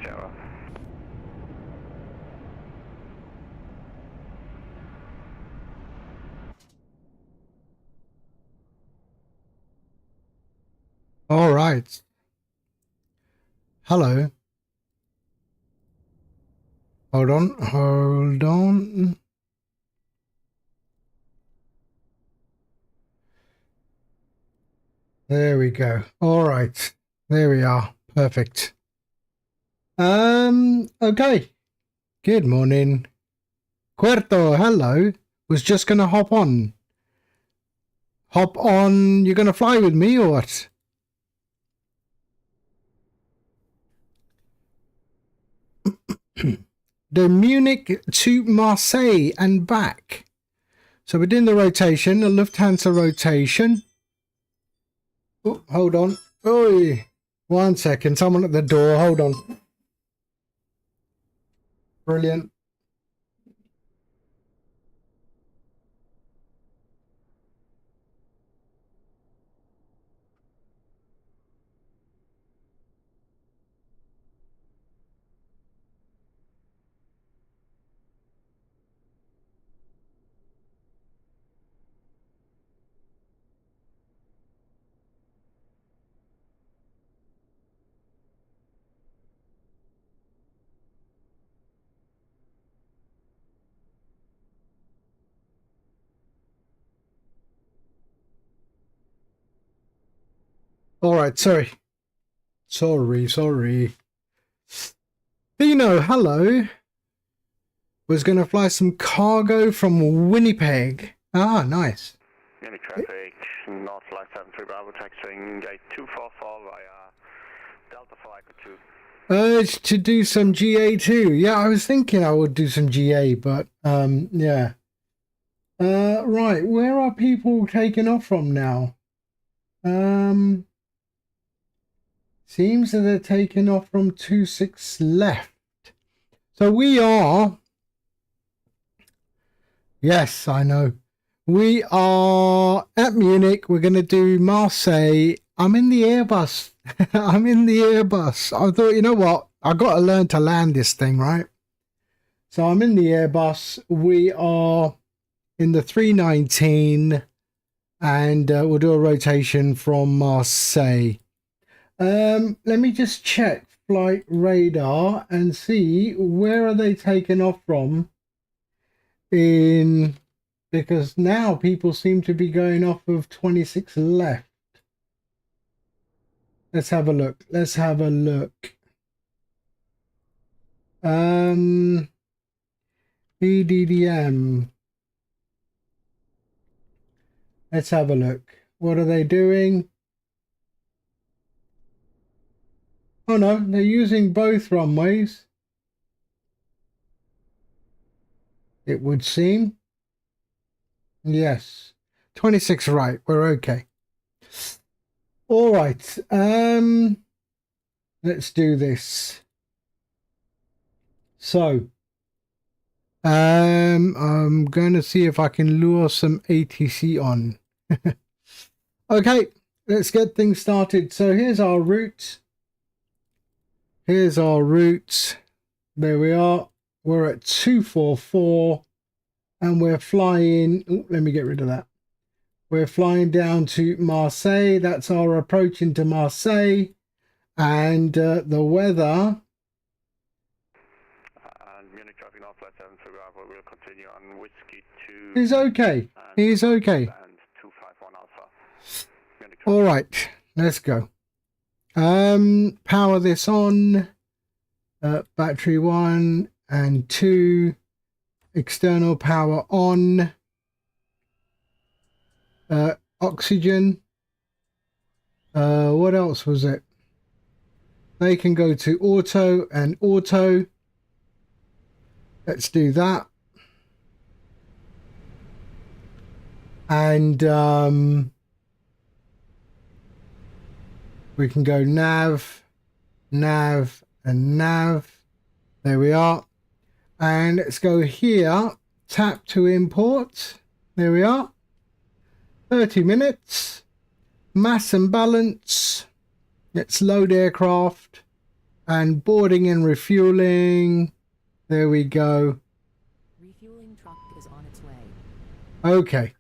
0. All right. Hello. Hold on. There we go. All right. There we are. Perfect. Okay. Good morning. Cuerto, hello. Was just gonna hop on. You're gonna fly with me or what? The Munich to Marseille and back. So we're doing the rotation, the Lufthansa rotation. Oh, hold on. Oh, 1 second. Someone at the door. Hold on. Brilliant. All right. Sorry. Dino, hello. Was going to fly some cargo from Winnipeg. Ah, nice. Munich traffic, North Flight 73 Bravo, taxiing gate 244 via Delta for Echo 2. Urge to do some GA too. Yeah, I was thinking I would do some GA, but yeah. Right, where are people taking off from now? Seems that they're taking off from 26 left. So we are. Yes, I know. We are at Munich. We're going to do Marseille. I'm in the Airbus. I'm in the Airbus. I thought, you know what? I got to learn to land this thing, right? So I'm in the Airbus. We are in the 319 and we'll do a rotation from Marseille. Let me just check flight radar and see where are they taking off from because now people seem to be going off of 26 left. Let's have a look. EDDM. Let's have a look. What are they doing? Oh no, they're using both runways. It would seem. Yes. 26 right. We're okay. All right. Let's do this. So, I'm going to see if I can lure some ATC on. Okay, let's get things started. So here's our route. There we are. We're at 244 and we're flying. Oh, let me get rid of that. We're flying down to Marseille. That's our approach into Marseille. And the weather. Munich traffic North Flight 73 Bravo will continue on Whiskey 2. He's okay. He's okay. And 251 Alpha. All right, let's go. Power this on. Battery 1 and 2. External power on. Oxygen. What else was it? They can go to auto and auto. Let's do that. And we can go nav, and nav. There we are. And let's go here. Tap to import. There we are. 30 minutes. Mass and balance. Let's load aircraft. And boarding and refueling. There we go. Refueling truck is on its way. Okay.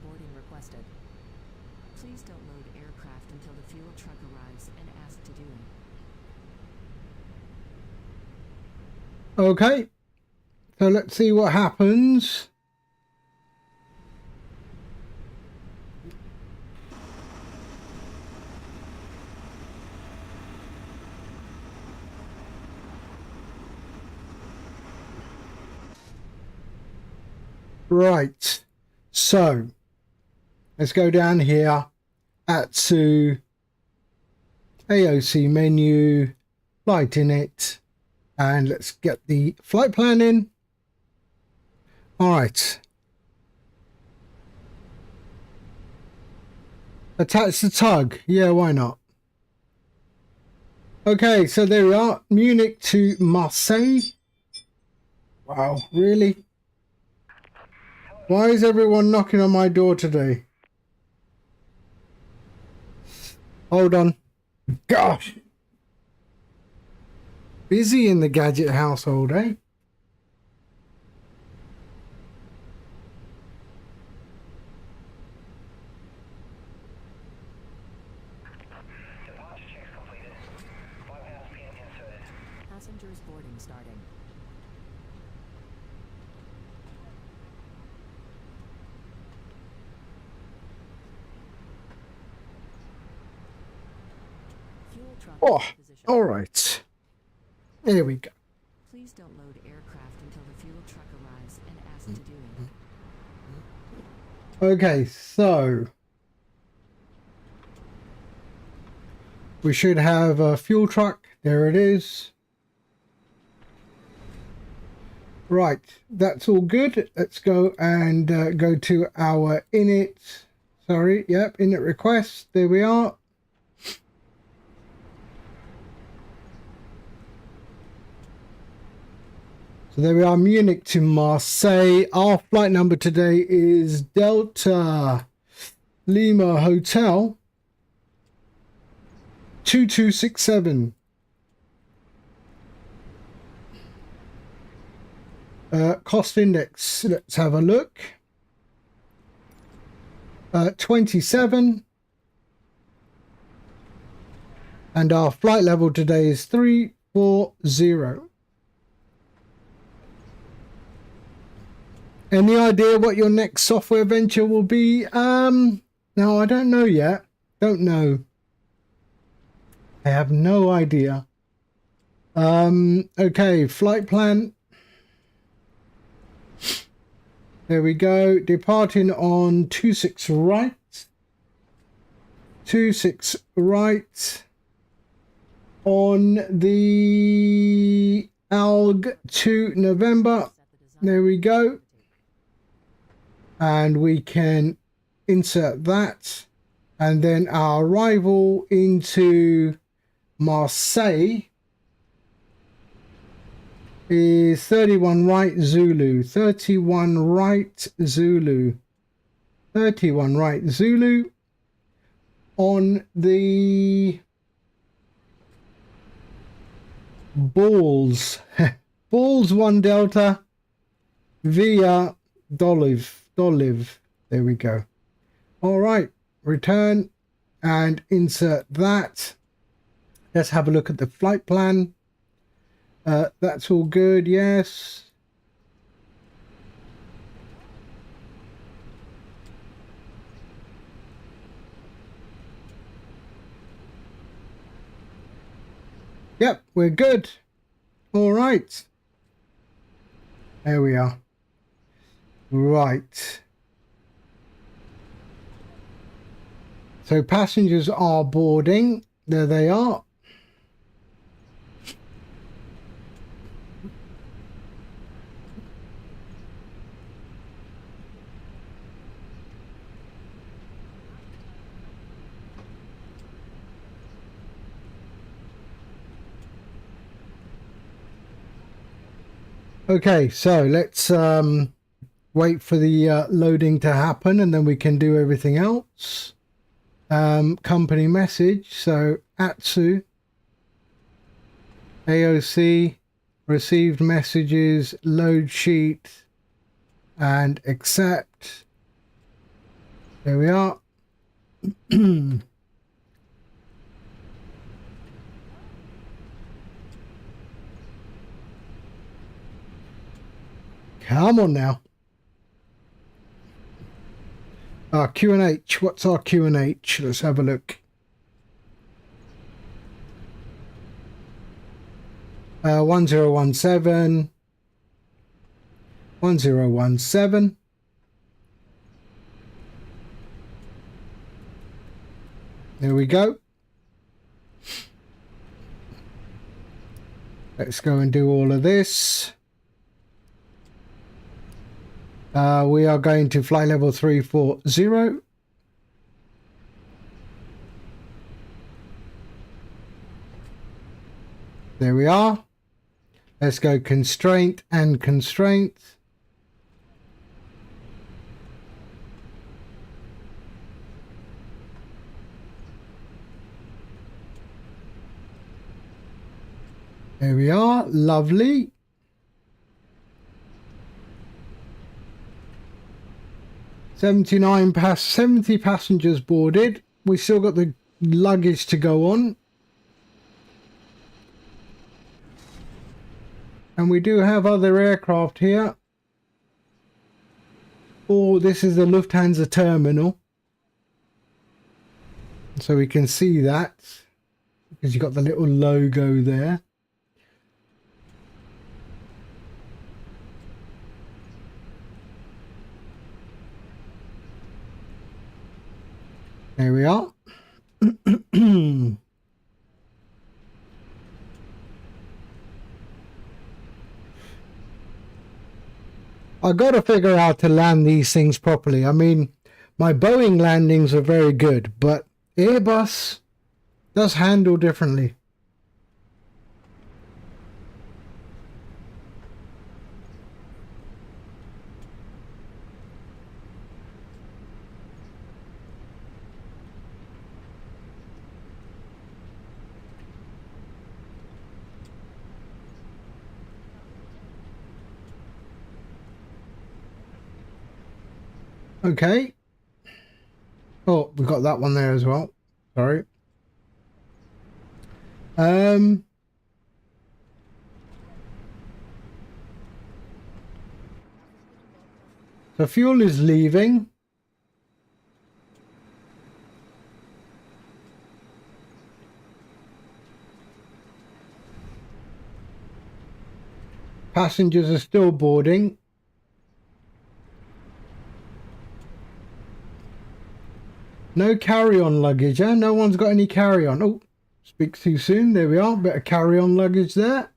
Boarding requested. Please don't load aircraft until the fuel truck arrives and ask to do it. Okay. So let's see what happens. Right, so let's go down here, ATSU, AOC menu, flight in it, and let's get the flight plan in. All right. Attach the tug. Yeah, why not? Okay, so there we are, Munich to Marseille. Wow, really? Why is everyone knocking on my door today? Hold on. Gosh. Busy in the gadget household, eh? Passengers boarding starting. Fuel truck Oh, in position. all right. There we go. Please don't load aircraft until the fuel truck arrives and ask to do it. Okay, so we should have a fuel truck. There it is. Right, that's all good. Let's go and go to our init. Sorry, yep, init request. There we are. So there we are, Munich to Marseille. Our flight number today is Delta Lima Hotel 2267. Cost index, let's have a look. 27. And our flight level today is 340. Any idea what your next software venture will be? No, I don't know yet. Don't know. I have no idea. Okay, flight plan. There we go. Departing on 26 right. 26 right. On the ALG to November. There we go. And we can insert that. And then our arrival into Marseille is 31 right Zulu. 31 right Zulu. 31 right Zulu. On the balls. Balls 1 Delta via Dolive. There we go. All right, return and insert that. Let's have a look at the flight plan. That's all good, yes. Yep, we're good. All right. There we are. Right. So passengers are boarding. There they are. Okay, so let's wait for the loading to happen and then we can do everything else. Company message, so ATSU, AOC, received messages, load sheet, and accept. There we are. Come on now. Our Q&H. What's our Q&H? Let's have a look. 1017. 1017. There we go. Let's go and do all of this. We are going to flight level 340. There we are. Let's go constraint and constraint. There we are. Lovely. Seventy passengers boarded. We still got the luggage to go on. And we do have other aircraft here. Oh, this is the Lufthansa terminal. So we can see that because you've got the little logo there. There we are. I got to figure out how to land these things properly. I mean, my Boeing landings are very good, but Airbus does handle differently. Okay. Oh, we got that one there as well. Sorry. So fuel is leaving. Passengers are still boarding. No carry-on luggage, eh? No one's got any carry-on. Oh, speak too soon. There we are. Bit of carry-on luggage there.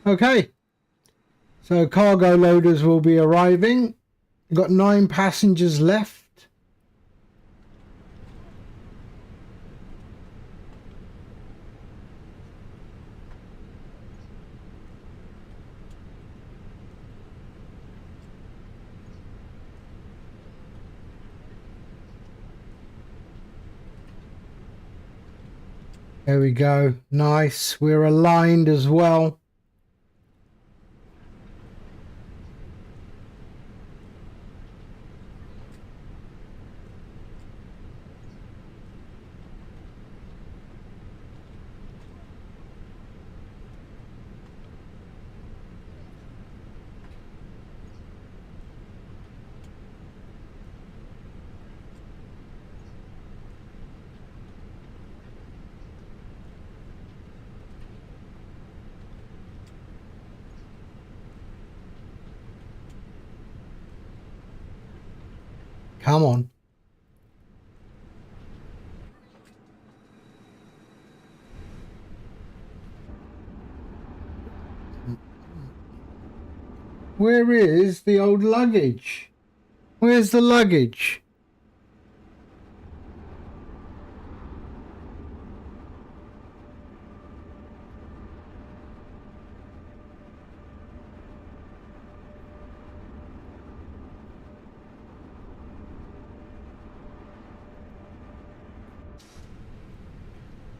Okay, so cargo loaders will be arriving. We've got 9 passengers left. There we go. Nice. We're aligned as well. Come on. Where is the old luggage? Where's the luggage?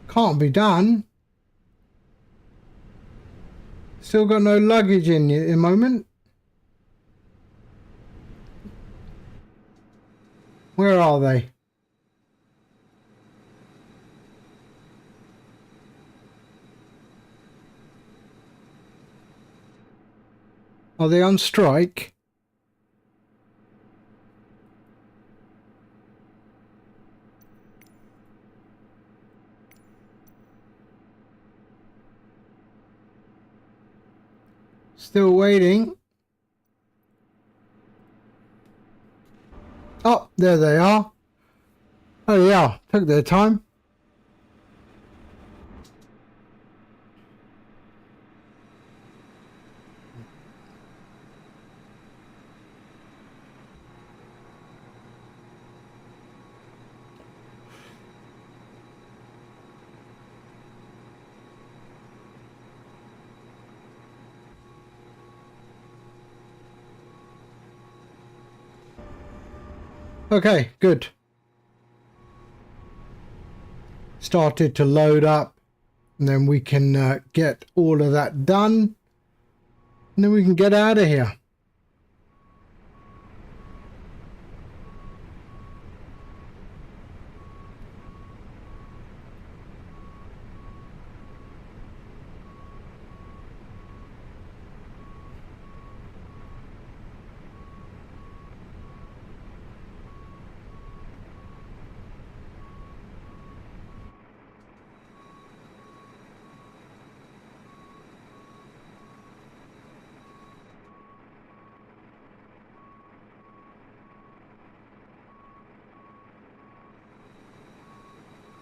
Can't be done. Still got no luggage in at the moment. Where are they? Are they on strike? Still waiting. Oh, there they are. Oh yeah, took their time. Okay, good. Started to load up, and then we can get all of that done, and then we can get out of here.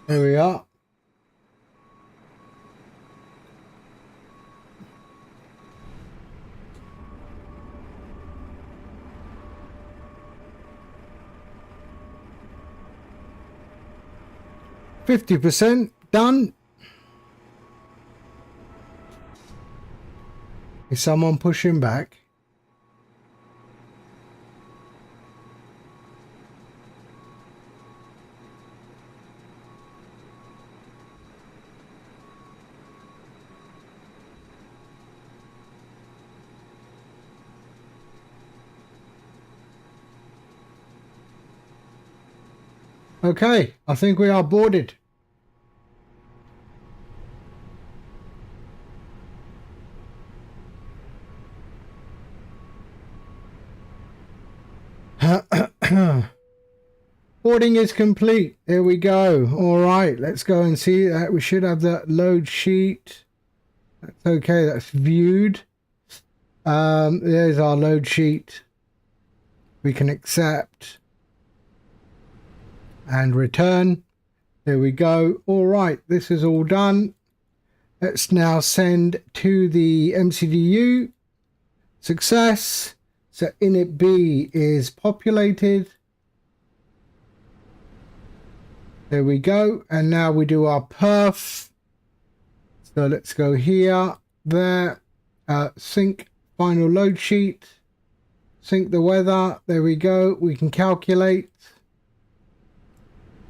There we are. %50 done. Is someone pushing back? Okay, I think we are boarded. Boarding is complete. There we go. All right, let's go and see that. We should have the load sheet. That's okay. That's viewed. There's our load sheet. We can accept and return. There we go. All right, this is all done. Let's now send to the MCDU. Success. So init B is populated. There we go. And now we do our perf. So let's go here, there, sync final load sheet, sync the weather. There we go. We can calculate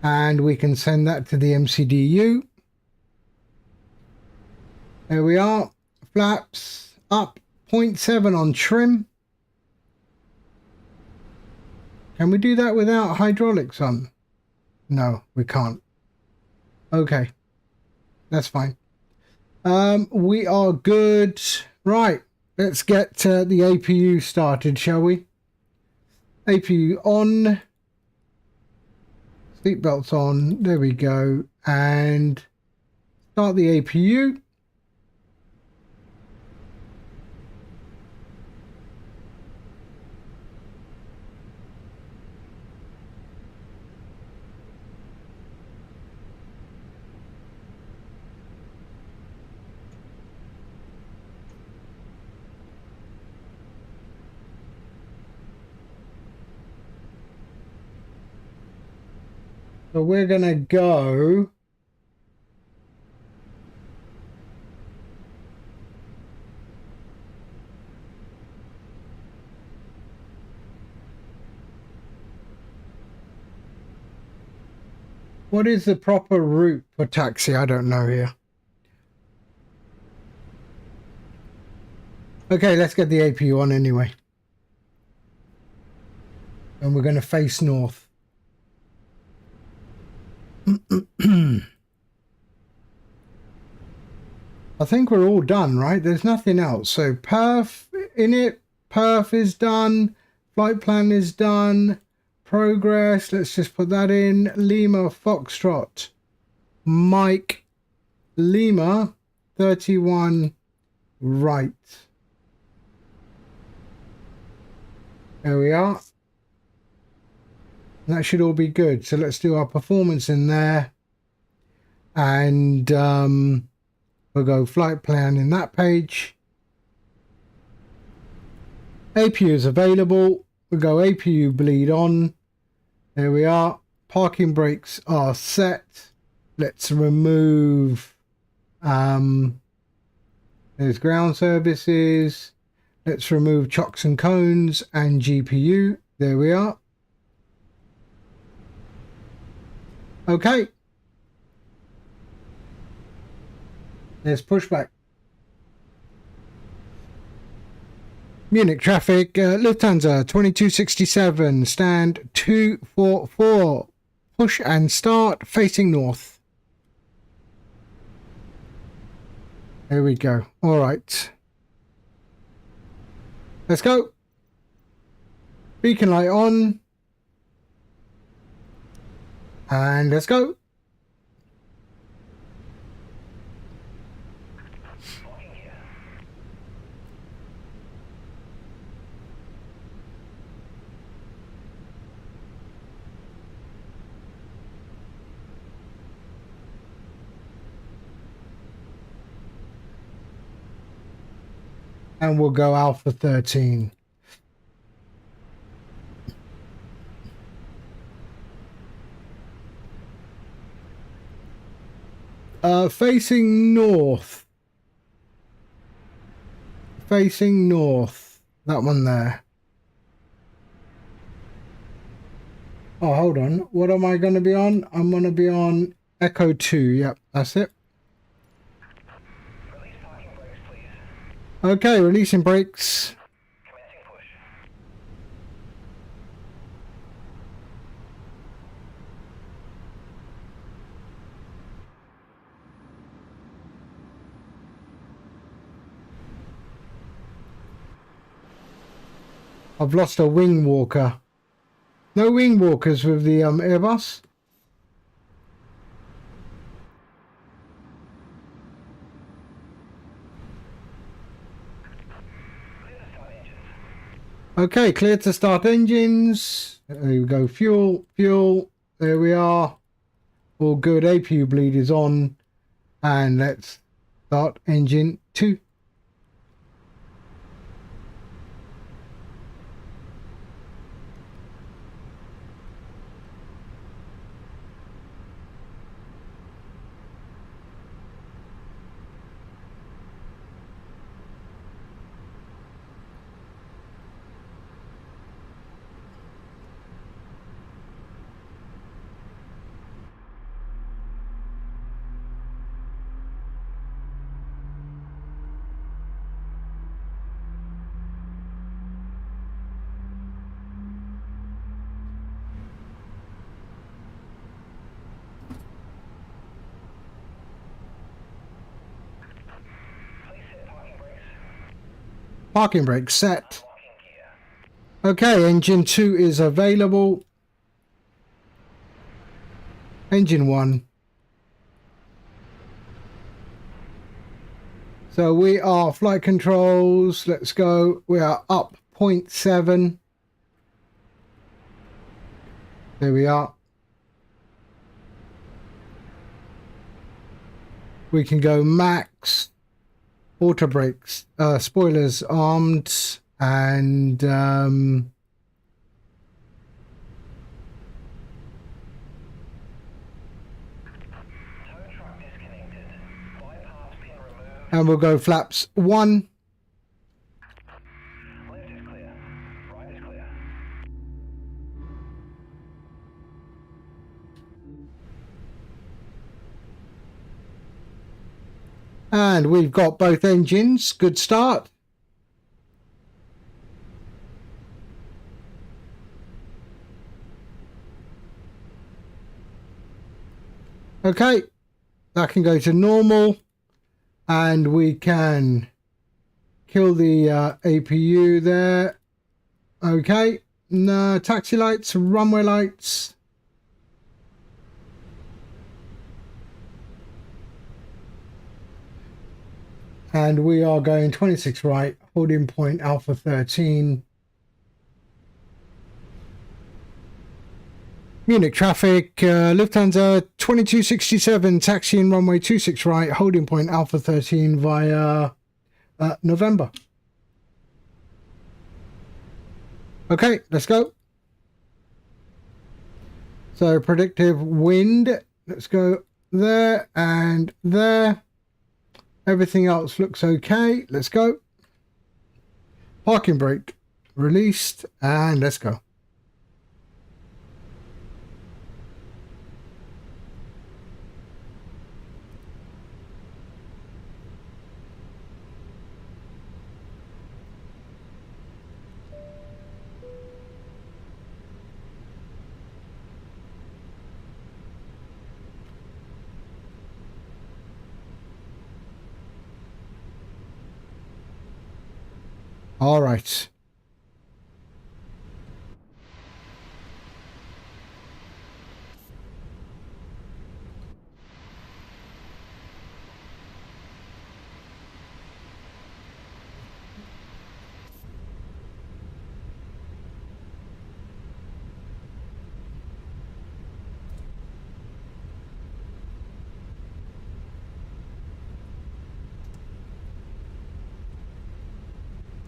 and we can send that to the MCDU. There we are. Flaps up 0.7 on trim. Can we do that without hydraulics on? No, we can't. Okay, that's fine. We are good. Right, let's get the APU started, shall we? APU on. Seatbelts on. There we go. And start the APU. So we're going to go. What is the proper route for taxi? I don't know here. Okay, let's get the APU on anyway. And we're going to face north. I think we're all done, right? There's nothing else. So Perth in it. Perth is done. Flight plan is done. Progress. Let's just put that in. Lima Foxtrot. Mike Lima 31 right. There we are. That should all be good. So let's do our performance in there. And we'll go flight plan in that page. APU is available. We'll go APU bleed on. There we are. Parking brakes are set. Let's remove there's ground services. Let's remove chocks and cones and GPU. There we are. Okay. Let's push back. Munich traffic, Lufthansa 2267, stand 244. Push and start, facing north. There we go. All right. Let's go. Beacon light on. And let's go. And we'll go Alpha 13. Facing north. Facing north. That one there. Oh, hold on. What am I going to be on? I'm going to be on Echo 2. Yep, that's it. Release parking brakes, please. Okay, releasing brakes. Commencing push. I've lost a wing walker. No wing walkers with the Airbus. Clear to start engines. Okay, clear to start engines. There we go. Fuel, fuel. There we are. All good. APU bleed is on. And let's start engine 2. Please set parking brakes. Parking brake set. Locking gear. Okay, engine 2 is available. Engine 1. So we are flight controls. Let's go. We are up 0.7. There we are. We can go max. Auto brakes. Spoilers armed. And And we'll go flaps 1. Left is clear. Right is clear. And we've got both engines. Good start. Okay, that can go to normal, and we can kill the APU there. Okay, no, taxi lights, runway lights. And we are going 26 right, holding point Alpha 13. Munich traffic, Lufthansa 2267, taxiing runway 26 right, holding point Alpha 13 via November. Okay, let's go. So predictive wind, let's go there and there. Everything else looks okay. Let's go. Parking brake released, and let's go. All right.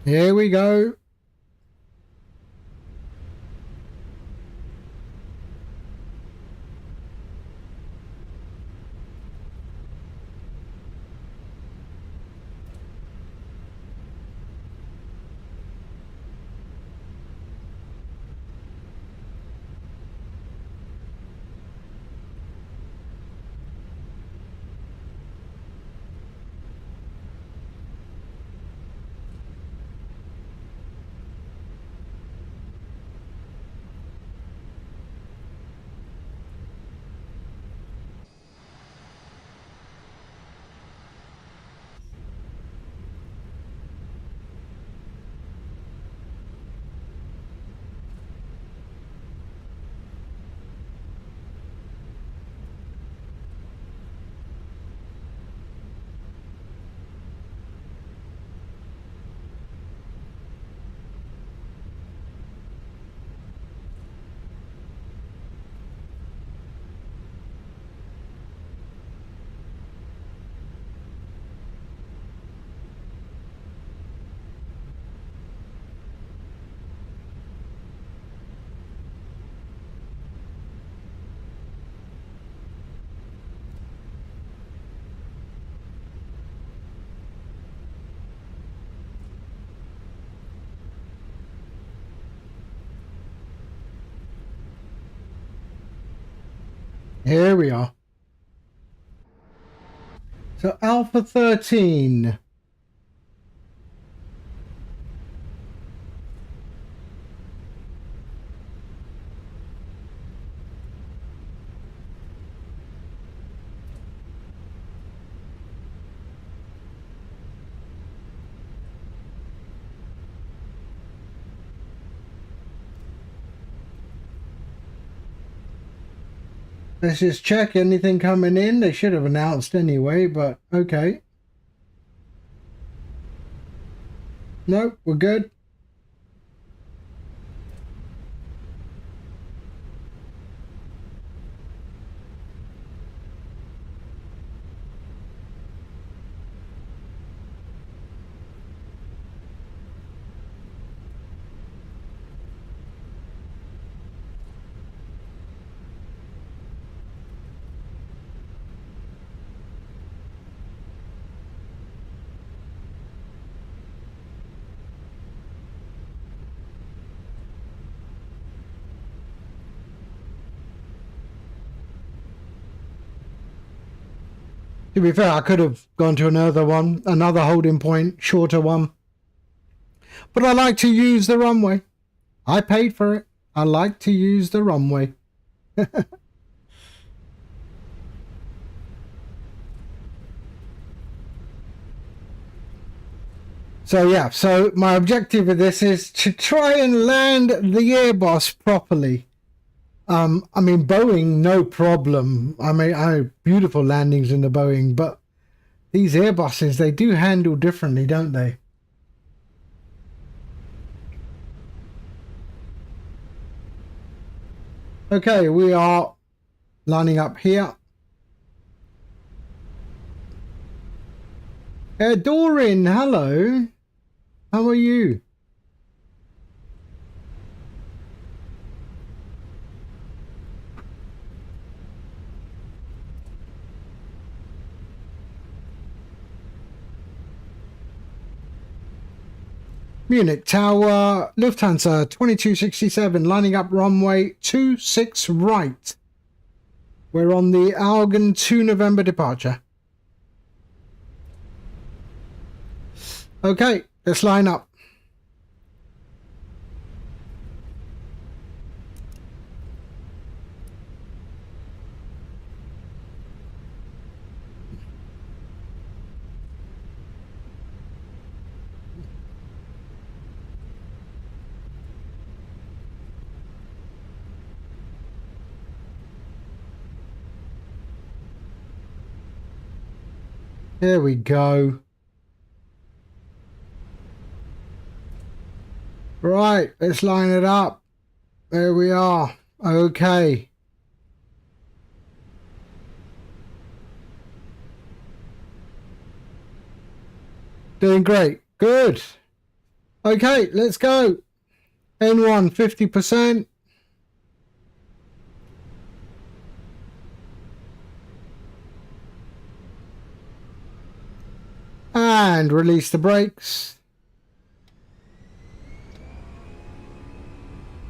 Here we go. Here we are. So Alpha 13. Let's just check anything coming in. They should have announced anyway, but okay. Nope, we're good. To be fair, I could have gone to another one, another holding point, shorter one. But I like to use the runway. I paid for it. I like to use the runway. So yeah, so my objective with this is to try and land the Airbus properly. I mean, Boeing, no problem. I mean, I know beautiful landings in the Boeing, but these Airbuses, they do handle differently, don't they? Okay, we are lining up here. Dorin, hello. How are you? Munich Tower, Lufthansa 2267, lining up runway 26 right. We're on the Augen 2 November departure. Okay, let's line up. There we go. Right, let's line it up. There we are. Okay. Doing great. Good. Okay, let's go. N1, 50%. And release the brakes.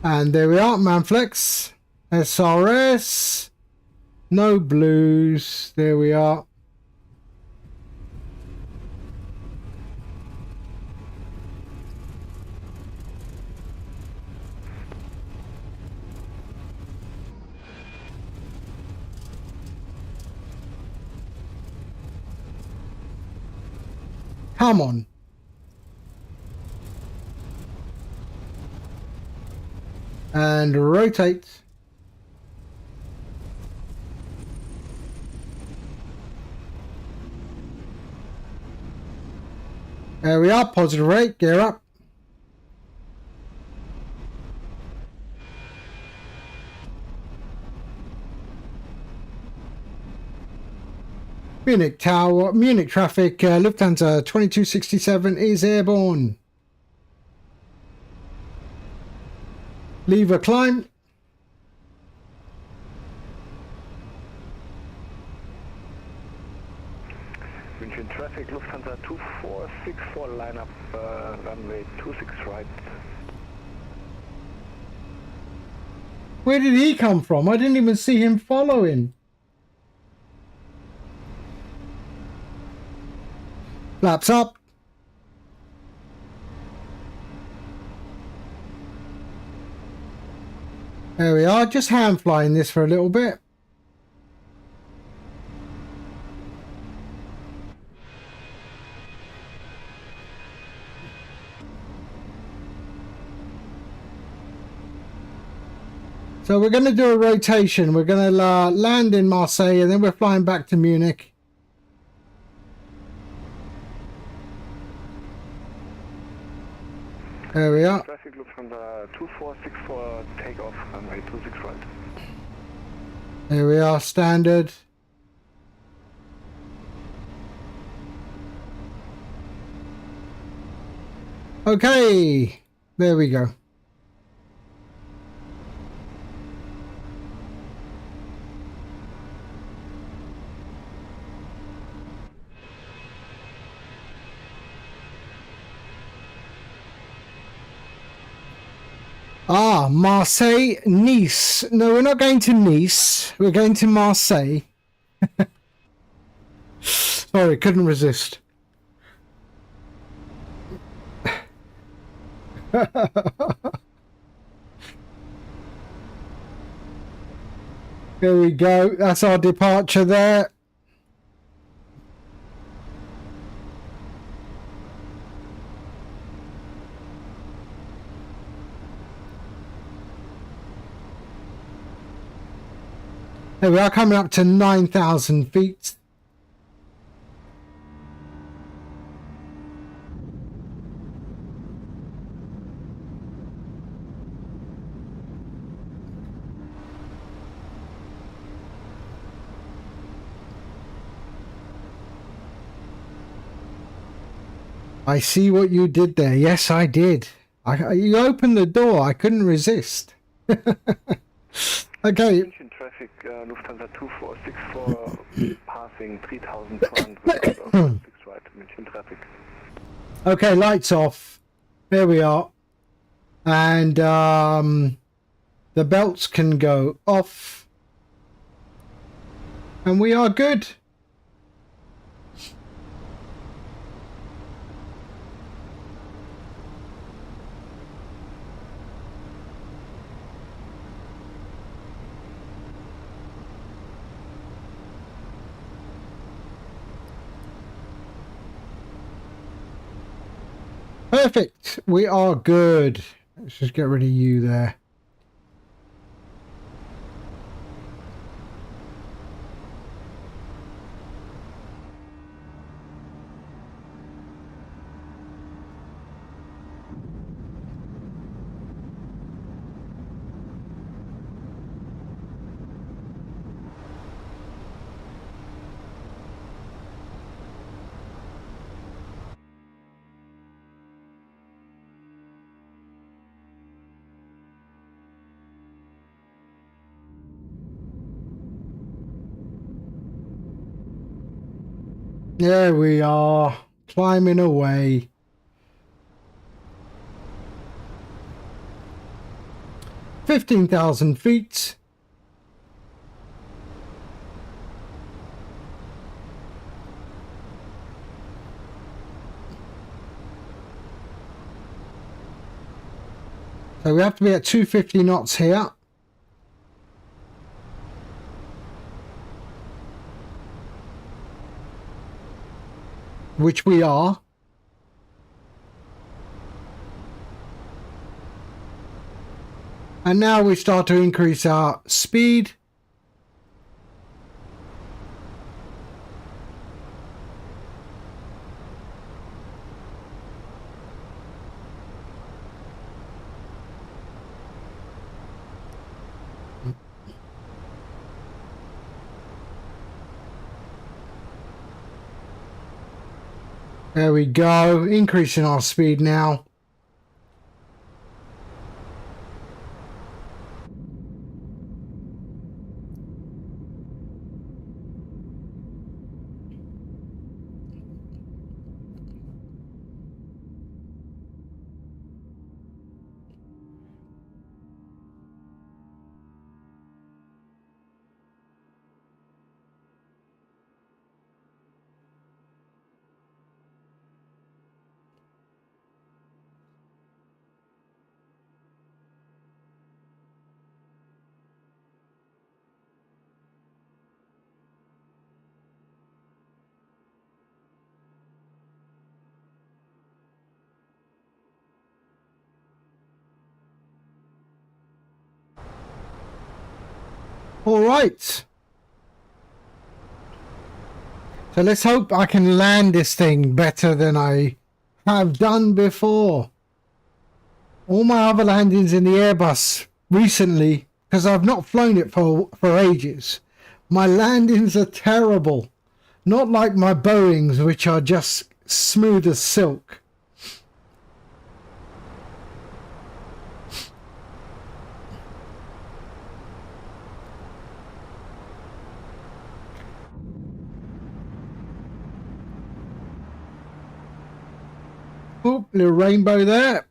And there we are, Manflex. SRS. No blues. There we are. Come on. And rotate. There we are, positive rate, gear up. Munich Tower, Munich traffic, Lufthansa 2267 is airborne. Lever climb. München traffic, Lufthansa 2464, line up runway 26 right. Where did he come from? I didn't even see him following. Flaps up. There we are, just hand flying this for a little bit. So we're going to do a rotation. We're going to land in Marseille and then we're flying back to Munich. There we are. Traffic Lufthansa 2464, takeoff runway 26 right. There we are, standard. Okay, there we go. Ah, Marseille, Nice. No, we're not going to Nice. We're going to Marseille. Sorry, couldn't resist. Here we go. That's our departure there. There we are, coming up to 9,000 feet. I see what you did there. Yes, I did. You opened the door. I couldn't resist. Okay. Attention traffic, Lufthansa 2464 passing 3,200 fixed right, München traffic. Okay, lights off. There we are. And the belts can go off. And we are good. Perfect. We are good. Let's just get rid of you there. There we are, climbing away. 15,000 feet. So we have to be at 250 knots here. Which we are. And now we start to increase our speed. There we go, increasing our speed now. All right. So let's hope I can land this thing better than I have done before. All my other landings in the Airbus recently, because I've not flown it for ages, my landings are terrible. Not like my Boeings, which are just smooth as silk. Oop, little rainbow there.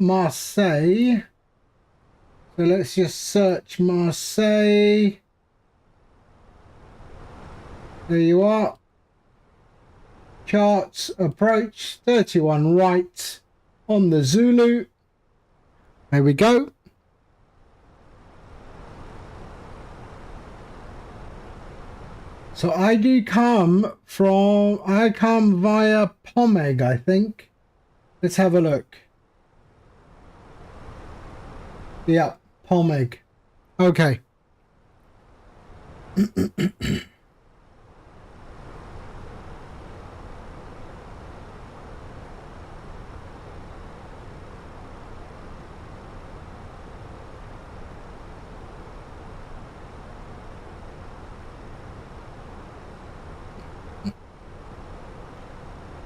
Marseille. So let's just search Marseille. There you are. Charts, approach, 31 right on the Zulu. There we go. So I come via Pomeg, I think. Let's have a look. Yeah, Pomeg. Okay.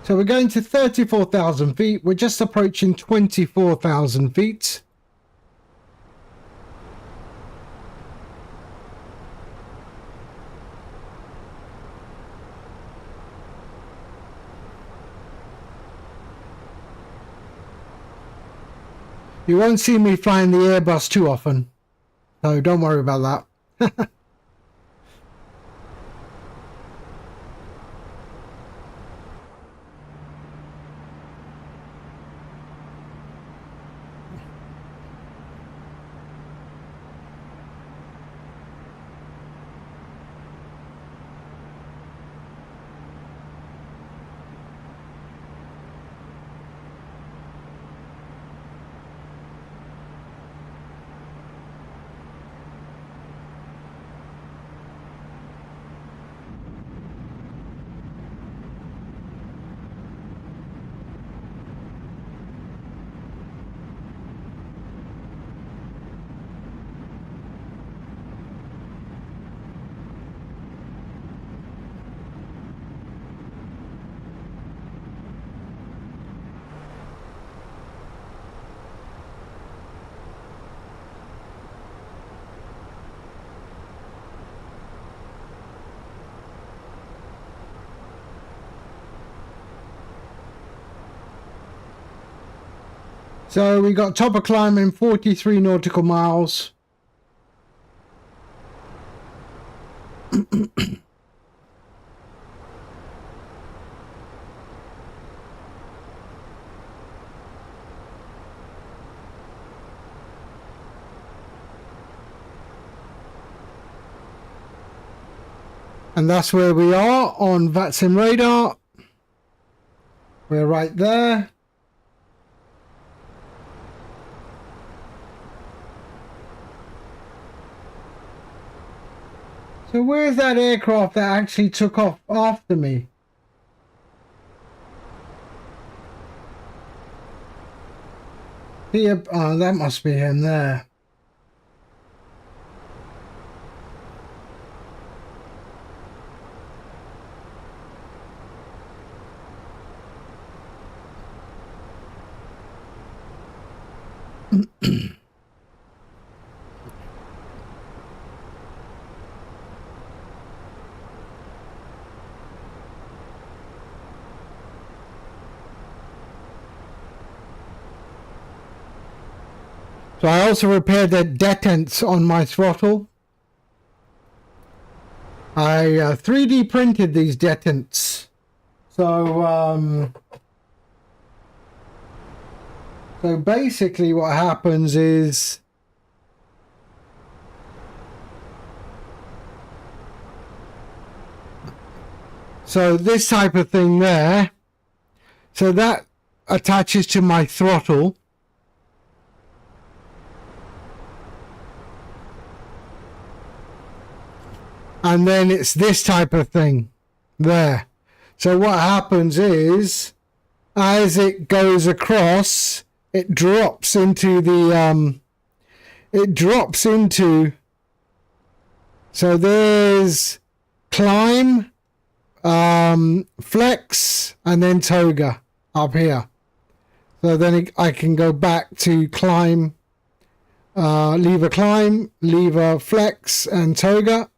So we're going to 34,000 feet. We're just approaching 24,000 feet. You won't see me flying the Airbus too often, so don't worry about that. So we got top of climbing 43 nautical miles. And that's where we are on VATSIM radar. We're right there. So where's that aircraft that actually took off after me? Here, oh, that must be him there. So I also repaired the detents on my throttle. I 3D printed these detents. So basically what happens is so this type of thing there. So that attaches to my throttle. And then it's this type of thing there. So what happens is, as it goes across, it drops into the, so there's climb, flex, and then toga up here. So then I can go back to climb, lever flex, and toga.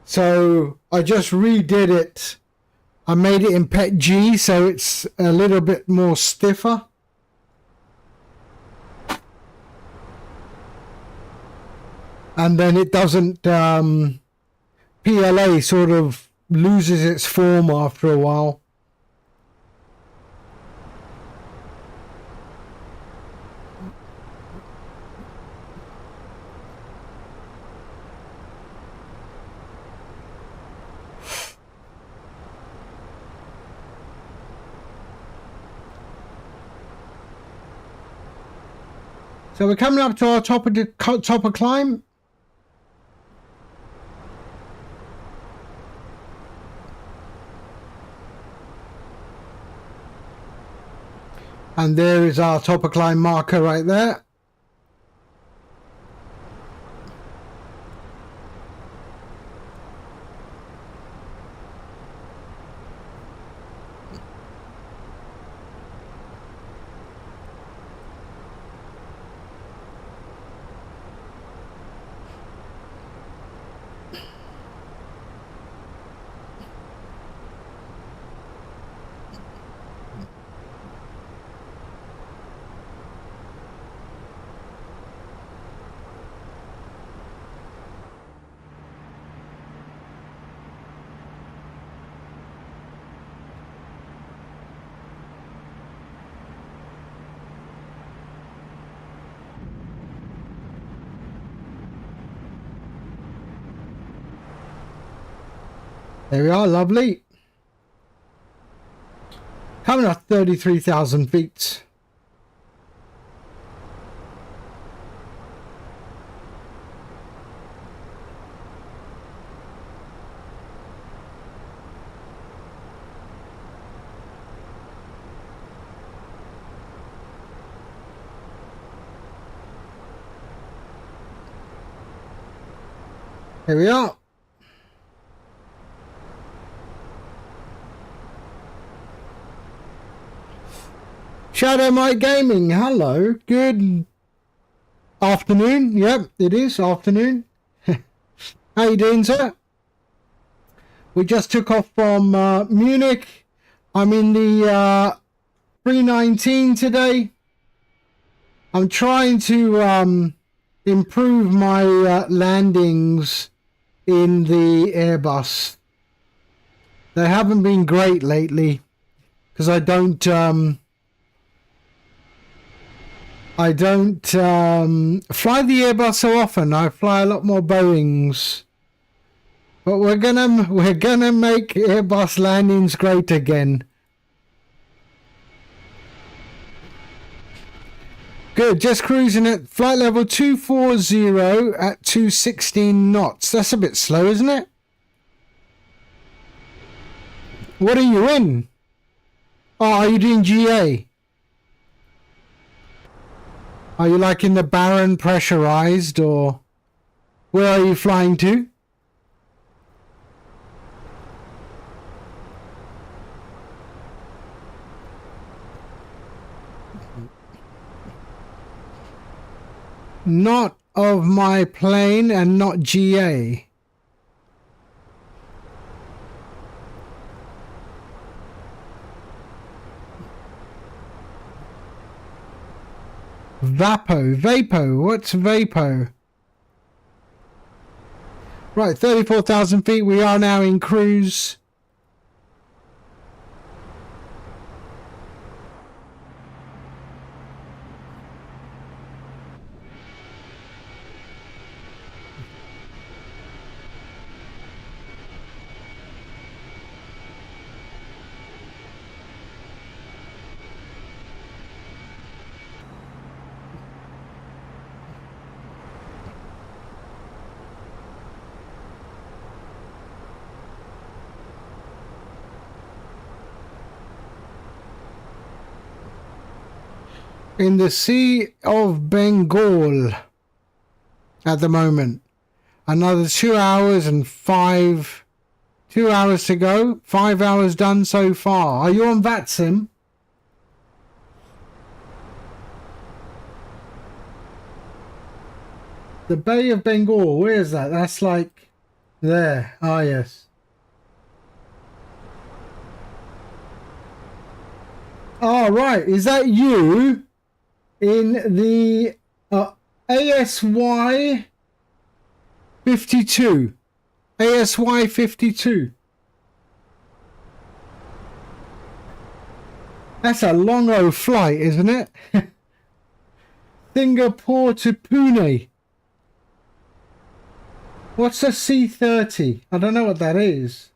So I just redid it. I made it in PET G, so it's a little bit more stiffer. and then it doesn't, PLA sort of loses its form after a while. So we're coming up to our top of climb. And there is our top of climb marker right there. There we are, lovely. Coming up 33,000 feet. Here we are. Shadow Mike Gaming, hello. Good afternoon. Yep, it is afternoon. How you doing, sir? We just took off from Munich. I'm in the 319 today. I'm trying to improve my landings in the Airbus. They haven't been great lately because I don't fly the Airbus so often. I fly a lot more Boeings. But we're gonna make Airbus landings great again. Good, just cruising at flight level 240 at 216 knots. That's a bit slow, isn't it? What are you in? Oh, are you doing GA? Are you like in the Baron pressurized, or where are you flying to? Not of my plane and not GA. Vapo, what's Vapo? Right, 34,000 feet, we are now in cruise. In the Sea of Bengal at the moment. Another 2 hours and 2 hours to go. 5 hours done so far. Are you on VATSIM? The Bay of Bengal, where is that? That's like there. Ah, yes. Oh, right. Is that you in the ASY 52. ASY 52. That's a long old flight, isn't it? Singapore to Pune. What's a C30? I don't know what that is.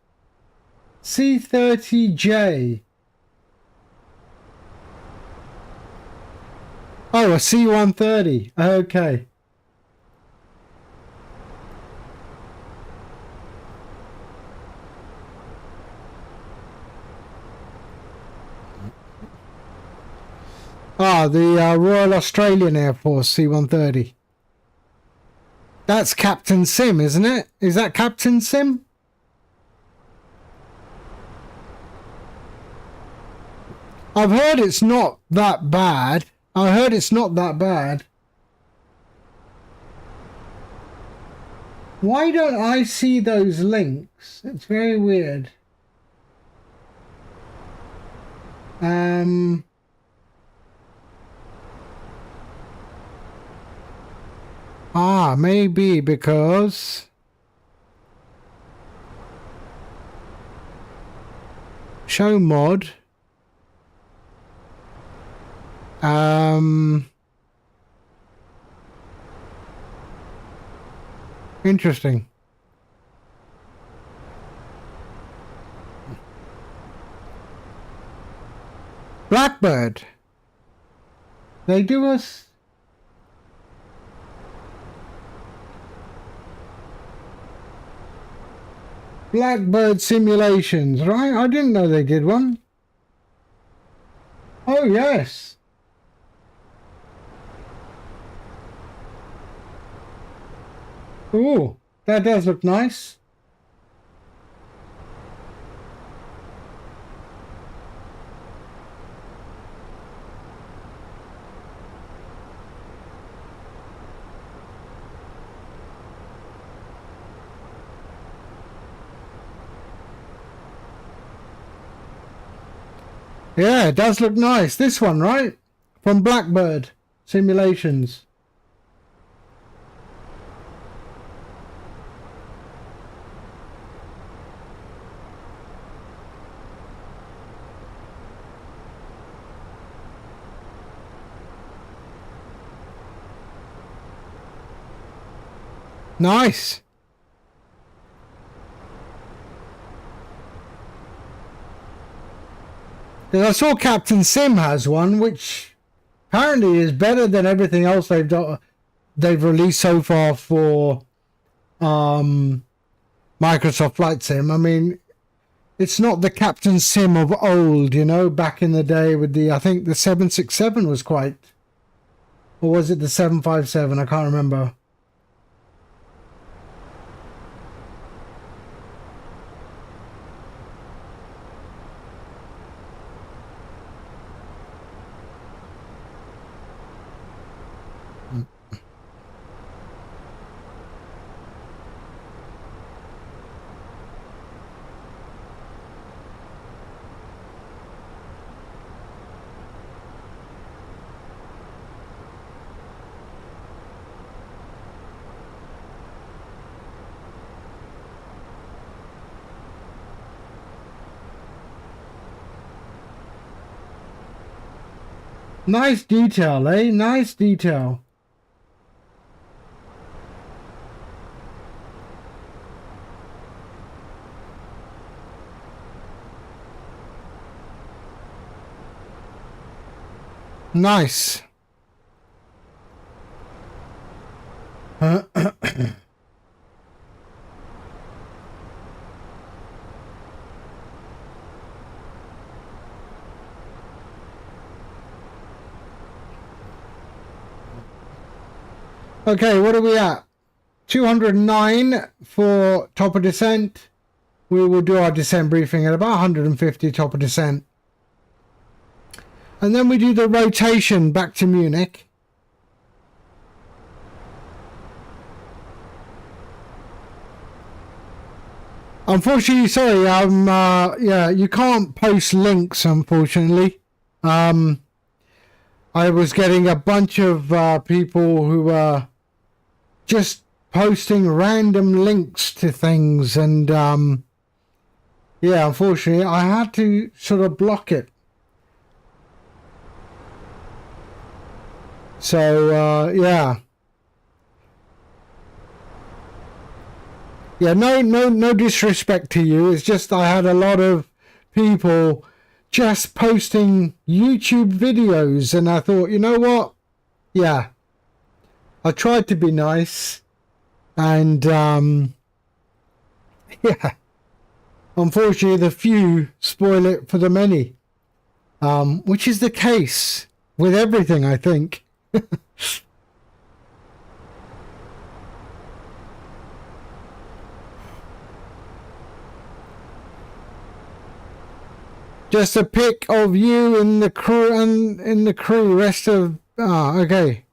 C30J. Oh, a C130. Okay. Ah, the Royal Australian Air Force C-130. That's Captain Sim, isn't it? Is that Captain Sim? I've heard it's not that bad. I heard it's not that bad. Why don't I see those links? It's very weird. Maybe because show mod. Interesting. Blackbird. They do us. Blackbird simulations, right? I didn't know they did one. Oh, yes. Ooh, that does look nice. Yeah, it does look nice. This one, right? From Blackbird Simulations. Nice. I saw Captain Sim has one, which apparently is better than everything else they've released so far for Microsoft Flight Sim. I mean, it's not the Captain Sim of old, you know, back in the day with the, I think the 767 was quite, or was it the 757? I can't remember. Nice detail, eh? Nice detail. Nice. Okay, what are we at? 209 for top of descent. We will do our descent briefing at about 150 top of descent. And then we do the rotation back to Munich. Unfortunately, sorry, yeah, you can't post links, unfortunately. I was getting a bunch of people who were just posting random links to things, and yeah, unfortunately I had to sort of block it. So yeah, no disrespect to you. It's just I had a lot of people just posting YouTube videos, and I thought, you know what? Yeah, I tried to be nice, and yeah, unfortunately the few spoil it for the many, which is the case with everything, I think. Just a pic of you and the crew, and in the crew. Rest of okay.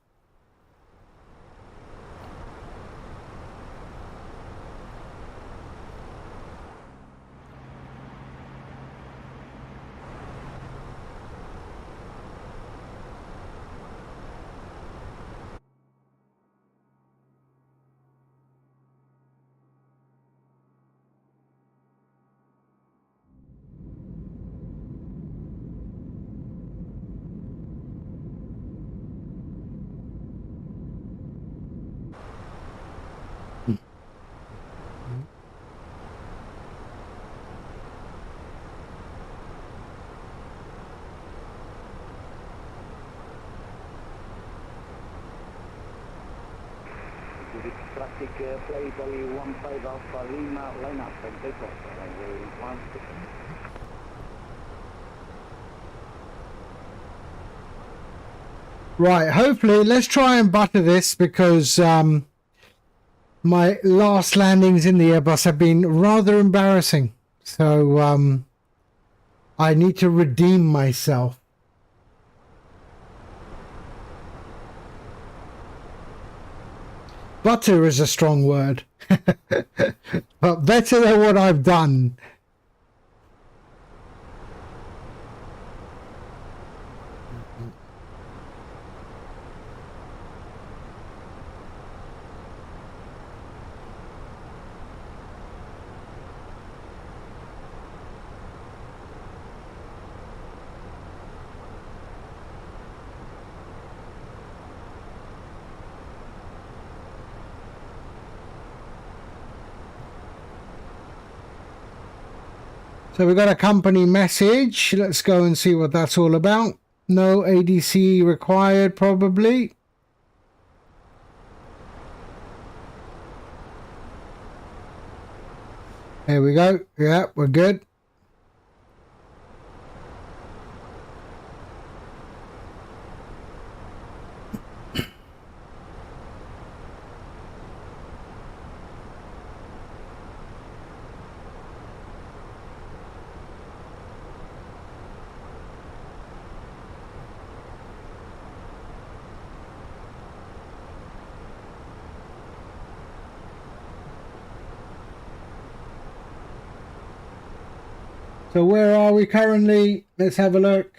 Traffic play Italy 15 Alpha Lima, line up and take off. Runway 16. Right, hopefully, let's try and butter this, because my last landings in the Airbus have been rather embarrassing. So I need to redeem myself. Butter is a strong word, but better than what I've done. So we got a company message. Let's go and see what that's all about. No ADC required, probably. There we go. Yeah, we're good. So where are we currently? Let's have a look.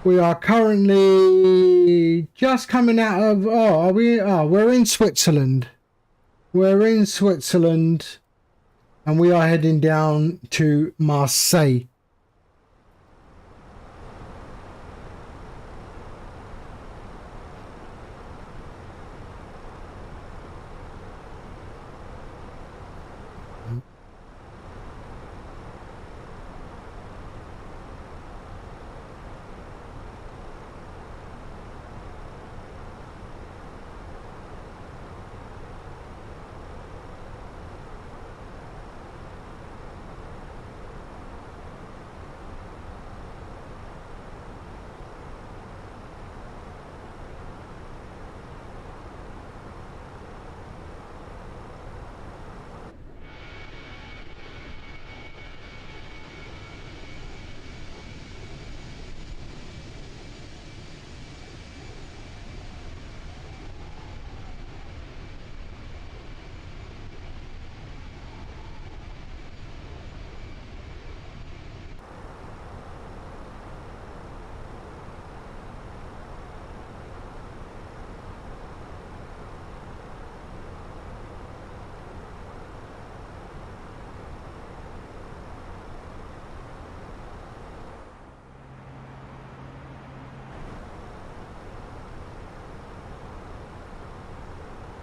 We are currently just coming out of... Oh, are we? Oh, we're in Switzerland. We're in Switzerland. And we are heading down to Marseille.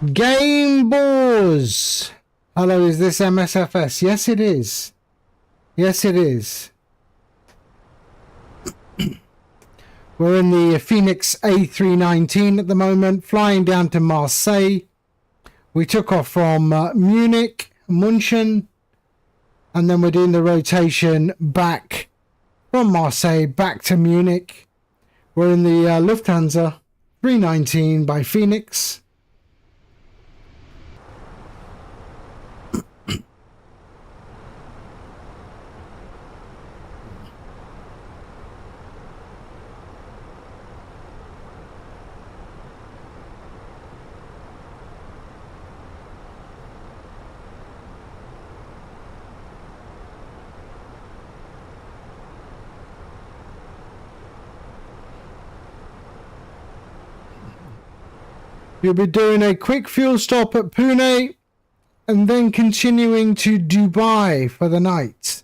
Game Boars. Hello, is this MSFS? Yes, it is. Yes, it is. We're in the Phoenix A319 at the moment, flying down to Marseille. We took off from Munich, München, and then we're doing the rotation back from Marseille back to Munich. We're in the Lufthansa 319 by Phoenix. You'll be doing a quick fuel stop at Pune and then continuing to Dubai for the night.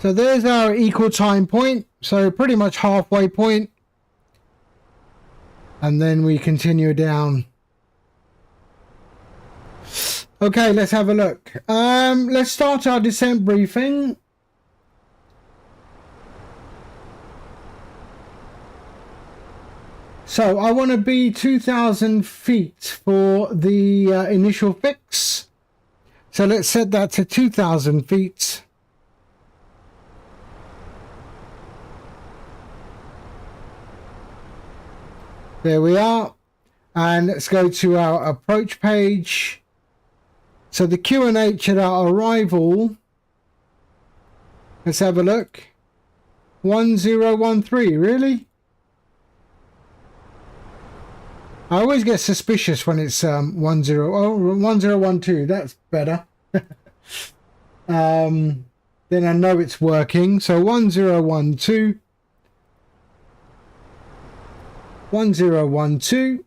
So there's our equal time point. So pretty much halfway point. And then we continue down. Okay, let's have a look. Let's start our descent briefing. So I want to be 2,000 feet for the initial fix. So let's set that to 2,000 feet. There we are. And let's go to our approach page. So the QNH at our arrival. Let's have a look. 1013, really? I always get suspicious when it's 1012. That's better. Then I know it's working. So 1012. 1012.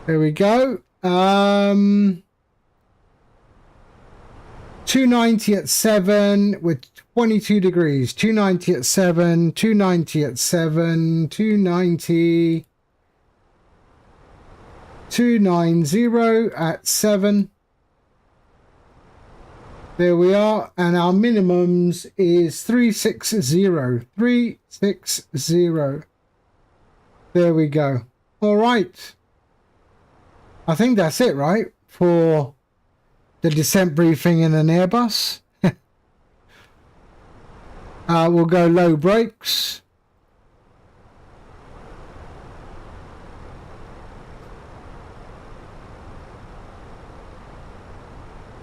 There we go. 290 at 7 with 22 degrees. 290 at 7, 290 at 7, 290, 290 at 7. There we are, and our minimums is 360. 360. There we go. All right. I think that's it, right? For the descent briefing in an Airbus. We'll go low brakes.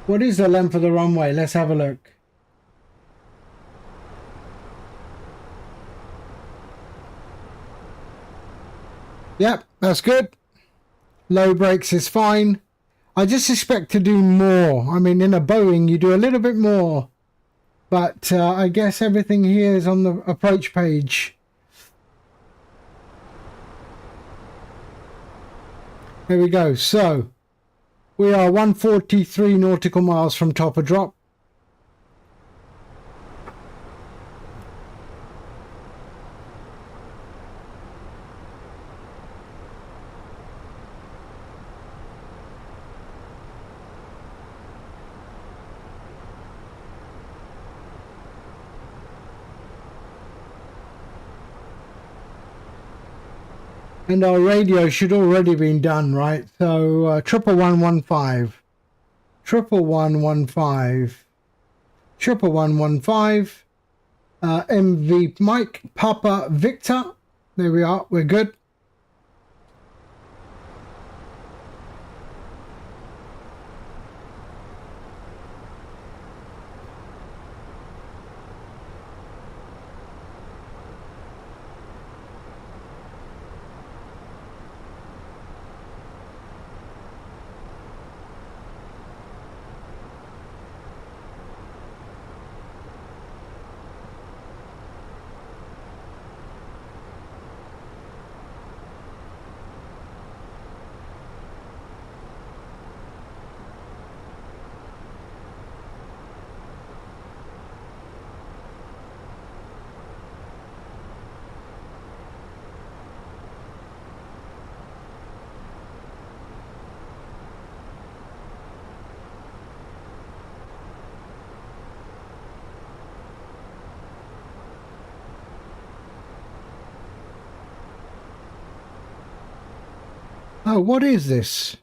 What is the length of the runway? Let's have a look. Yep, that's good. Low brakes is fine. I just expect to do more. I mean, in a Boeing, you do a little bit more. But I guess everything here is on the approach page. There we go. So we are 143 nautical miles from top of drop. And our radio should already been done, right? So 11115, 11115, 11115, MV Mike Papa Victor. There we are. We're good. Oh, what is this?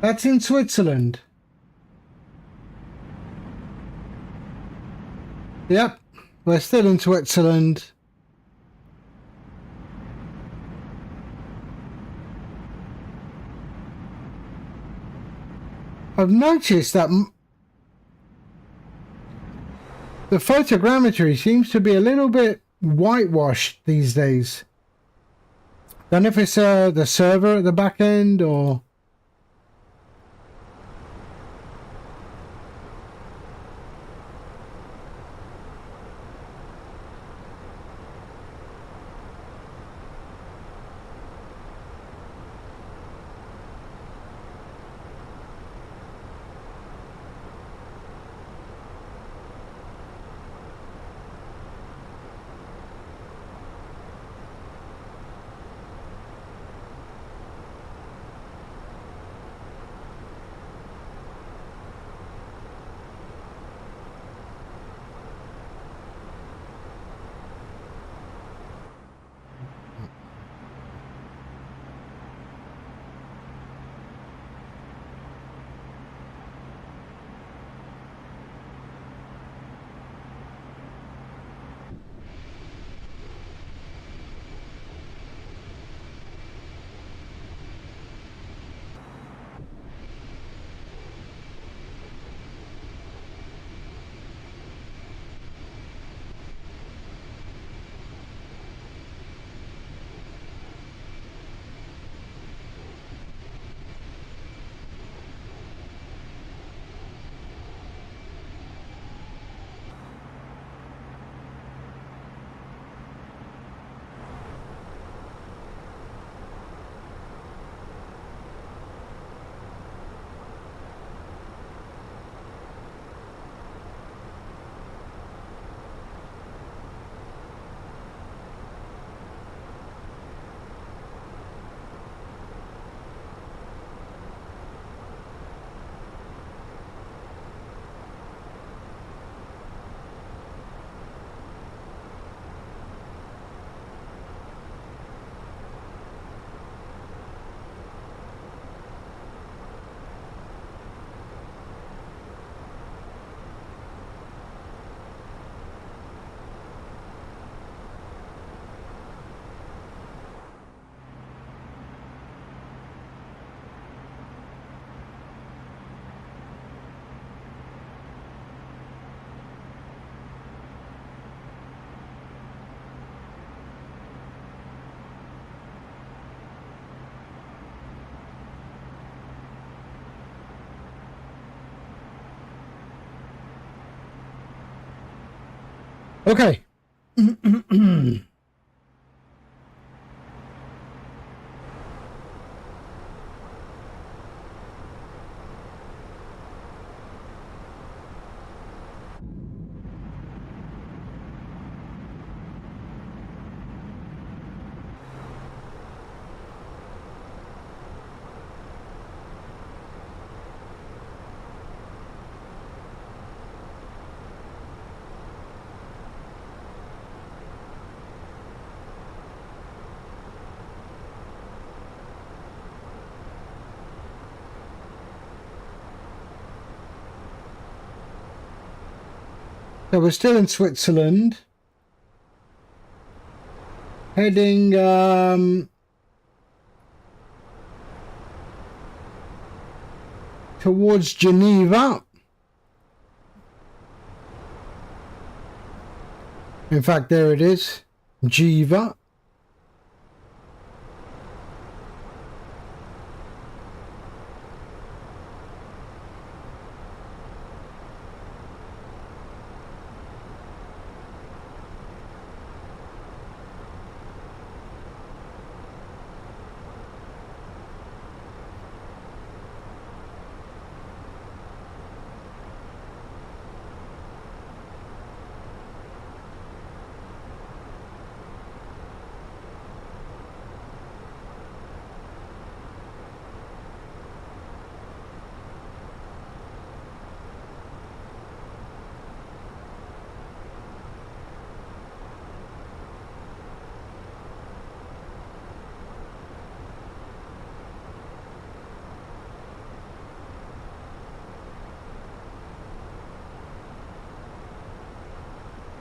That's in Switzerland. Yep, we're still in Switzerland. I've noticed that the photogrammetry seems to be a little bit whitewashed these days. Don't know if it's the server at the back end or... Okay. So we're still in Switzerland, heading towards Geneva. In fact, there it is, Geneva.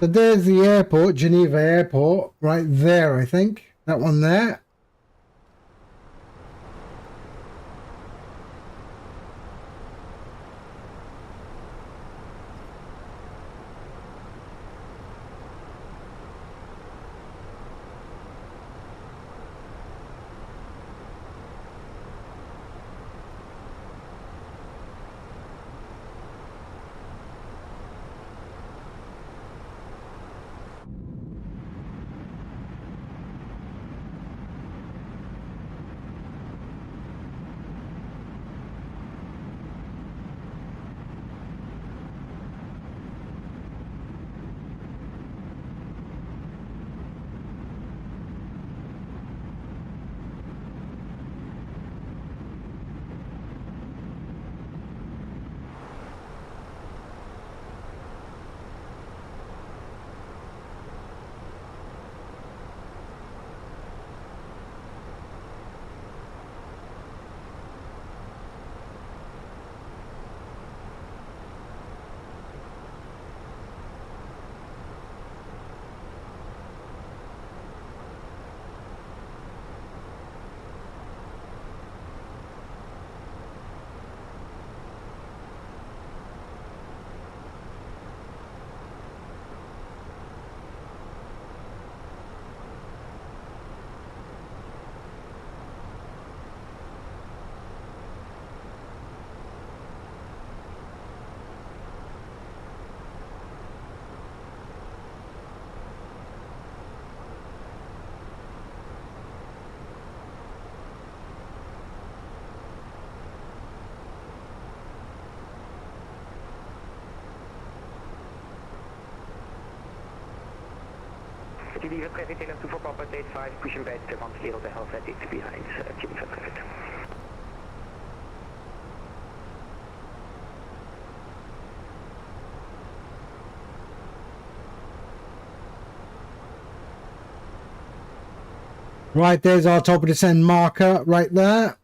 So there's the airport, Geneva Airport, right there, I think. That one there. Geneva traffic tail 24 Papa 85, pushing back 10 the health at it's behind Geneva traffic. Right, there's our top of descent marker right there.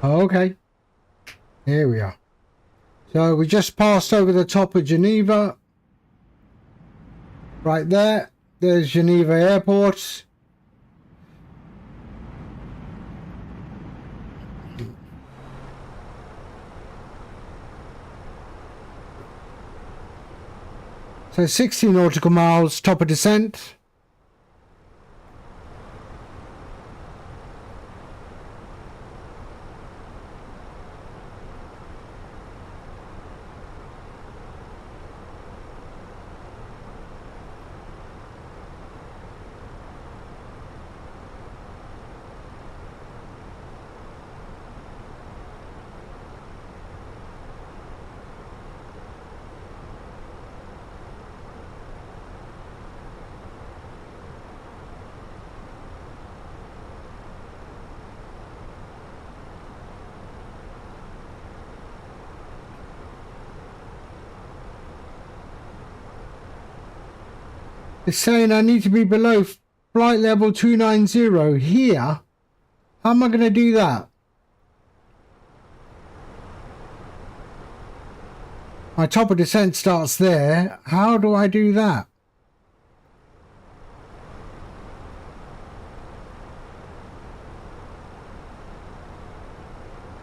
Okay, here we are. So we just passed over the top of Geneva. Right there, there's Geneva Airport. So 60 nautical miles, top of descent. It's saying I need to be below flight level 290 here. How am I going to do that? My top of descent starts there. How do I do that?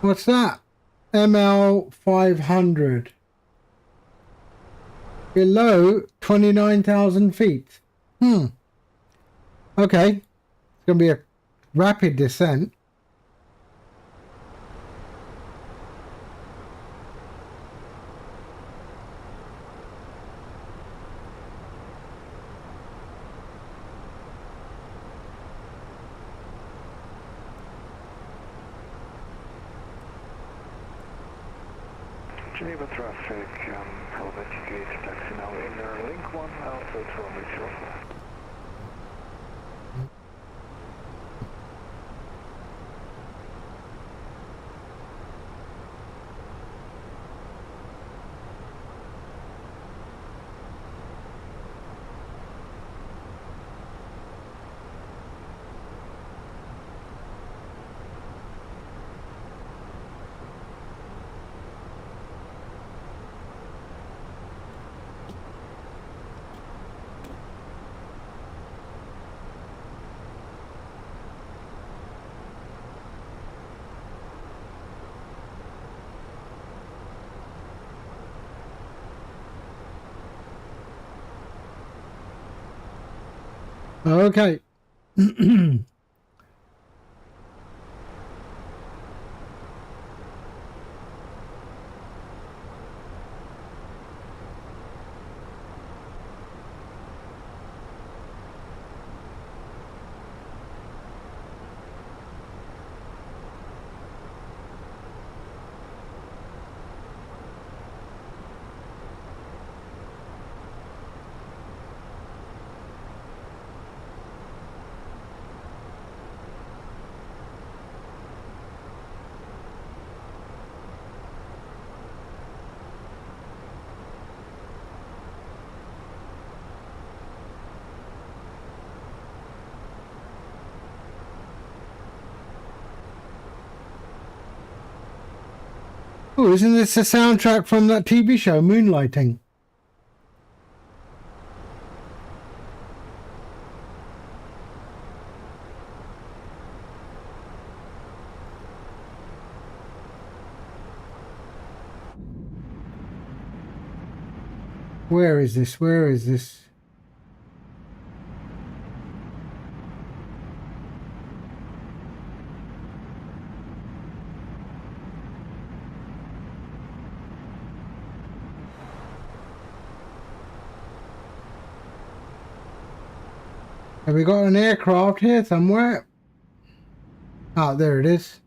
What's that? ML 500. Below 29,000 feet. Okay. It's going to be a rapid descent. Geneva traffic, elevated gate, taxi now inner link 1, Alpha 12 Okay. Oh, isn't this the soundtrack from that TV show, Moonlighting? Where is this? Where is this? Have we got an aircraft here somewhere? Ah, there it is.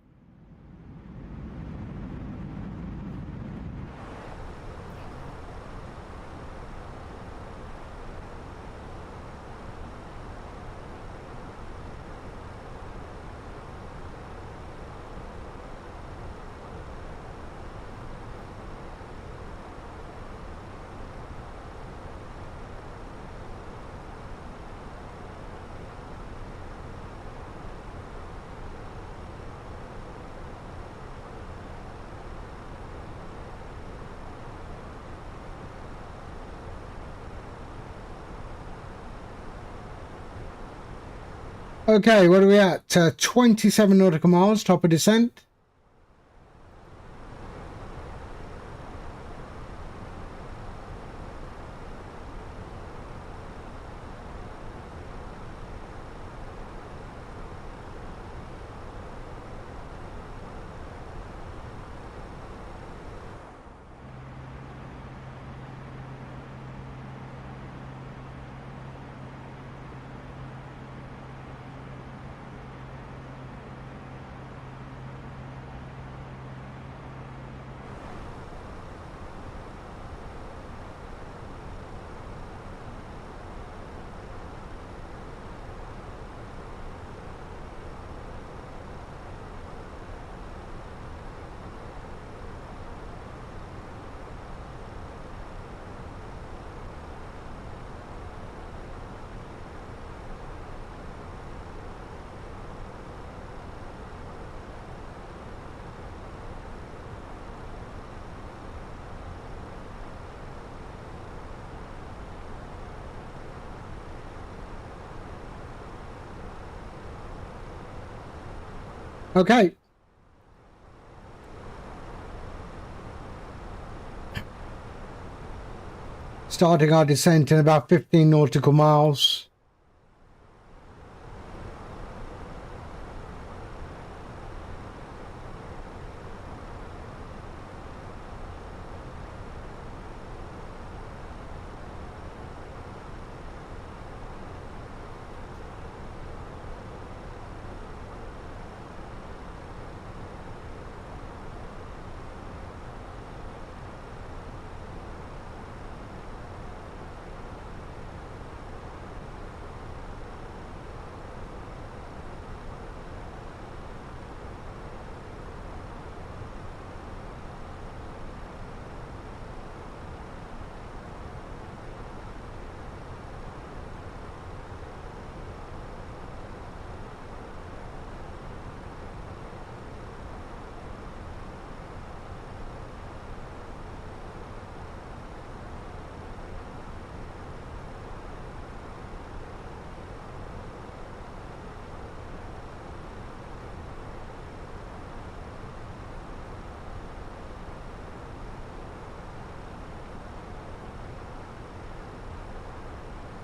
Okay, what are we at? 27 nautical miles, top of descent. Okay. Starting our descent in about 15 nautical miles.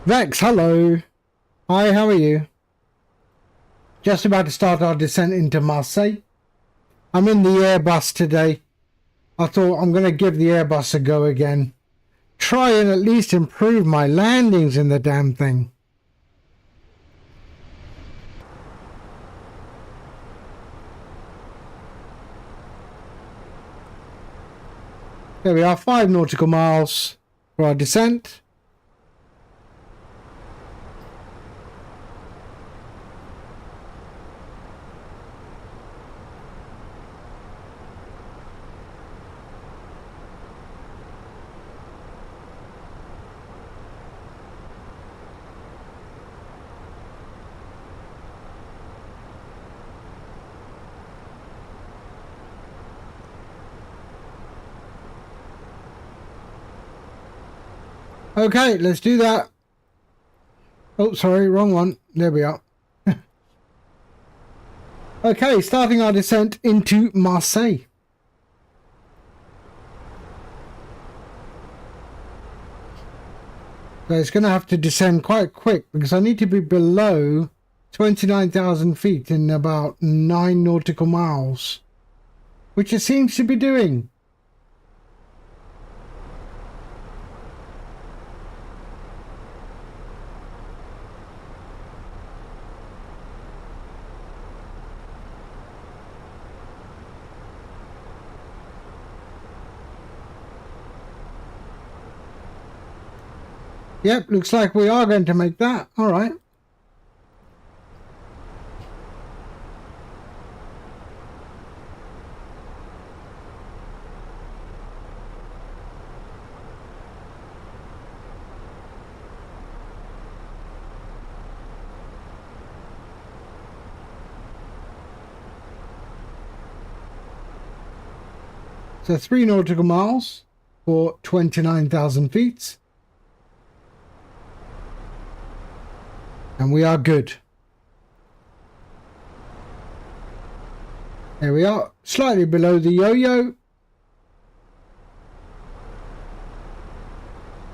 Vex, hello. Hi, how are you? Just about to start our descent into Marseille. I'm in the Airbus today. I thought I'm going to give the Airbus a go again. Try and at least improve my landings in the damn thing. There we are, 5 nautical miles for our descent. Okay, let's do that. Oh, sorry, wrong one. There we are. Okay, starting our descent into Marseille. So it's going to have to descend quite quick because I need to be below 29,000 feet in about 9 nautical miles, which it seems to be doing. Yep, looks like we are going to make that. All right. So 3 nautical miles for 29,000 feet. And we are good. There we are, slightly below the yo-yo.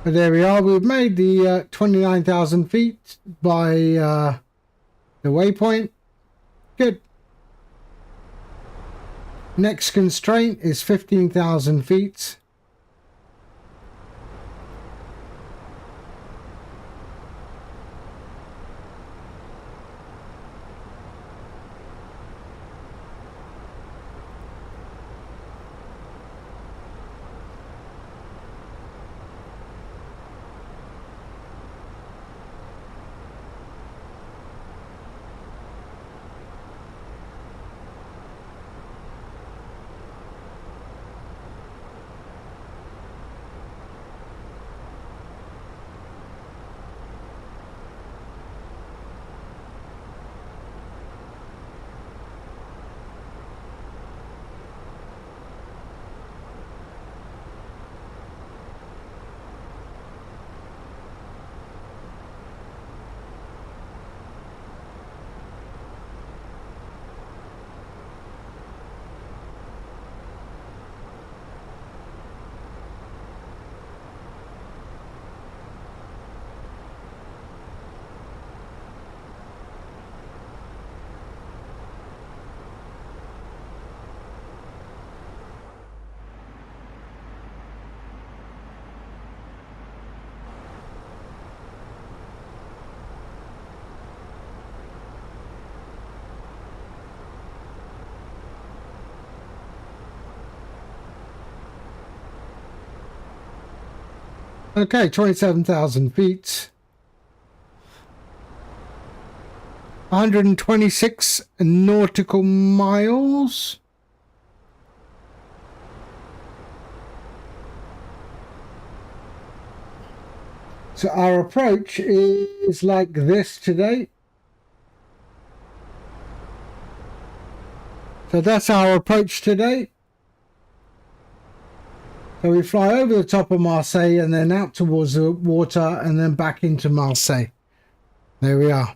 But there we are, we've made the 29,000 feet by the waypoint. Good. Next constraint is 15,000 feet. Okay, 27,000 feet. 126 nautical miles. So our approach is like this today. So that's our approach today. So we fly over the top of Marseille and then out towards the water and then back into Marseille. There we are.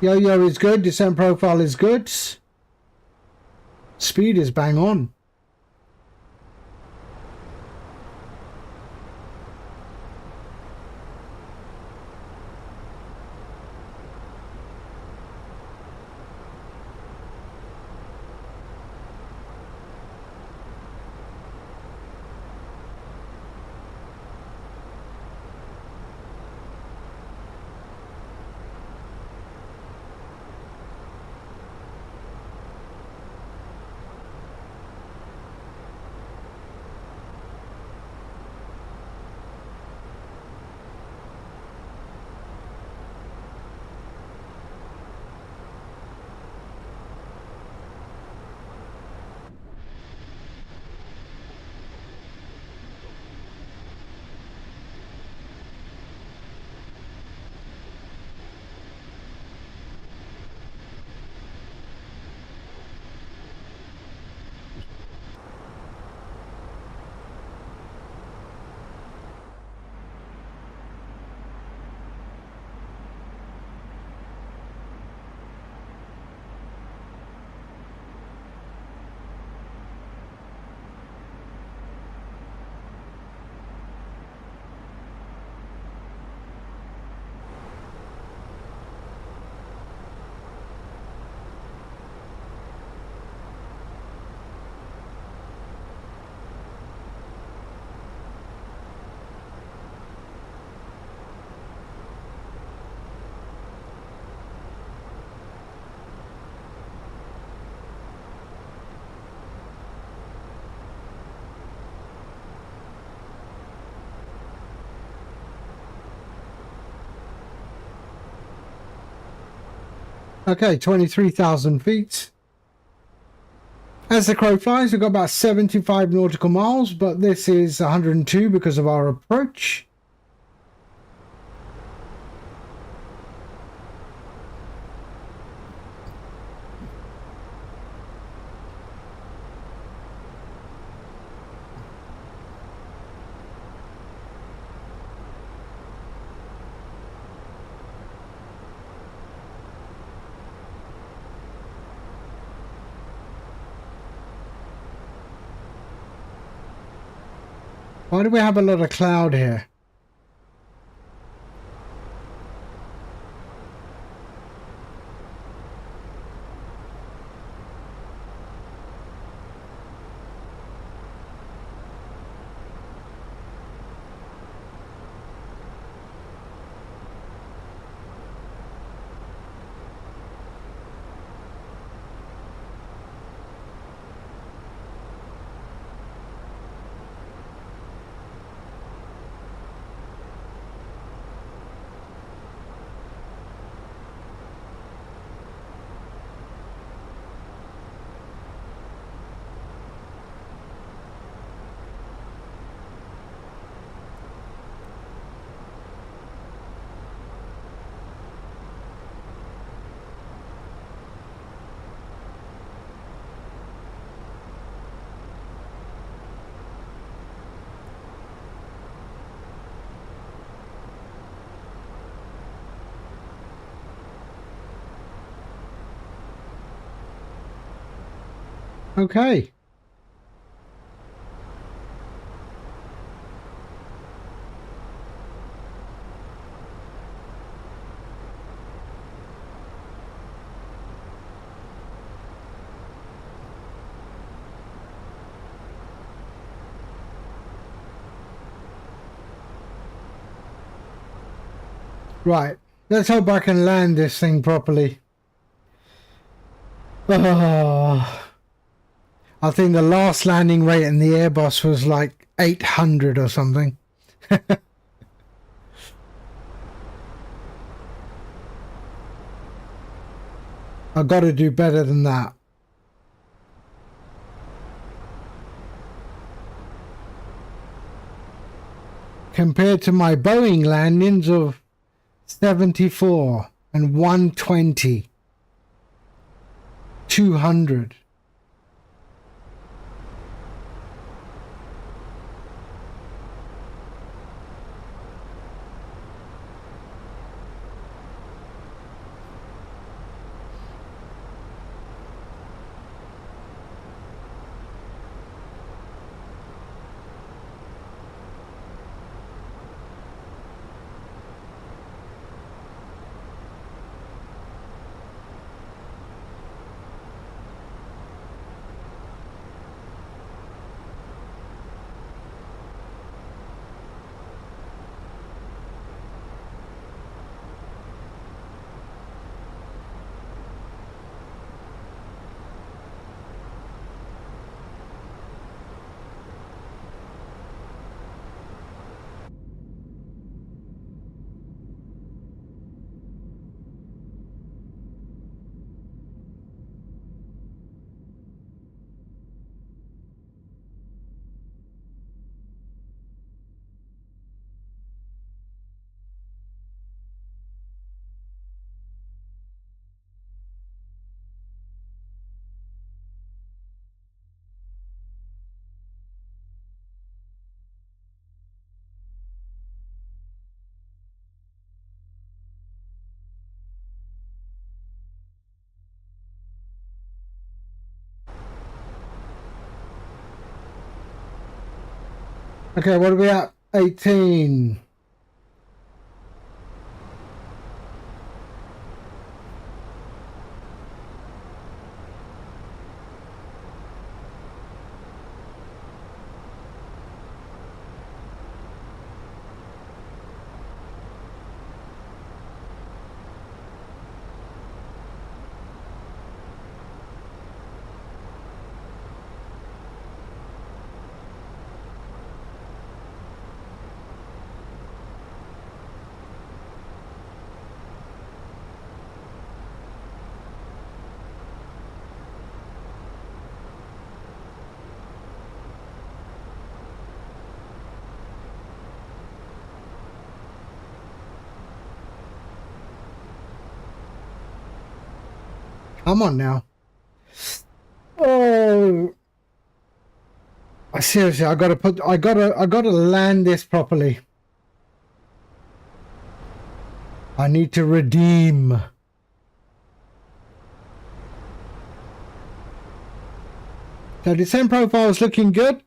Yo-yo is good. Descent profile is good. Speed is bang on. Okay, 23,000 feet. As the crow flies, we've got about 75 nautical miles, but this is 102 because of our approach. Why do we have a lot of cloud here? Okay. Right. Let's hope I can land this thing properly. Oh, I think the last landing rate in the Airbus was like 800 or something. I've got to do better than that. Compared to my Boeing landings of 74 and 120, 200. Okay, what are we at? 18. Come on now. Oh, seriously, I gotta land this properly. I need to redeem. So descent profile is looking good.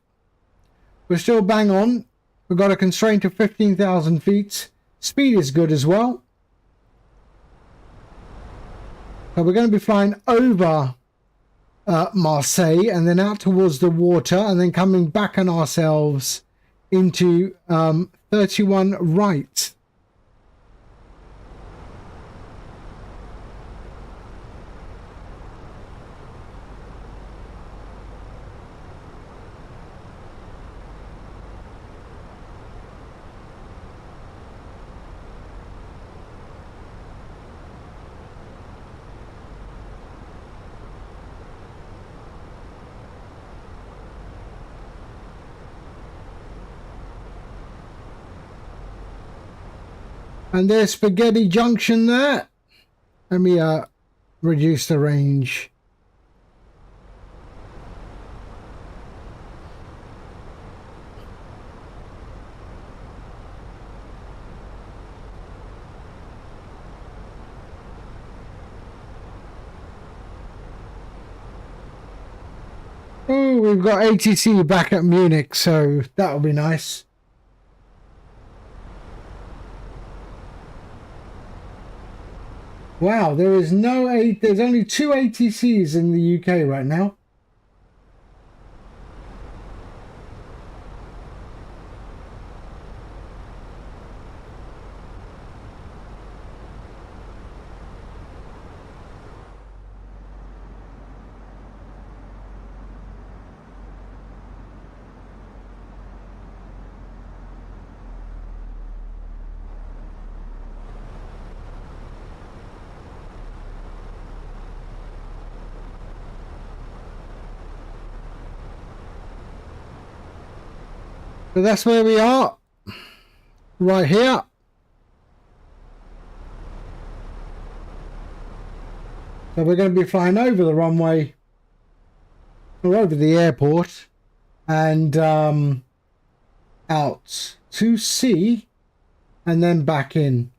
We're still bang on. We've got a constraint of 15,000 feet. Speed is good as well. So we're going to be flying over Marseille and then out towards the water and then coming back on ourselves into 31 right. And there's Spaghetti Junction there. Let me reduce the range. Oh, we've got ATC back at Munich, so that'll be nice. Wow, there's only 2 ATCs in the UK right now. So that's where we are, right here. So we're going to be flying over the runway, or over the airport, and out to sea, and then back in.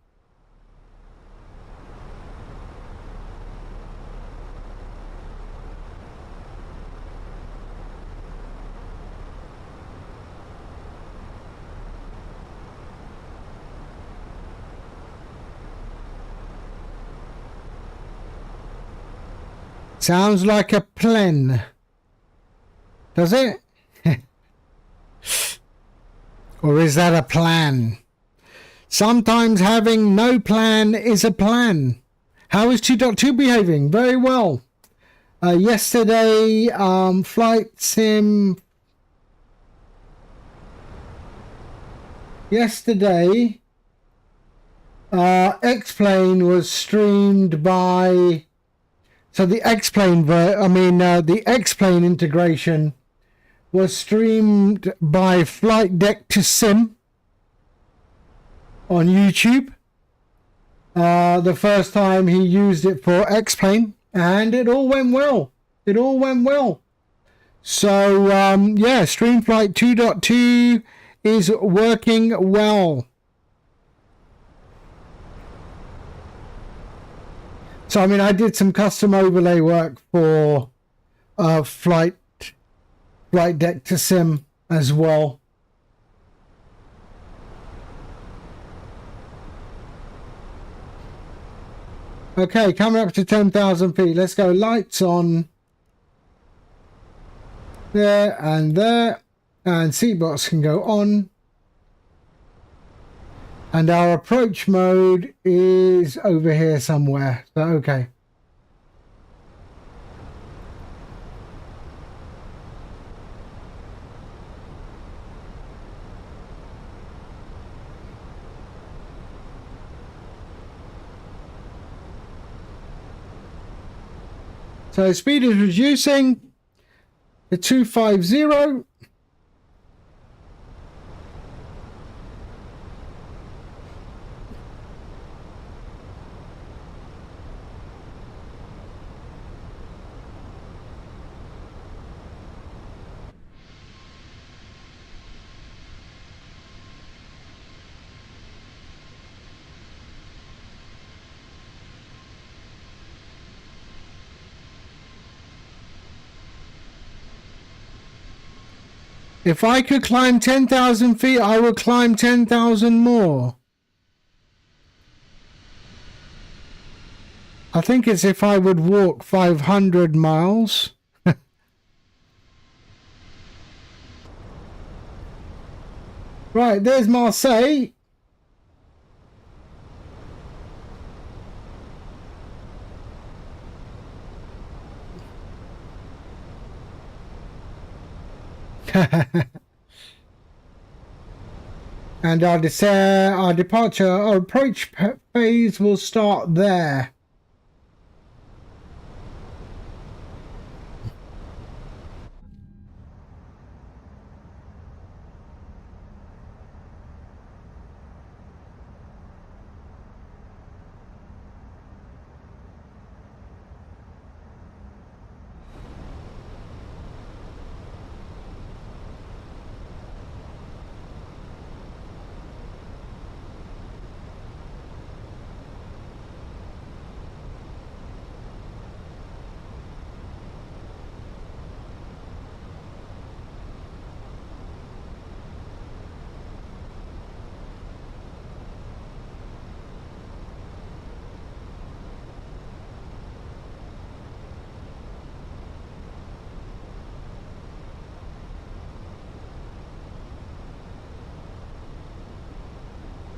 Sounds like a plan. Does it? Or is that a plan? Sometimes having no plan is a plan. How is 2.2 behaving? Very well. Yesterday, flight sim. Yesterday, X-Plane was streamed by. So the X-Plane, the X-Plane integration was streamed by Flight Deck to Sim on YouTube. The first time he used it for X-Plane, and it all went well. It all went well. So, yeah, StreamFlight 2.2 is working well. So, I mean, I did some custom overlay work for Flight Deck to Sim as well. Okay, coming up to 10,000 feet. Let's go lights on. There, and seatbelts can go on. And our approach mode is over here somewhere. So, okay. So speed is reducing to 250. If I could climb 10,000 feet, I would climb 10,000 more. I think it's if I would walk 500 miles. Right, there's Marseille. And our departure, our approach phase will start there.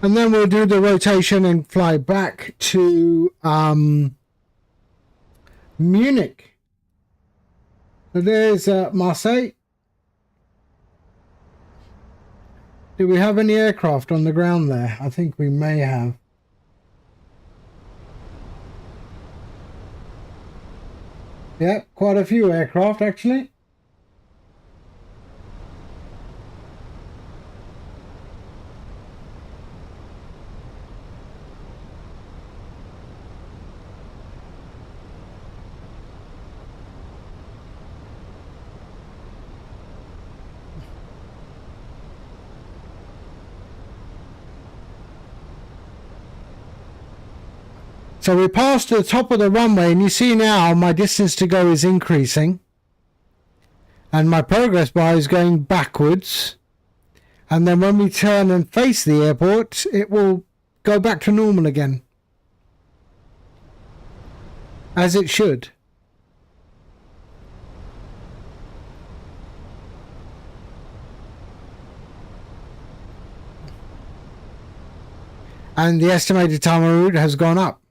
And then we'll do the rotation and fly back to Munich. So there's Marseille. Do we have any aircraft on the ground there? I think we may have. Yeah, quite a few aircraft actually. So we passed the top of the runway, and you see now my distance to go is increasing. And my progress bar is going backwards. And then when we turn and face the airport, it will go back to normal again. As it should. And the estimated time en route has gone up.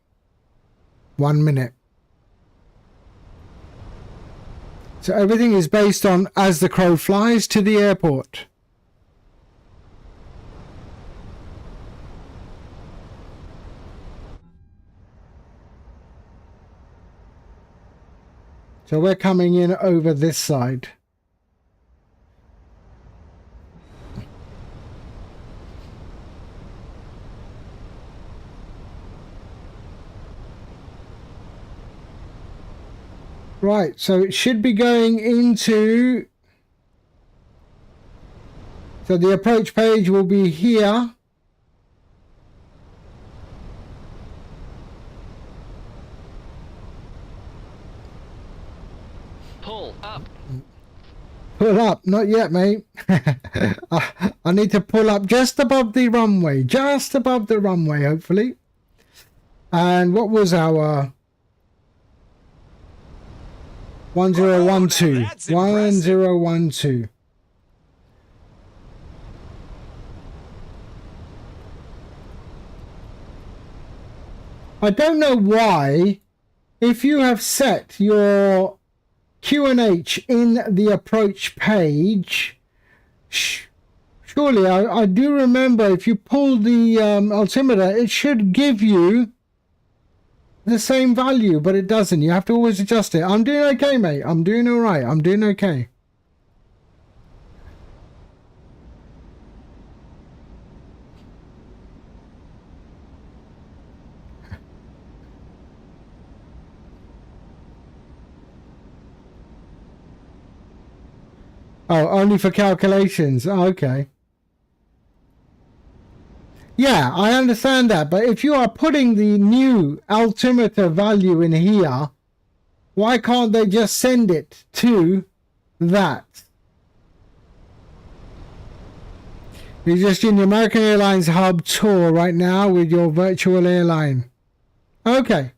1 minute. So everything is based on as the crow flies to the airport. So we're coming in over this side. Right, so it should be going into... So the approach page will be here. Pull up. Pull up, not yet, mate. I need to pull up just above the runway. Just above the runway, hopefully. And what was our... 1012. 1012. I don't know why, if you have set your QNH in the approach page, surely I do remember if you pull the altimeter, it should give you the same value, but it doesn't. You have to always adjust it. I'm doing okay, mate. I'm doing all right. I'm doing okay. Oh, only for calculations. Oh, okay. Yeah, I understand that, but if you are putting the new altimeter value in here, why can't they just send it to that? You're just in the American Airlines hub tour right now with your virtual airline. Okay.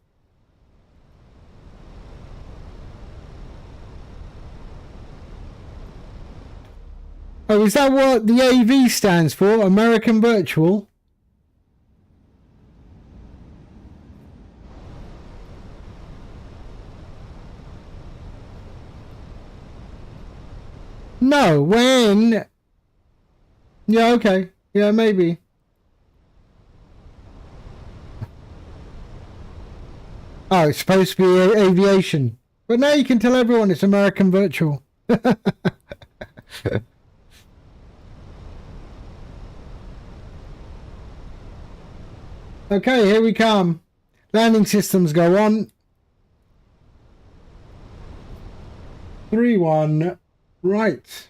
Oh, is that what the AV stands for? American Virtual? No, when... Yeah, okay. Yeah, maybe. Oh, it's supposed to be aviation. But now you can tell everyone it's American Virtual. Okay, here we come. Landing systems go on. 3-1. Right.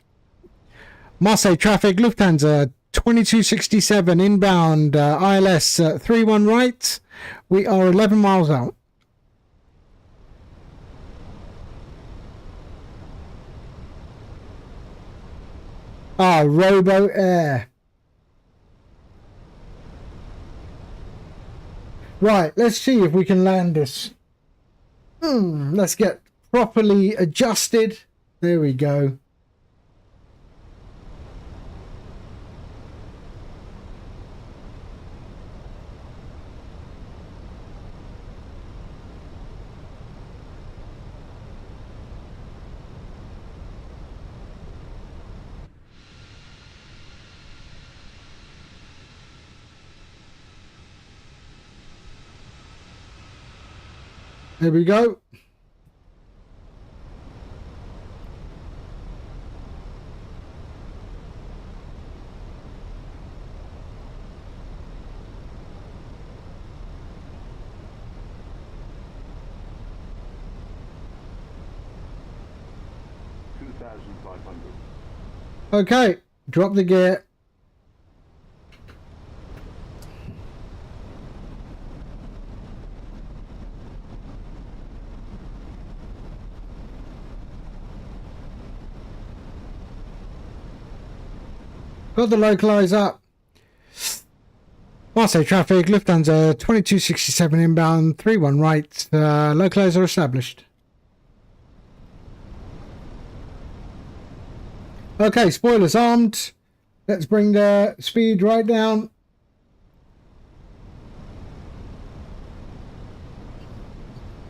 Marseille traffic, Lufthansa 2267 inbound, ILS 31 right. We are 11 miles out. Ah, Robo Air. Right, let's see if we can land this. Let's get properly adjusted. There we go. There we go. Okay, drop the gear. Got the localizer. Marseille traffic, Lufthansa 2267 inbound, 31 right. Localizer established. Okay, spoilers armed. Let's bring the speed right down.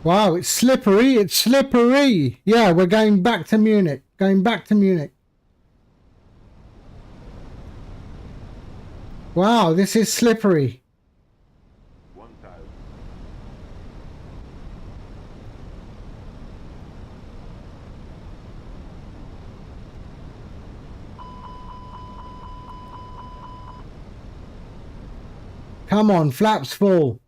Wow, it's slippery. It's slippery. Yeah, we're going back to Munich. Going back to Munich. Wow, this is slippery. 1000. Come on, flaps full.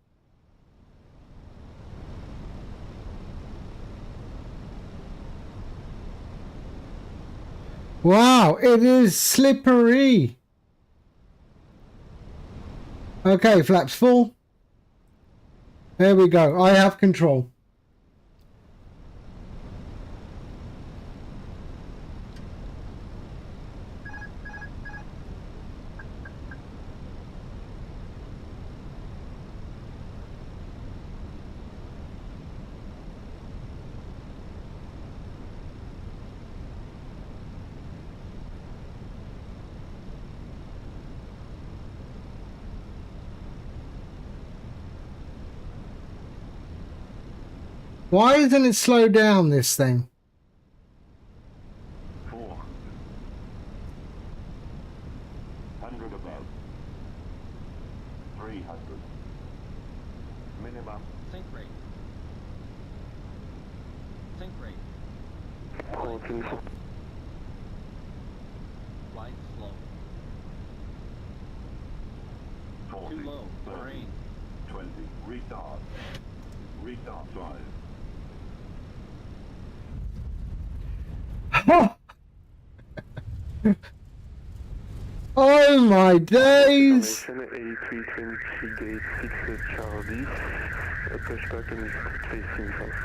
Wow, it is slippery. Okay, flaps full. There we go. I have control. Why isn't it slowed down, this thing? 400. 100 above. 300. Minimum. Think rate. Think rate. Holding. Flight slow. 40. Too low. 30. Terrain. 20. Retard. Retard 5. Oh my days! A320 gate 6 Charlie, pushback and facing south.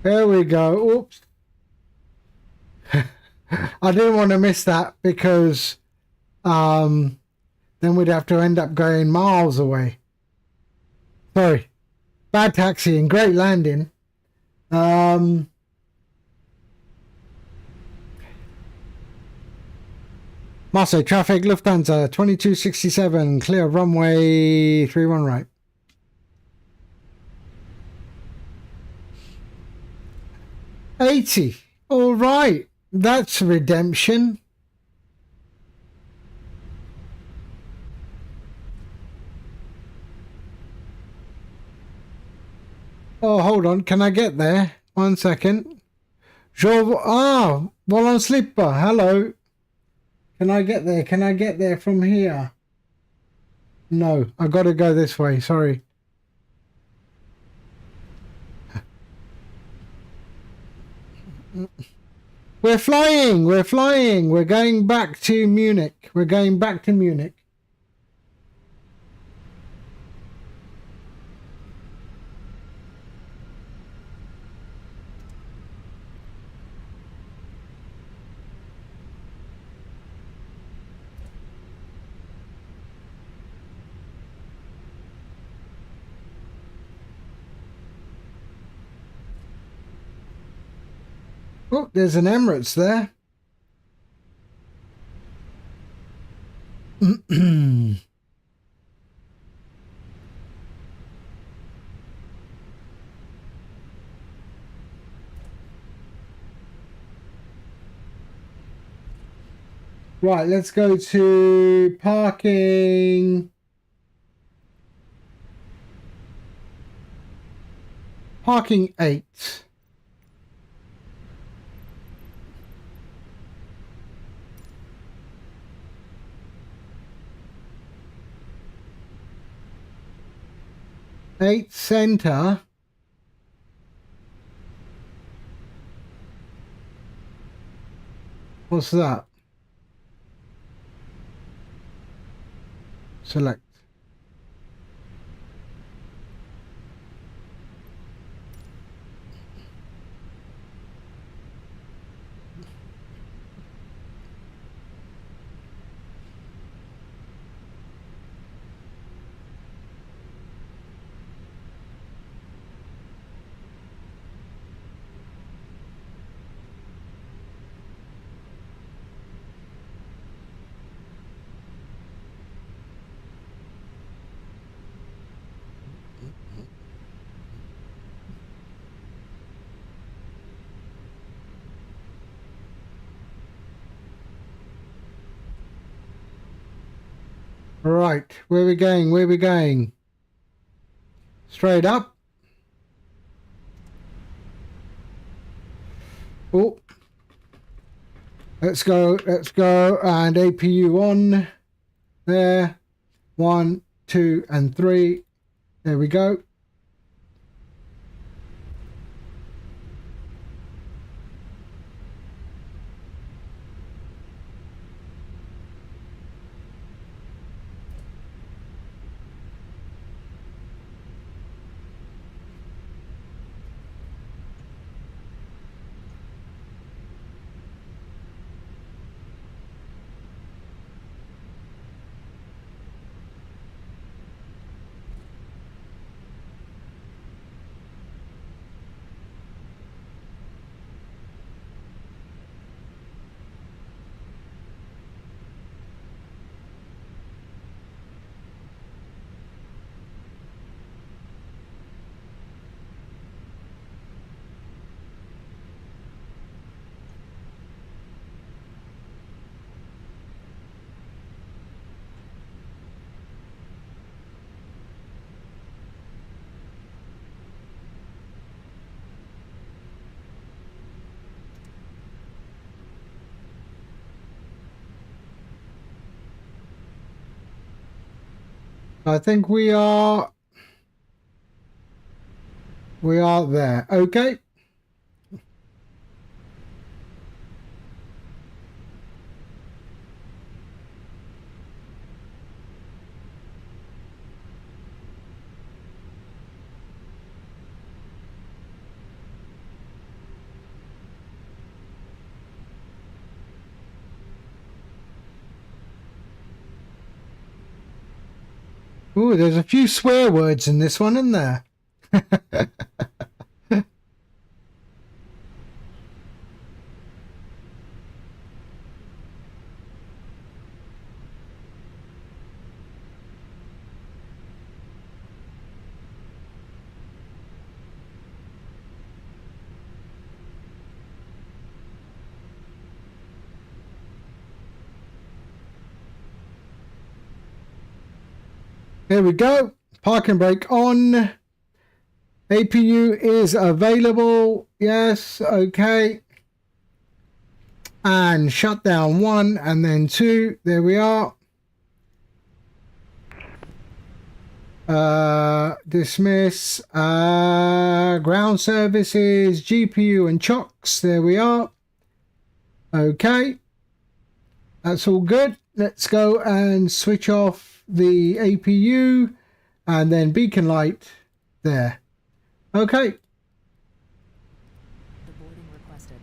There we go. Oops. I didn't want to miss that because then we'd have to end up going miles away. Sorry. Bad taxiing, great landing. Marseille traffic, Lufthansa 2267, clear runway 31 right. $80. All right. That's redemption. Oh, hold on. Can I get there? 1 second. Volant slipper. Hello. Can I get there? Can I get there from here? No, I got to go this way. Sorry. We're flying. We're flying. We're going back to Munich. We're going back to Munich. Oh, there's an Emirates there. Right, let's go to parking. Parking 8. Eight center. What's that? Select. Right, where are we going? Where are we going? Straight up. Oh. Let's go, and APU on there. 1, 2, and 3. There we go. I think we are there. Okay. Ooh, there's a few swear words in this one, isn't there? There we go. Parking brake on. APU is available. Yes. Okay. And shut down 1 and then 2. There we are. Dismiss. Ground services, GPU and chocks. There we are. Okay. That's all good. Let's go and switch off the APU and then beacon light there. Okay. The boarding requested.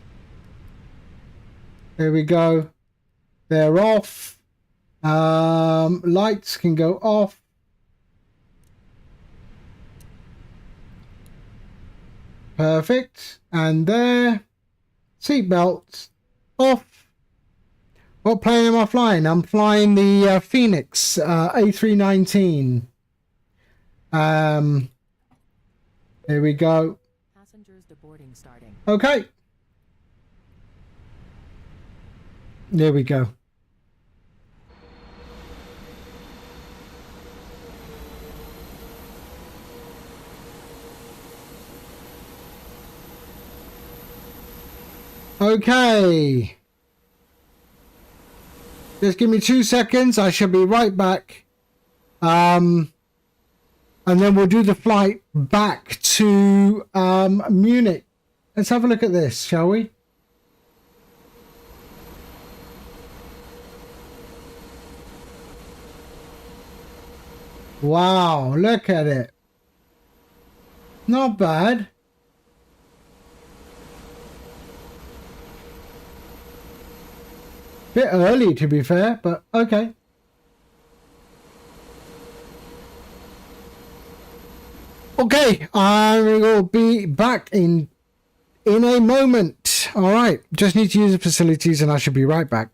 There we go. They're off. Lights can go off. Perfect. And there. Seatbelts off. What plane am I flying? I'm flying the Phoenix A319. There we go. Passengers deboarding starting. Okay. There we go. Okay. Just give me 2 seconds. I shall be right back. And then we'll do the flight back to Munich. Let's have a look at this, shall we? Wow, look at it. Not bad. Bit early, to be fair, but okay. Okay, I will be back in a moment. All right, just need to use the facilities and I should be right back.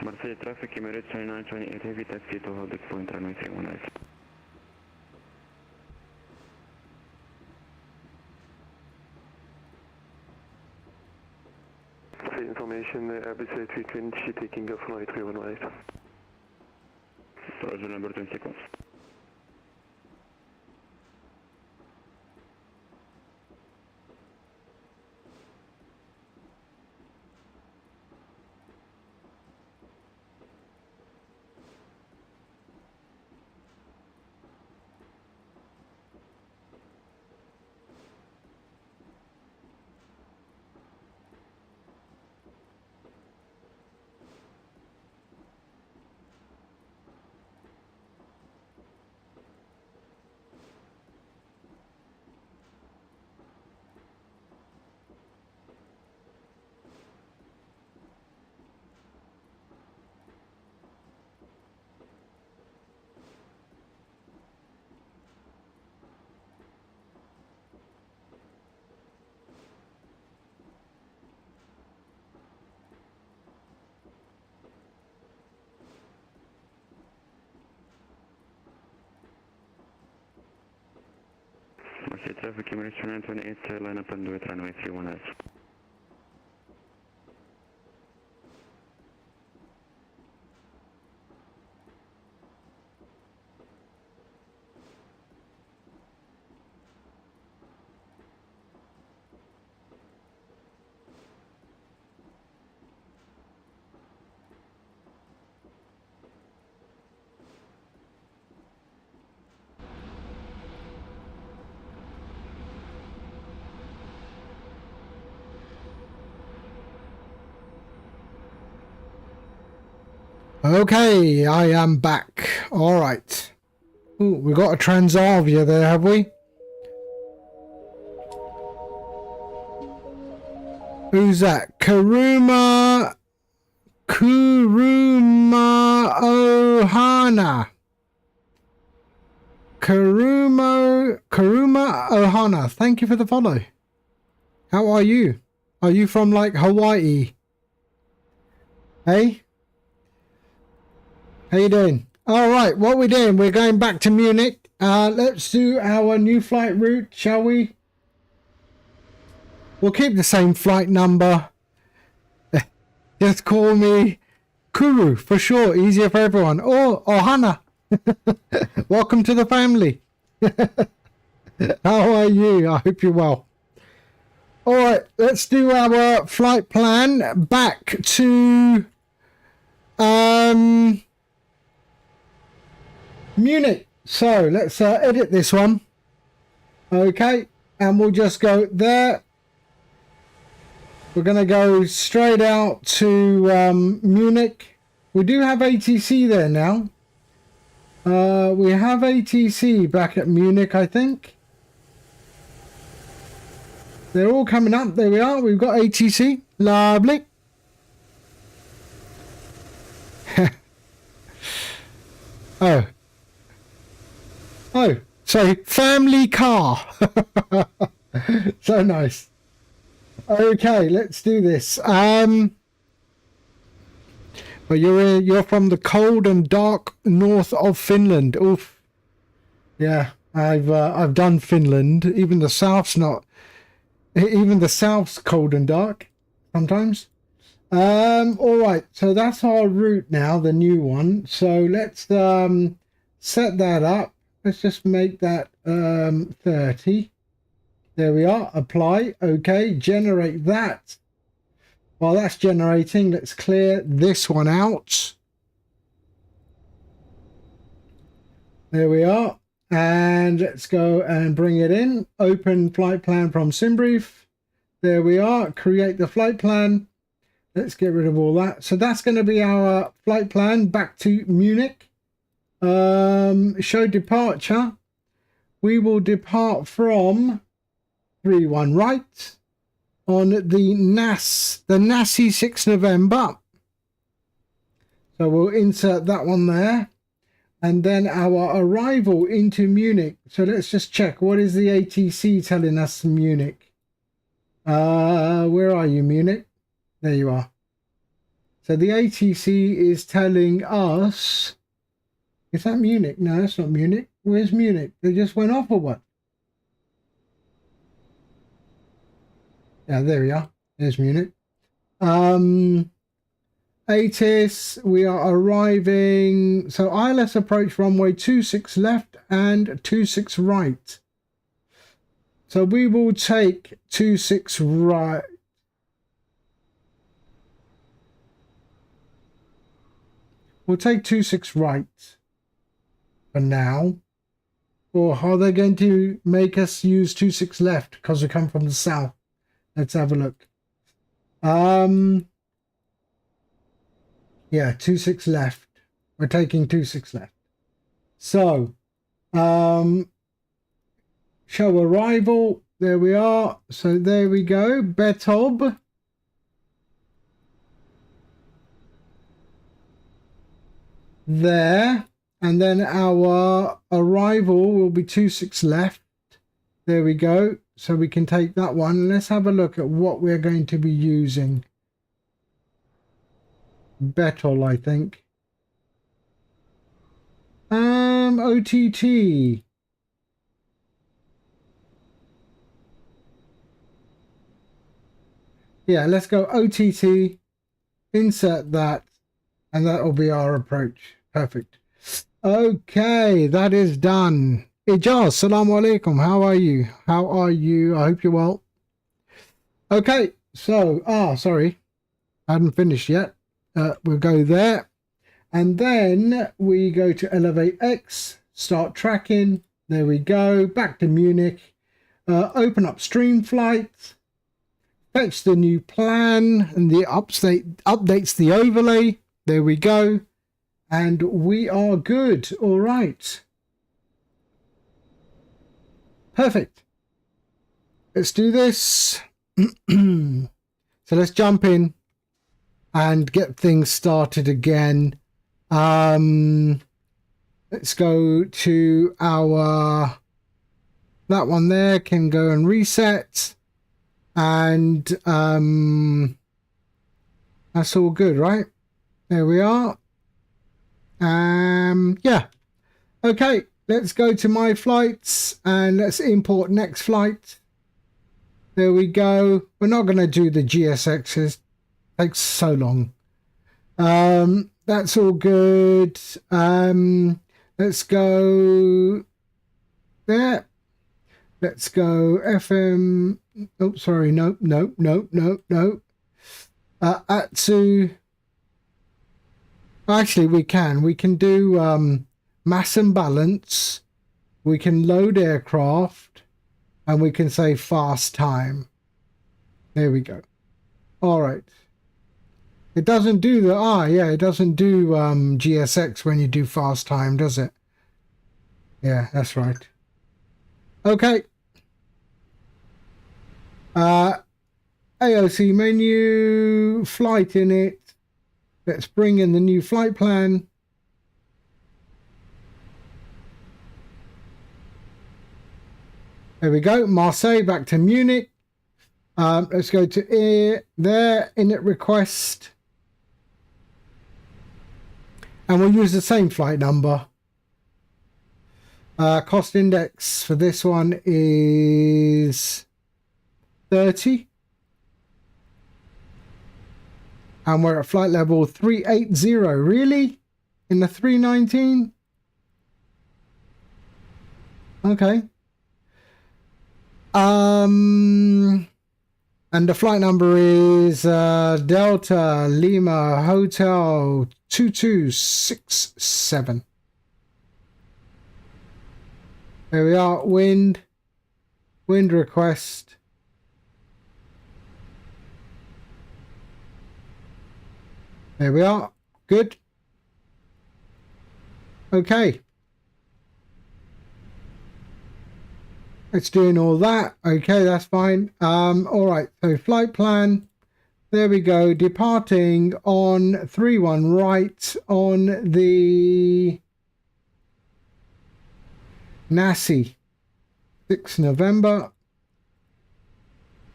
Marseille traffic, Emirates 2928 heavy taxi to hold point runway 318. Information, Airbus A320 taking off runway 318. Roger, number 20 seconds. Marseille traffic, Emirates 328, line up and do it runway 31S. Okay, I am back. All right. Ooh, we got a Transavia there, have we? Who's that? Kuruma Ohana. Kuruma Ohana. Thank you for the follow. How are you? Are you from like Hawaii? Hey? How you doing? All right, what we're doing, we're going back to Munich. Let's do our new flight route, shall we? We'll keep the same flight number. Just call me Kuru for sure. Easier for everyone. Or Ohana. Welcome to the family. How are you? I hope you're well. All right, let's do our flight plan back to Munich. So let's edit this one. Okay, and we'll just go there. We're going to go straight out to Munich. We do have ATC there now. We have ATC back at Munich, I think. They're all coming up. There we are. We've got ATC. Lovely. Oh. Oh, so family car. So nice. Okay, let's do this. But you're from the cold and dark north of Finland. Oof. Yeah, I've done Finland. Even the south's cold and dark sometimes. All right, so that's our route now, the new one. So let's set that up. Let's just make that 30. There we are. Apply. Okay. Generate that. While that's generating, let's clear this one out. There we are. And let's go and bring it in. Open flight plan from SimBrief. There we are. Create the flight plan. Let's get rid of all that. So that's going to be our flight plan back to Munich. Show departure. We will depart from 31 right on the NASI 6 November. So we'll insert that one there. And then our arrival into Munich. So let's just check. What is the ATC telling us in Munich? Where are you, Munich? There you are. So the ATC is telling us... Is that Munich? No, that's not Munich. Where's Munich? They just went off or what? Yeah, there we are. There's Munich. ATIS, we are arriving. So ILS approach runway 26 left and 26 right. So we will take 26 right. We'll take 26 right. For now, or are they going to make us use 26 left because we come from the south? Let's have a look. Yeah, 26 left. We're taking 26 left. So show arrival. There we are. So there we go. Betob. There. And then our arrival will be 26 left. There we go. So we can take that one. Let's have a look at what we're going to be using. Betol, I think. OTT. Yeah, let's go OTT, insert that, and that will be our approach. Perfect. Okay, that is done. Ijaz, Assalamu alaikum. How are you? How are you? I hope you're well. Okay, so, sorry, I hadn't finished yet. We'll go there. And then we go to Elevate X, start tracking. There we go. Back to Munich. Open up StreamFlight. Fetch the new plan and the updates the overlay. There we go. And we are good. All right. Perfect. Let's do this. So let's jump in and get things started again. Let's go to our, that one there can go and reset, and that's all good, right? There we are. Yeah. Okay, let's go to my flights and let's import next flight. There we go. We're not going to do the GSXs. Takes so long. That's all good. Let's go there. Let's go FM. Oh, sorry. No. Atsu. Actually, we can do mass and balance. We can load aircraft, and we can say fast time. There we go. All right. It doesn't do the, yeah, it doesn't do GSX when you do fast time, does it? Yeah, that's right. Okay. AOC menu, flight in it. Let's bring in the new flight plan. There we go. Marseille back to Munich. Let's go to there, init request. And we'll use the same flight number. Cost index for this one is 30. And we're at flight level 380. Really? In the 319? Okay. And the flight number is Delta Lima Hotel 2267. There we are. Wind request. There we are. Good. Okay. It's doing all that. Okay, that's fine. All right. So flight plan. There we go. Departing on 31 right on the Nasi 6 November.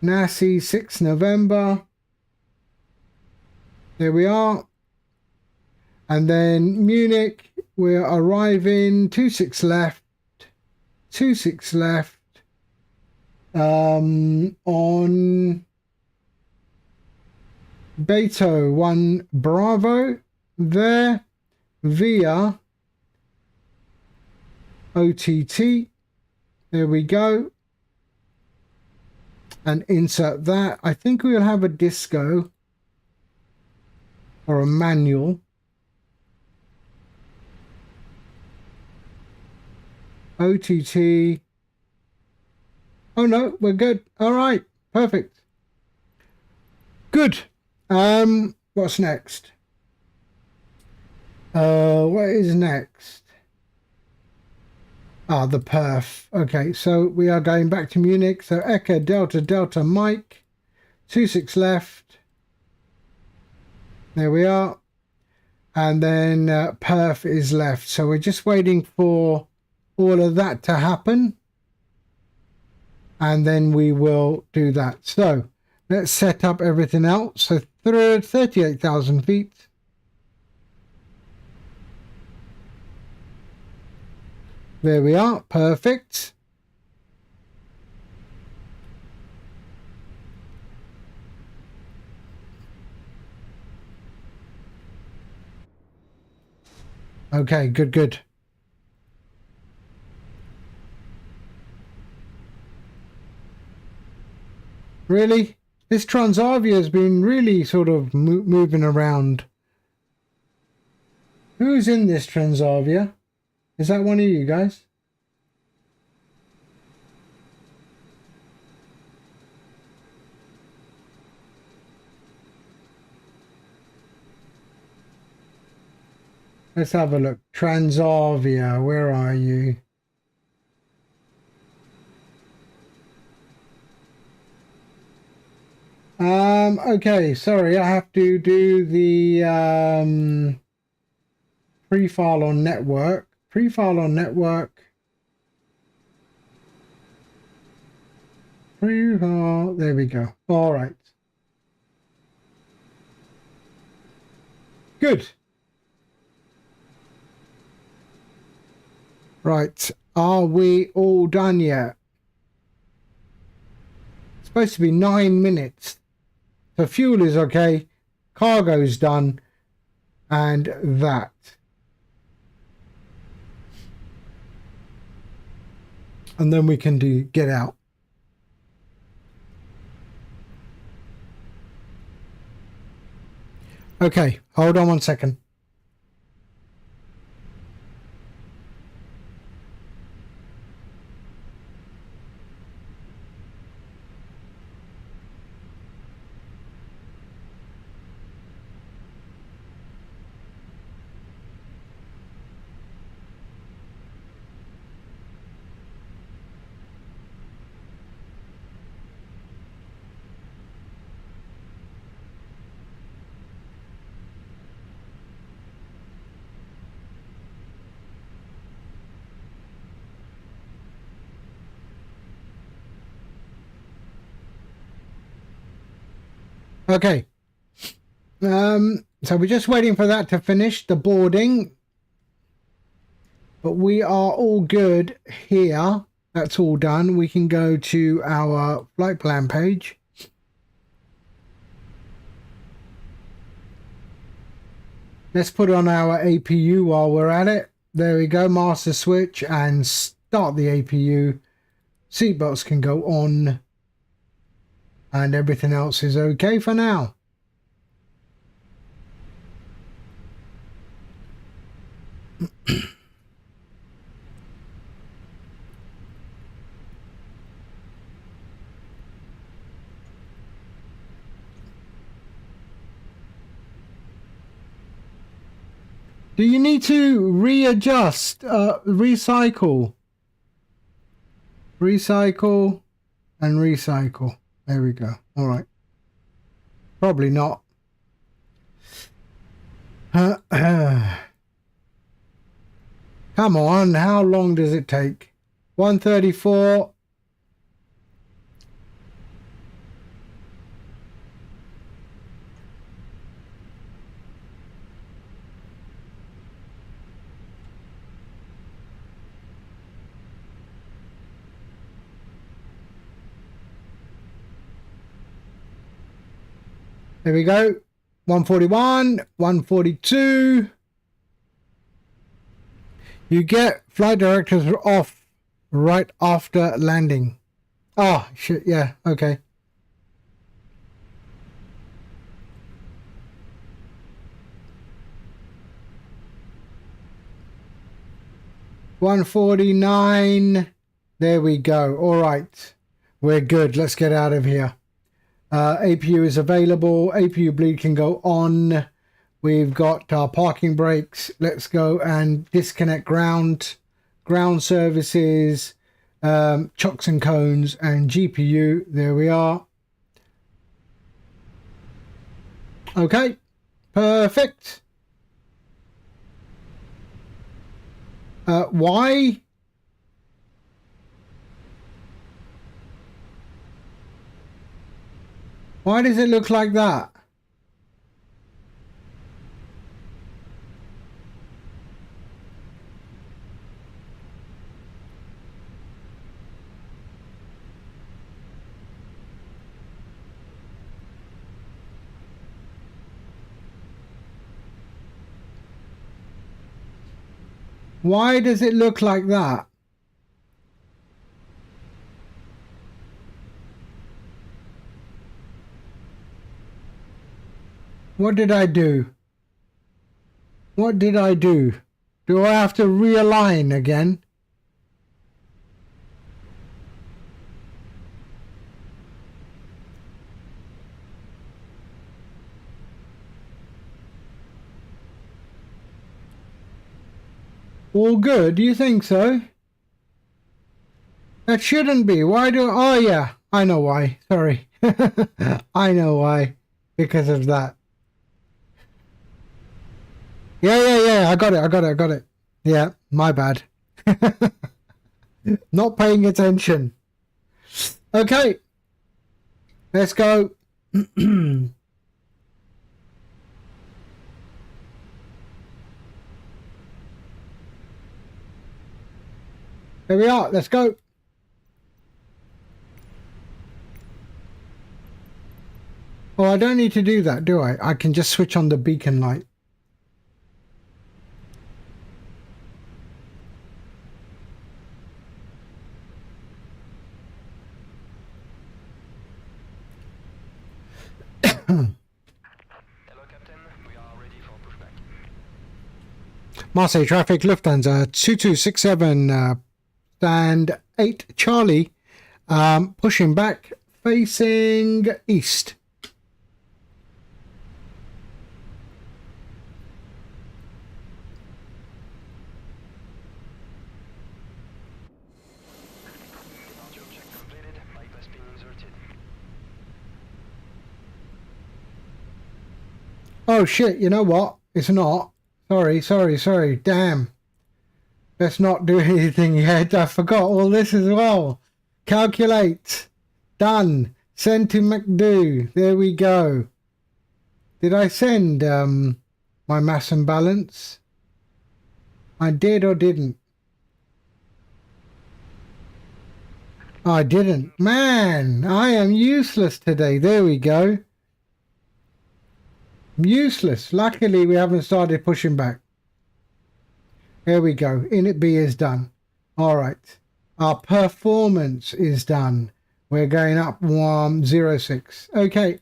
Nasi 6 November. There we are. And then Munich, we're arriving 26 left. 26 left. On Beto 1 Bravo there via OTT. There we go. And insert that. I think we'll have a disco or a manual. OTT. Oh no, we're good. All right, perfect. Good. What's next? What is next? The perf. Okay, so we are going back to Munich. So Echo Delta Mike 26 left. There we are. And then perf is left. So we're just waiting for all of that to happen. And then we will do that. So let's set up everything else. So 38,000 feet. There we are. Perfect. Okay, good, good. Really? This Transavia has been really sort of moving around. Who's in this Transavia? Is that one of you guys? Let's have a look. Transavia, where are you? Okay, sorry, I have to do the pre-file on network. Pre-file on network. Pre-file, there we go. All right. Good. Right, are we all done yet? It's supposed to be 9 minutes. So fuel is okay, cargo's done, and that. And then we can get out. Okay, hold on 1 second. Okay. So we're just waiting for that to finish the boarding. But we are all good here. That's all done. We can go to our flight plan page. Let's put on our APU while we're at it. There we go. Master switch and start the APU. Seatbelts can go on. And everything else is okay for now. Do you need to readjust, recycle and recycle? There we go. All right. Probably not. Come on, how long does it take? 134. There we go. 141, 142. You get flight directors off right after landing. Oh, shit, yeah, okay. $149. There we go. All right. We're good. Let's get out of here. APU is available. APU bleed can go on. We've got our parking brakes. Let's go and disconnect ground services, chocks and cones, and GPU. There we are. Okay, perfect. Why? Why does it look like that? Why does it look like that? What did I do? What did I do? Do I have to realign again? All good? Do you think so? That shouldn't be. Why do... Oh, yeah. I know why. Sorry. I know why. Because of that. Yeah. I got it. Yeah, my bad. Not paying attention. Okay. Let's go. Here we are. Let's go. Oh, I don't need to do that, do I? I can just switch on the beacon light. Hello, Captain. We are ready for pushback. Marseille traffic, Lufthansa 2267, stand 8 Charlie, pushing back, facing east. Departure check completed. Bypass pin inserted. Oh shit, you know what? It's not. Sorry. Damn. Let's not do anything yet. I forgot all this as well. Calculate. Done. Send to McDo. There we go. Did I send my mass and balance? I did or didn't? I didn't. Man, I am useless today. There we go. Useless. Luckily, we haven't started pushing back. There we go. Init B is done. All right. Our performance is done. We're going up 106. Okay.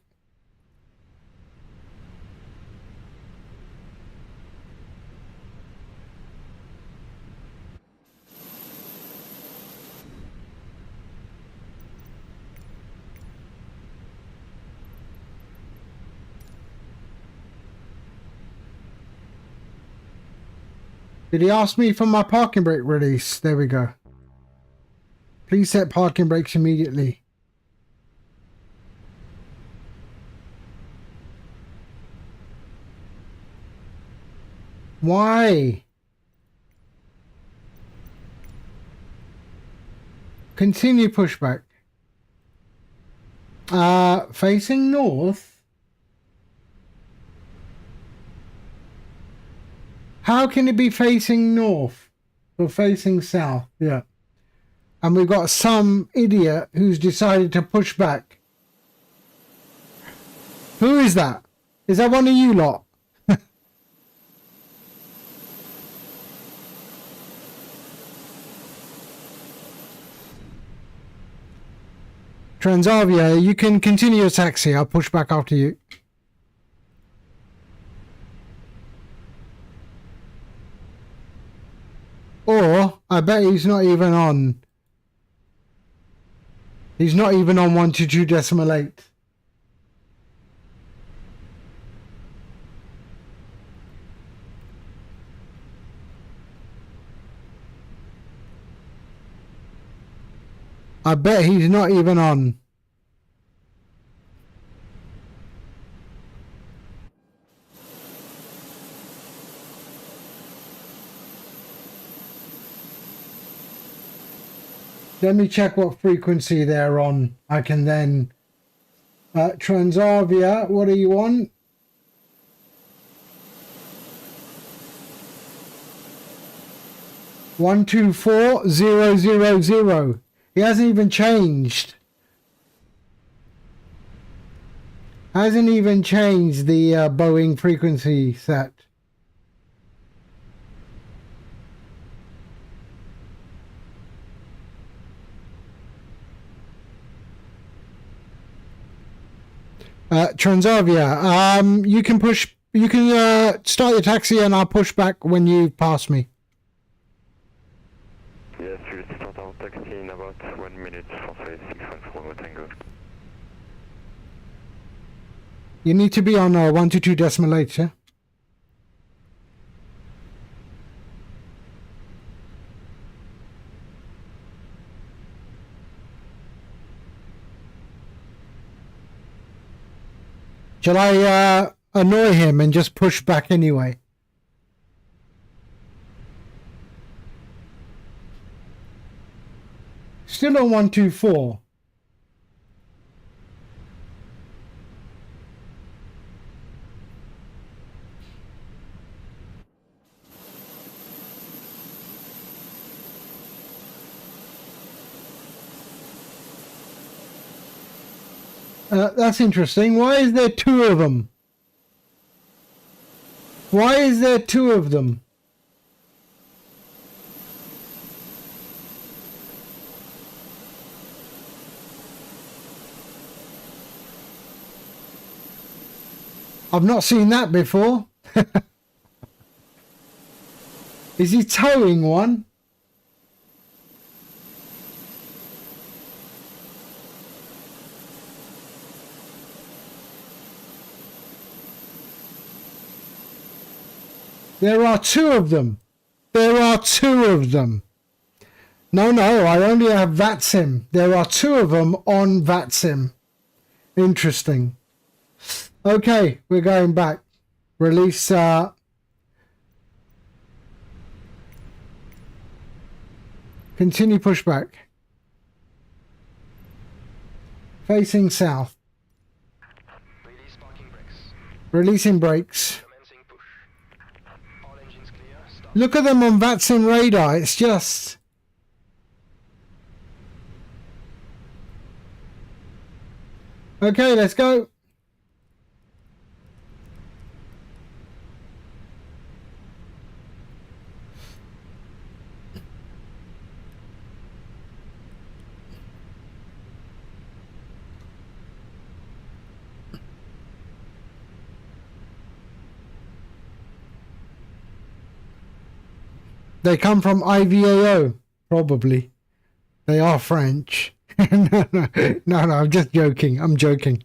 Did he ask me for my parking brake release? There we go. Please set parking brakes immediately. Why? Continue pushback. Facing north. How can it be facing north or facing south? Yeah. And we've got some idiot who's decided to push back. Who is that? Is that one of you lot? Transavia, you can continue your taxi. I'll push back after you. Or, I bet he's not even on. He's not even on 122.8. I bet he's not even on. Let me check what frequency they're on. I can then... Transavia, what are you on? One two four 000. He hasn't even changed. Hasn't even changed the Boeing frequency set. Transavia, you can push, you can start your taxi and I'll push back when you pass me. Yes, we'll start our taxi in about 1 minute for 614 Tango. You need to be on 122.8, yeah? Shall I annoy him and just push back anyway? Still on 124. That's interesting. Why is there two of them? Why is there two of them? I've not seen that before. Is he towing one? There are two of them. There are two of them. No, I only have VATSIM. There are two of them on VATSIM. Interesting. Okay, we're going back. Release, continue pushback. Facing south. Release parking brakes. Releasing brakes. Commencing push. All engines clear. Stop. Look at them on VATSIM radar. It's just... Okay, let's go. They come from IVAO, probably. They are French. No, I'm just joking. I'm joking.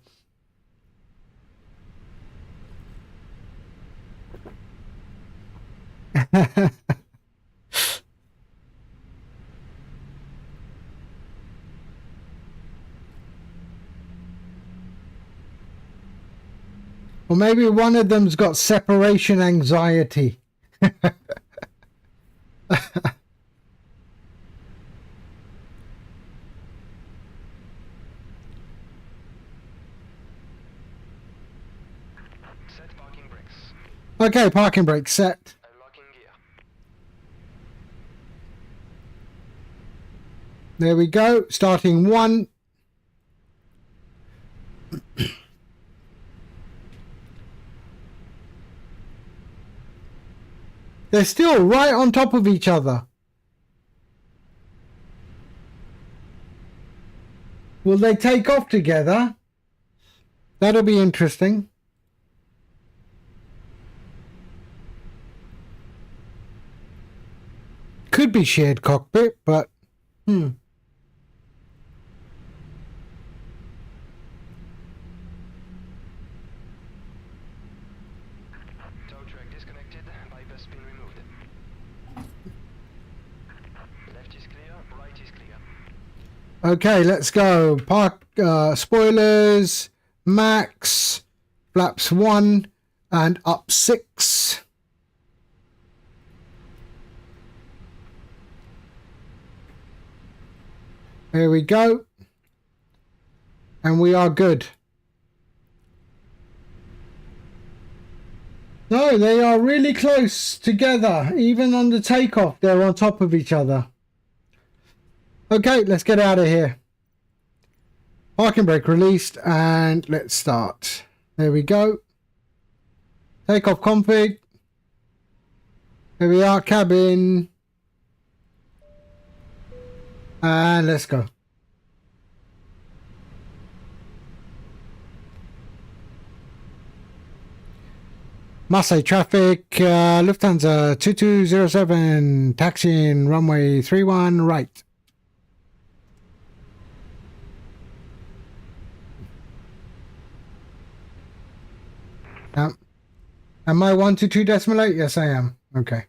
Or maybe one of them's got separation anxiety. Set parking brakes. Okay, parking brake set. Unlocking gear. There we go. Starting one. They're still right on top of each other. Will they take off together? That'll be interesting. Could be shared cockpit, but Tow track disconnected. Bypass pin removed. Left is clear. Right is clear. okay, let's go. Park spoilers, max, flaps 1 and up 6. There we go. And we are good. No, they are really close together. Even on the takeoff, they're on top of each other. Okay, let's get out of here. Parking brake released and let's start. There we go. Takeoff config. There we are, cabin. And let's go. Marseille traffic, Lufthansa 2207, taxiing runway 31 right. Am I 122.8? Yes, I am. Okay.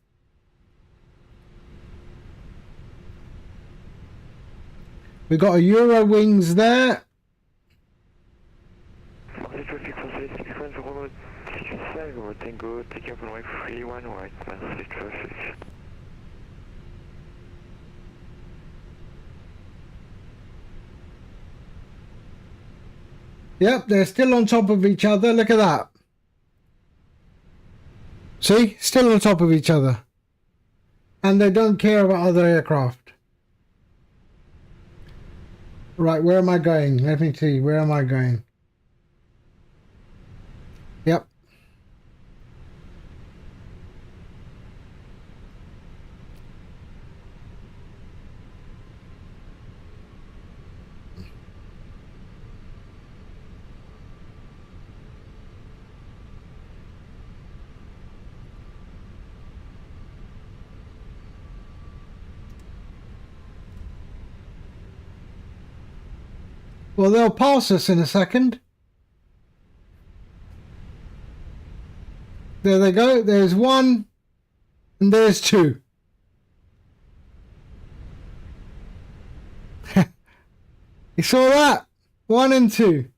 We got a Euro wings there. Marseille traffic Marseille 610 Tango, take up runway 31 right, Marseille traffic. Yep, they're still on top of each other. Look at that. See? Still on top of each other. And they don't care about other aircraft. Right, where am I going? Let me see. Where am I going? Yep. Well, they'll pass us in a second. There they go. There's one. And there's two. You saw that? 1 and 2.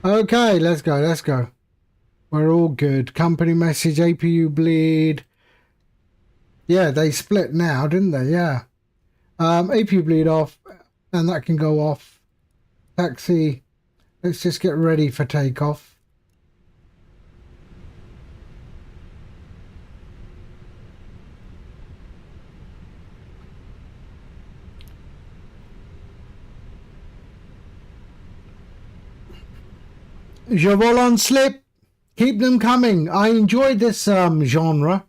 Okay, let's go, let's go. We're all good. Company message, APU bleed. Yeah, they split now, didn't they? Yeah. APU bleed off, and that can go off. Taxi. Let's just get ready for takeoff. Je vole on slip. Keep them coming. I enjoy this genre.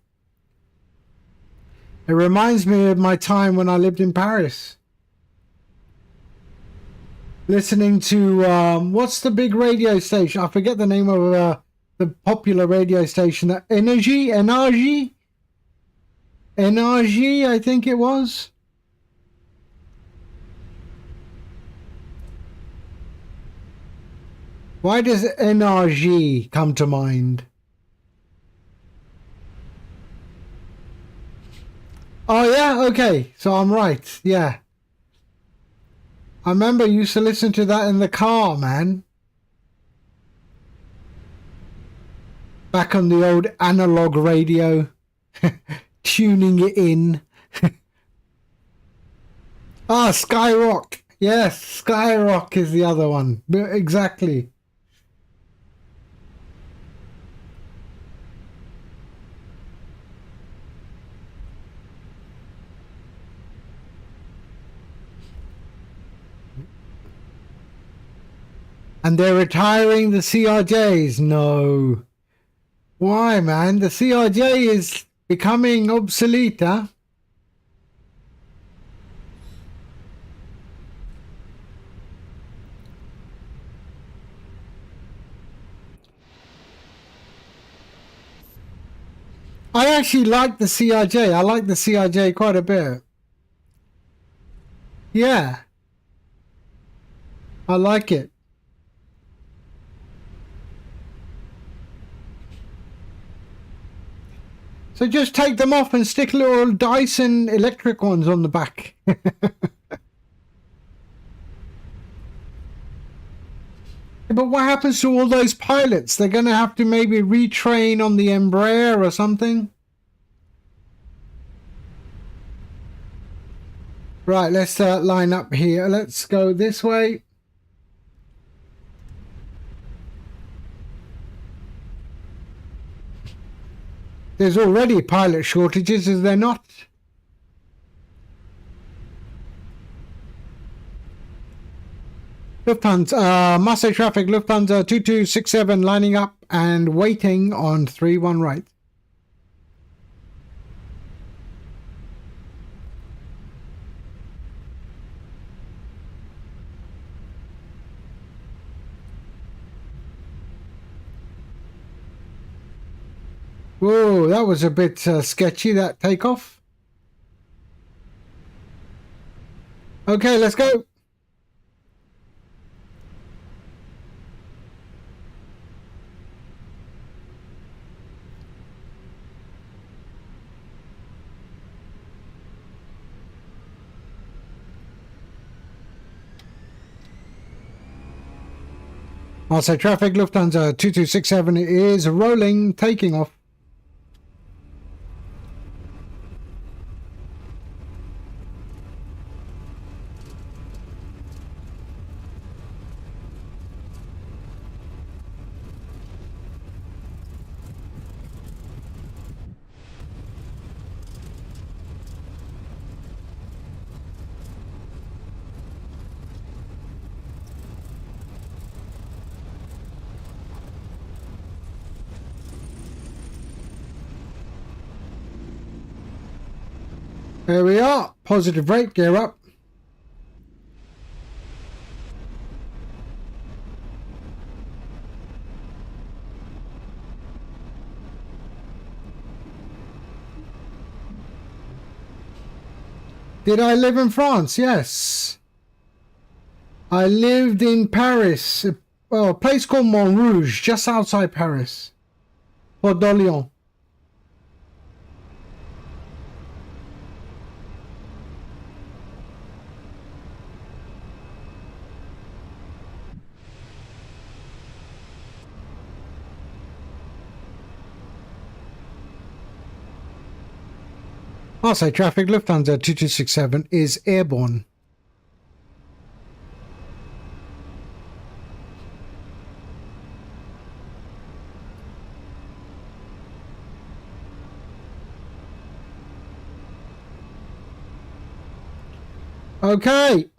It reminds me of my time when I lived in Paris. Listening to, what's the big radio station? I forget the name of the popular radio station. Energy, I think it was. Why does NRG come to mind? Oh yeah, okay. So I'm right. Yeah. I remember I used to listen to that in the car, man. Back on the old analog radio. Tuning it in. Skyrock. Yes, Skyrock is the other one. Exactly. And they're retiring the CRJs? No. Why, man? The CRJ is becoming obsolete, huh? I actually like the CRJ. I like the CRJ quite a bit. Yeah. I like it. So just take them off and stick little Dyson electric ones on the back. But what happens to all those pilots? They're going to have to maybe retrain on the Embraer or something. Right, let's line up here. Let's go this way. There's already pilot shortages, is there not? Lufthansa, Marseille traffic, Lufthansa 2267 lining up and waiting on 31 right. Whoa, that was a bit sketchy, that takeoff. Okay, let's go. Marseille traffic, Lufthansa 2267 is rolling, taking off. There we are. Positive rate, gear up. Did I live in France? Yes. I lived in Paris, a place called Montrouge, just outside Paris. Port d'Orléans. Marseille traffic, Lufthansa 2267 is airborne. Okay.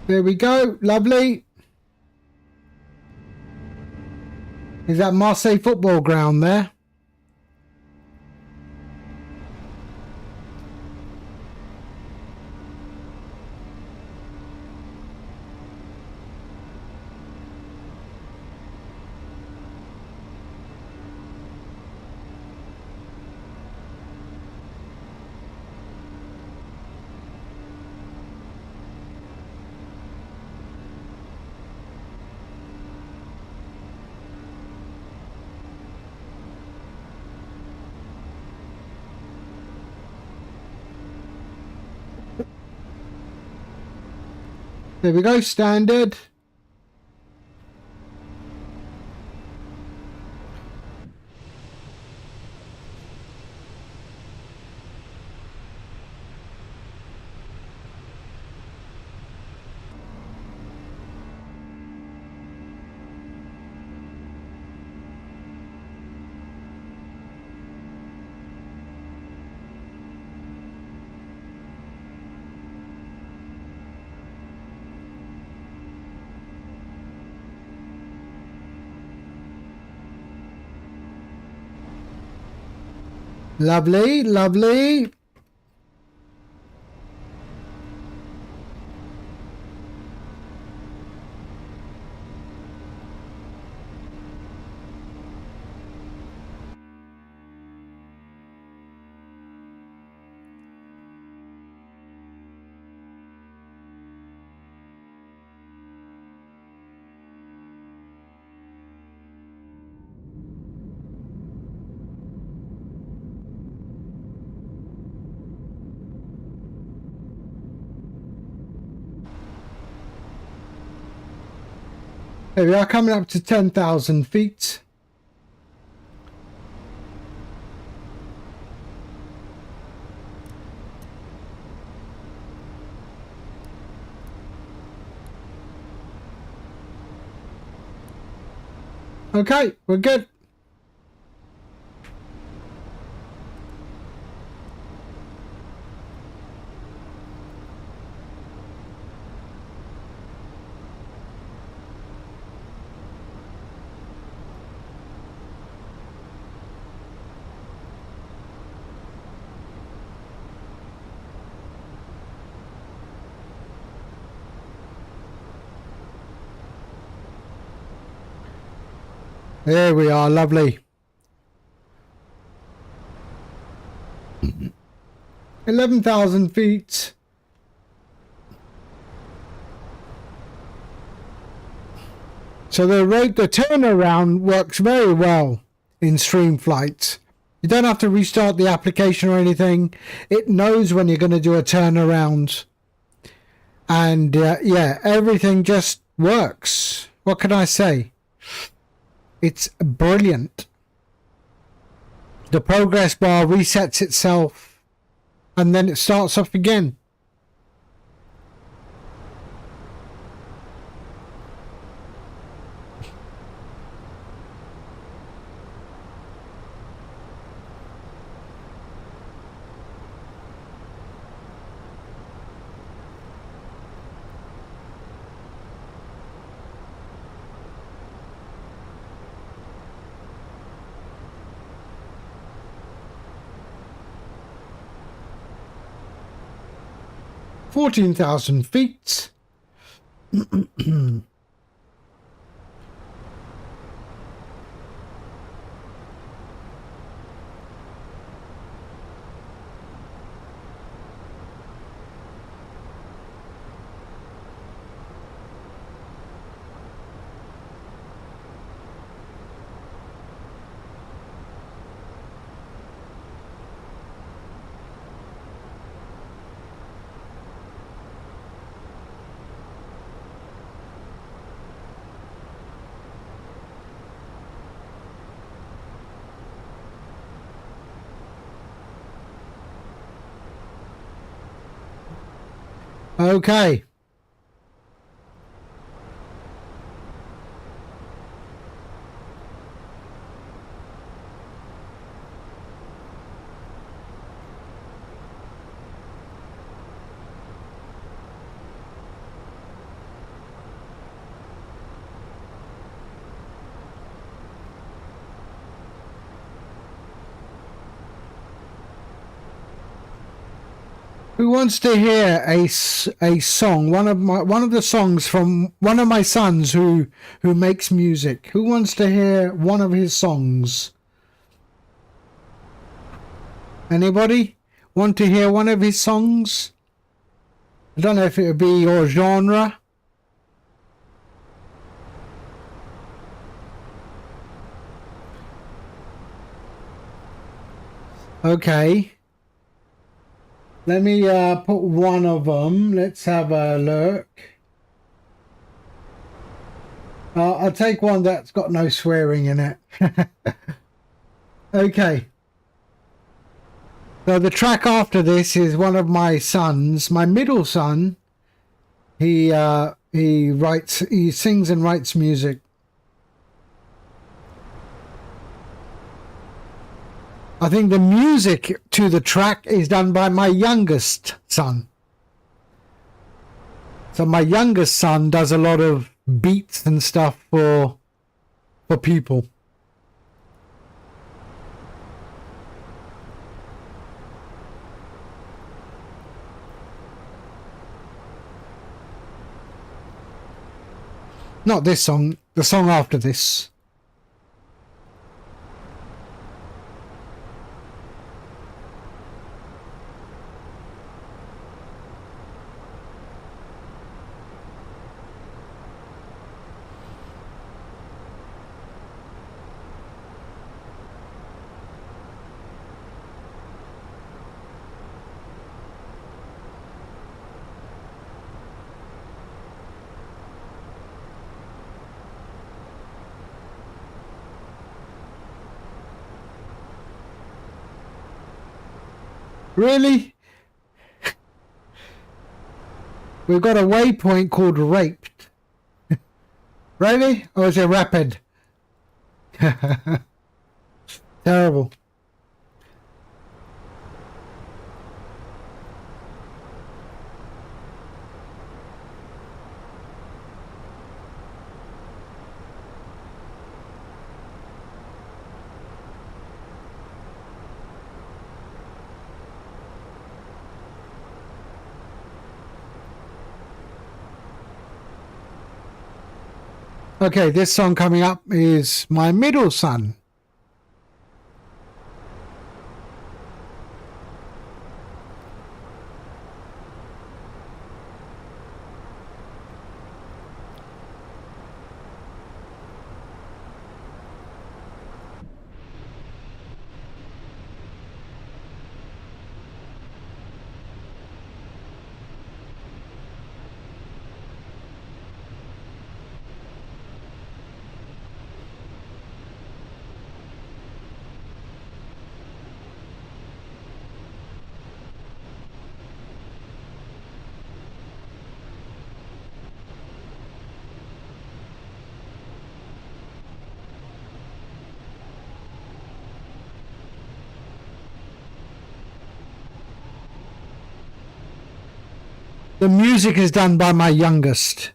There we go. Lovely. Is that Marseille football ground there? There we go, standard. Lovely, lovely. There we are, coming up to 10,000 feet. Okay, we're good. There we are, lovely. 11,000 feet. So the turnaround works very well in StreamFlight. You don't have to restart the application or anything. It knows when you're going to do a turnaround. And yeah, everything just works. What can I say? It's brilliant. The progress bar resets itself and then it starts off again. $14,000 feet. Okay. Who wants to hear a song? One of the songs from one of my sons who makes music. Who wants to hear one of his songs? Anybody want to hear one of his songs? I don't know if it would be your genre. Okay. Let me put one of them. Let's have a look. I'll take one that's got no swearing in it. Okay. So the track after this is one of my sons, my middle son. He sings and writes music. I think the music to the track is done by my youngest son. So my youngest son does a lot of beats and stuff for people. Not this song, the song after this. Really? We've got a waypoint called raped. Really? Or is it rapid? Terrible. Okay, this song coming up is My Middle Son. The music is done by my youngest.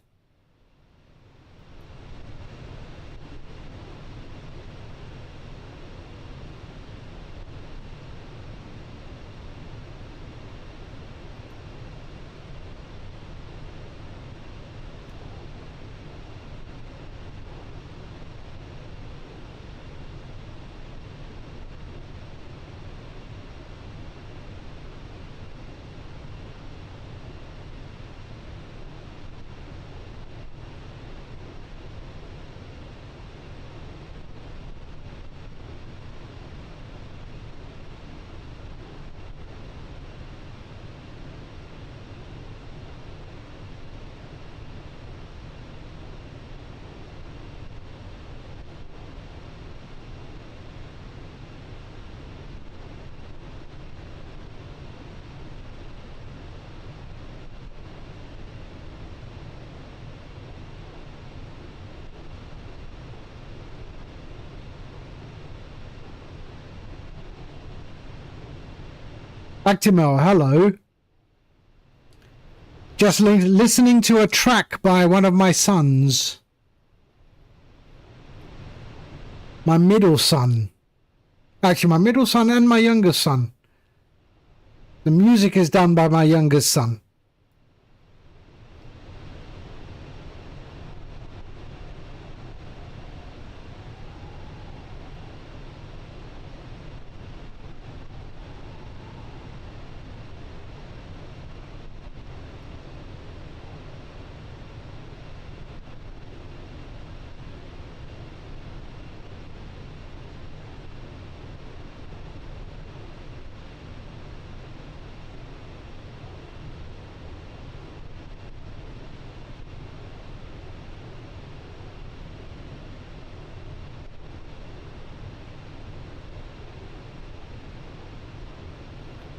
Actimel, hello. Just listening to a track by one of my sons. My middle son. Actually, my middle son and my youngest son. The music is done by my youngest son.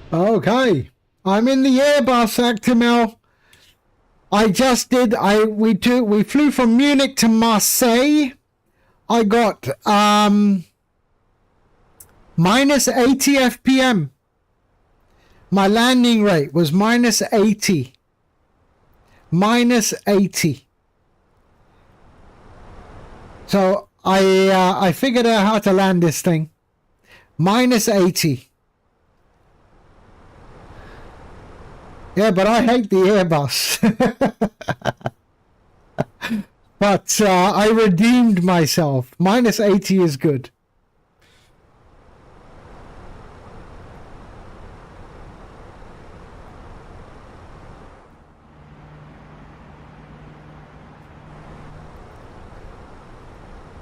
Okay, I'm in the Airbus, Actimel. We flew from Munich to Marseille. I got minus 80 FPM. My landing rate was minus 80. Minus 80. So I figured out how to land this thing. Minus 80. Yeah, but I hate the Airbus. But I redeemed myself. Minus 80 is good.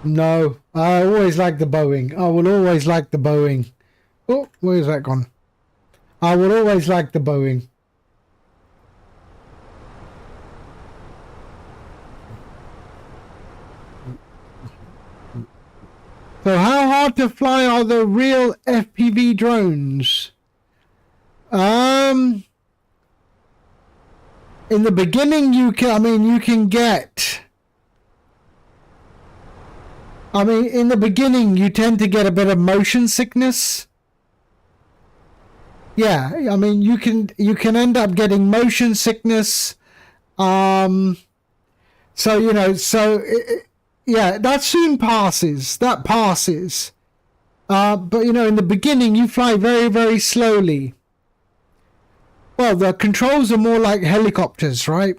No, I always like the Boeing. I will always like the Boeing. Oh, where's that gone? I will always like the Boeing. So how hard to fly are the real FPV drones? In the beginning you can get I mean, in the beginning, you tend to get a bit of motion sickness. Yeah, I mean, you can end up getting motion sickness. So yeah, that soon passes. That passes. But in the beginning, you fly very, very slowly. Well, the controls are more like helicopters, right?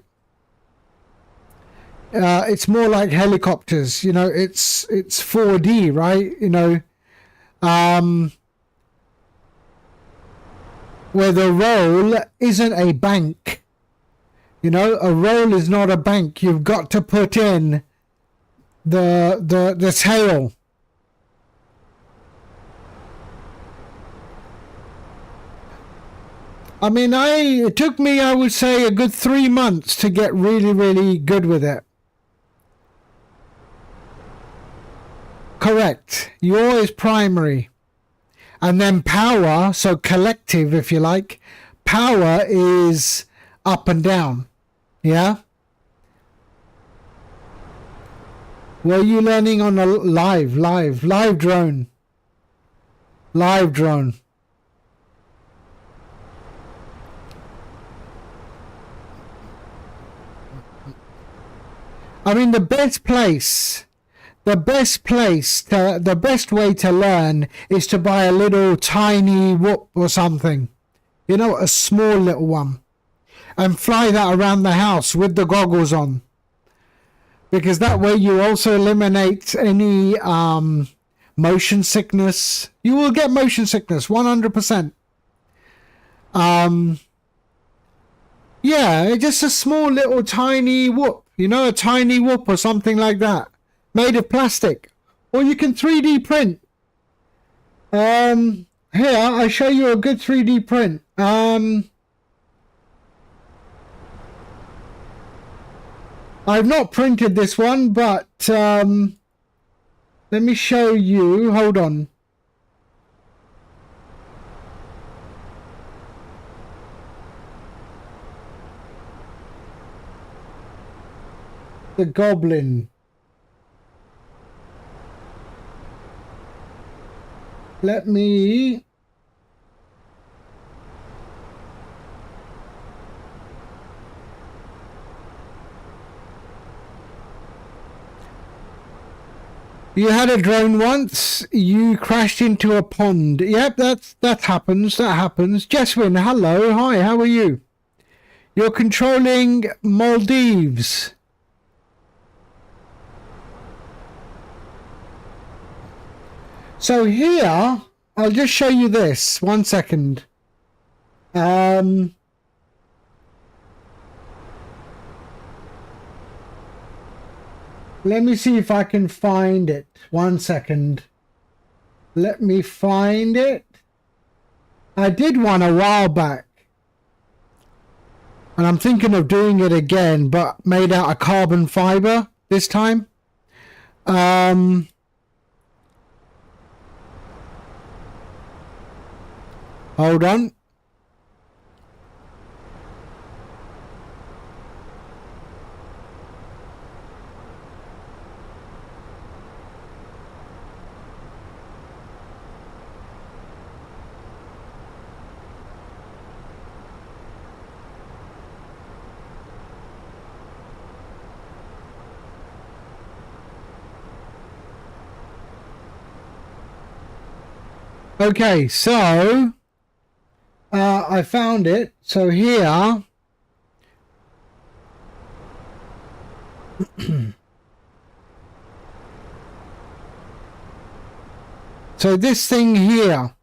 It's more like helicopters. It's 4D, right? Where the roll isn't a bank. A roll is not a bank. You've got to put in the tail. I mean, it took me, I would say, a good 3 months to get really, really good with it. Correct. Yaw is primary. And then power, so collective, if you like. Power is up and down. Yeah? Were you learning on a live drone? Live drone. I mean, the best way to learn is to buy a little tiny whoop or something. A small little one. And fly that around the house with the goggles on. Because that way you also eliminate any motion sickness. You will get motion sickness, 100%. Yeah, just a small little tiny whoop. A tiny whoop or something like that. Made of plastic. Or you can 3D print. Here, I'll show you a good 3D print. I've not printed this one, but let me show you. Hold on. The Goblin. Let me... You had a drone once, you crashed into a pond. Yep, that happens, Jeswin, hello, hi, how are you? You're controlling Maldives. So here, I'll just show you this, 1 second. Let me see if I can find it. 1 second. Let me find it. I did one a while back. And I'm thinking of doing it again, but made out of carbon fiber this time. Hold on. Okay, so I found it. So here, so this thing here,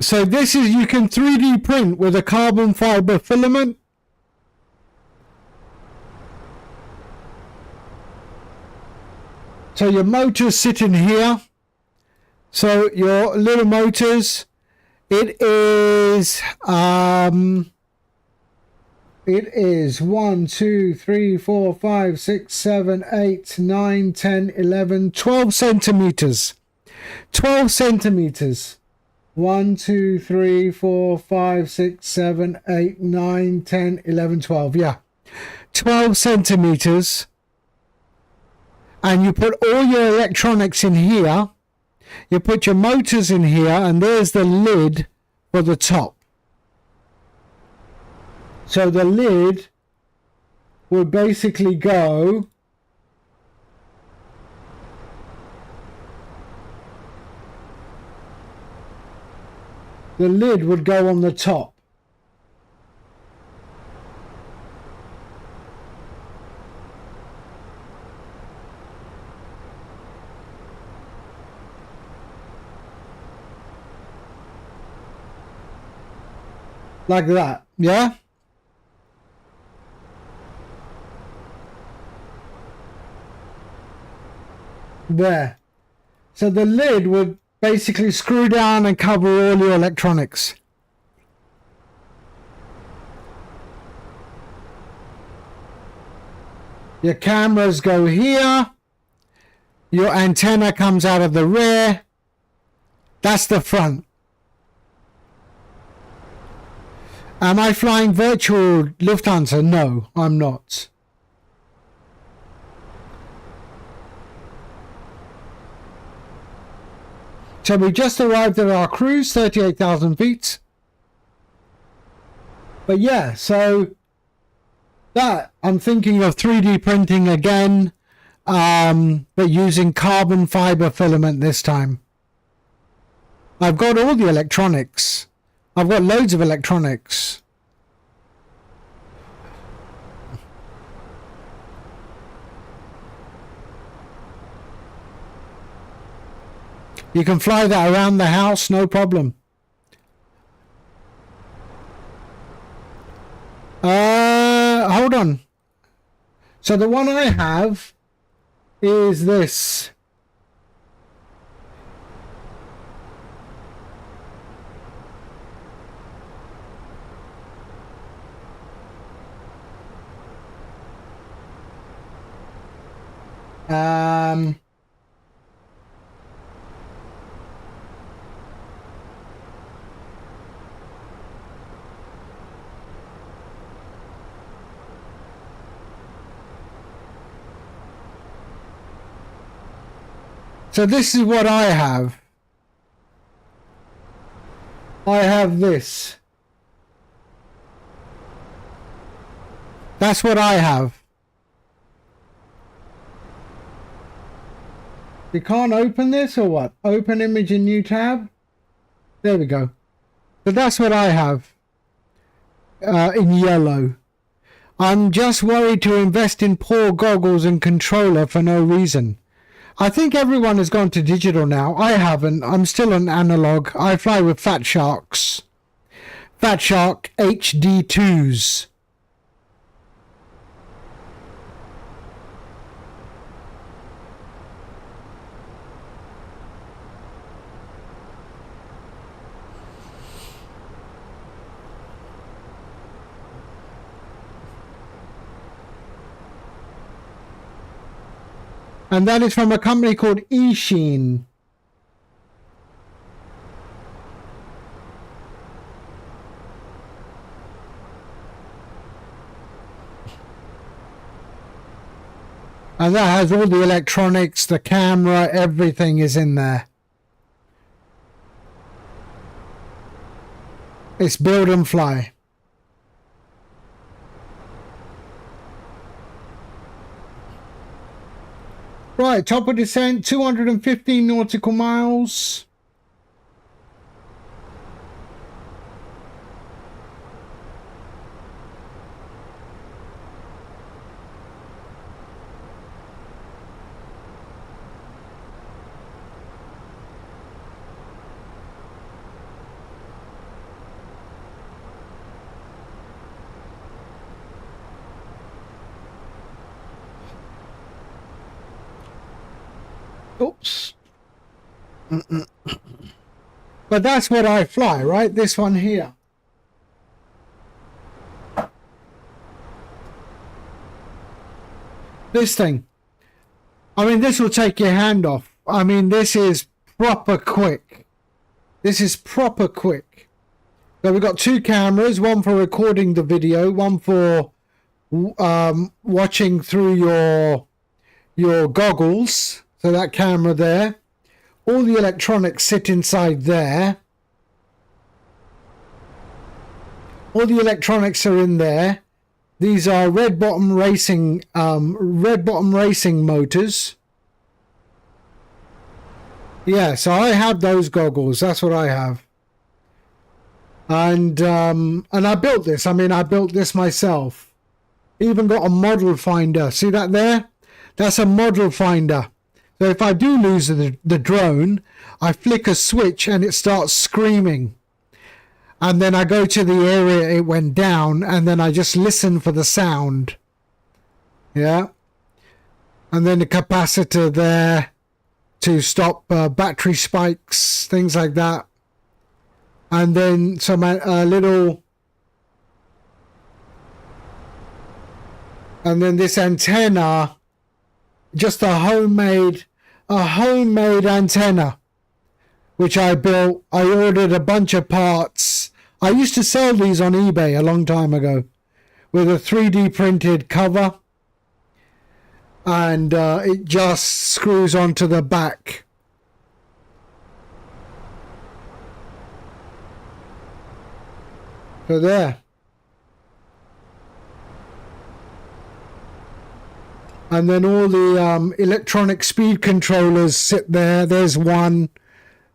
so this is, you can 3D print with a carbon fiber filament. So your motors sit in here. So your little motors, it is 1, 2, 3, 4, 5, 6, 7, 8, 9, 10, 11, 12 centimeters. 12 centimeters. 1, 2, 3, 4, 5, 6, 7, 8, 9, 10, 11, 12. Yeah. 12 centimeters. And you put all your electronics in here. You put your motors in here, and there's the lid for the top. So the lid would basically go on the top. Like that, yeah? There. So the lid would basically screw down and cover all your electronics. Your cameras go here. Your antenna comes out of the rear. That's the front. Am I flying virtual Lufthansa? No, I'm not. So we just arrived at our cruise, 38,000 feet. But yeah, so that I'm thinking of 3D printing again, but using carbon fiber filament this time. I've got all the electronics. I've got loads of electronics. You can fly that around the house, no problem. Hold on. So the one I have is this. So this is what I have. I have this. That's what I have. You can't open this or what? Open image in new tab. There we go. So that's what I have in yellow. I'm just worried to invest in poor goggles and controller for no reason. I think everyone has gone to digital now. I haven't. I'm still on analog. I fly with Fat Sharks. Fat Shark HD2s. And that is from a company called eSheen. And that has all the electronics, the camera, everything is in there. It's build and fly. Right, top of descent, 215 nautical miles. Oops. But that's what I fly, right? This one here. This thing. I mean, this will take your hand off. I mean, this is proper quick. This is proper quick. So we've got two cameras, one for recording the video, one for watching through your goggles. So that camera there. All the electronics sit inside there. All the electronics are in there. These are red bottom racing motors. Yeah, so I have those goggles. That's what I have. And I built this. I mean, I built this myself. Even got a model finder. See that there? That's a model finder. So if I do lose the drone, I flick a switch and it starts screaming. And then I go to the area it went down, and then I just listen for the sound. Yeah. And then the capacitor there to stop battery spikes, things like that. And then some little... And then this antenna, just a homemade antenna, which I built. I ordered a bunch of parts. I used to sell these on eBay a long time ago with a 3D printed cover, and it just screws onto the back. So there. And then all the electronic speed controllers sit there. There's one.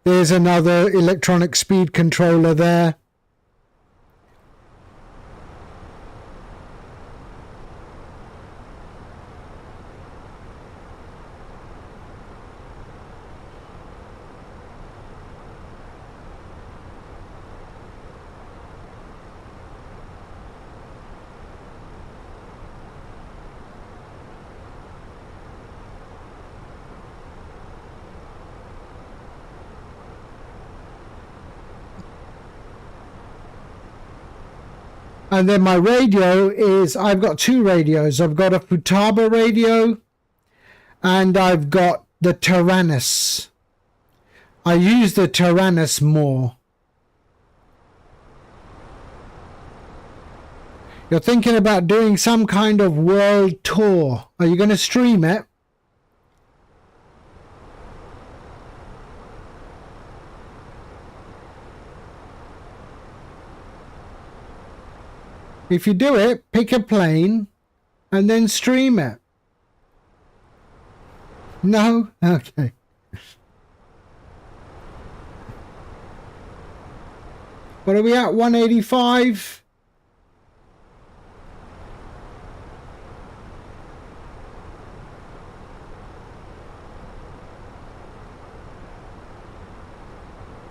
There's another electronic speed controller there. And then my radio is, I've got two radios. I've got a Futaba radio and I've got the Tyrannus. I use the Tyrannus more. You're thinking about doing some kind of world tour. Are you going to stream it? If you do it, pick a plane and then stream it. No? Okay. What are we at? 185?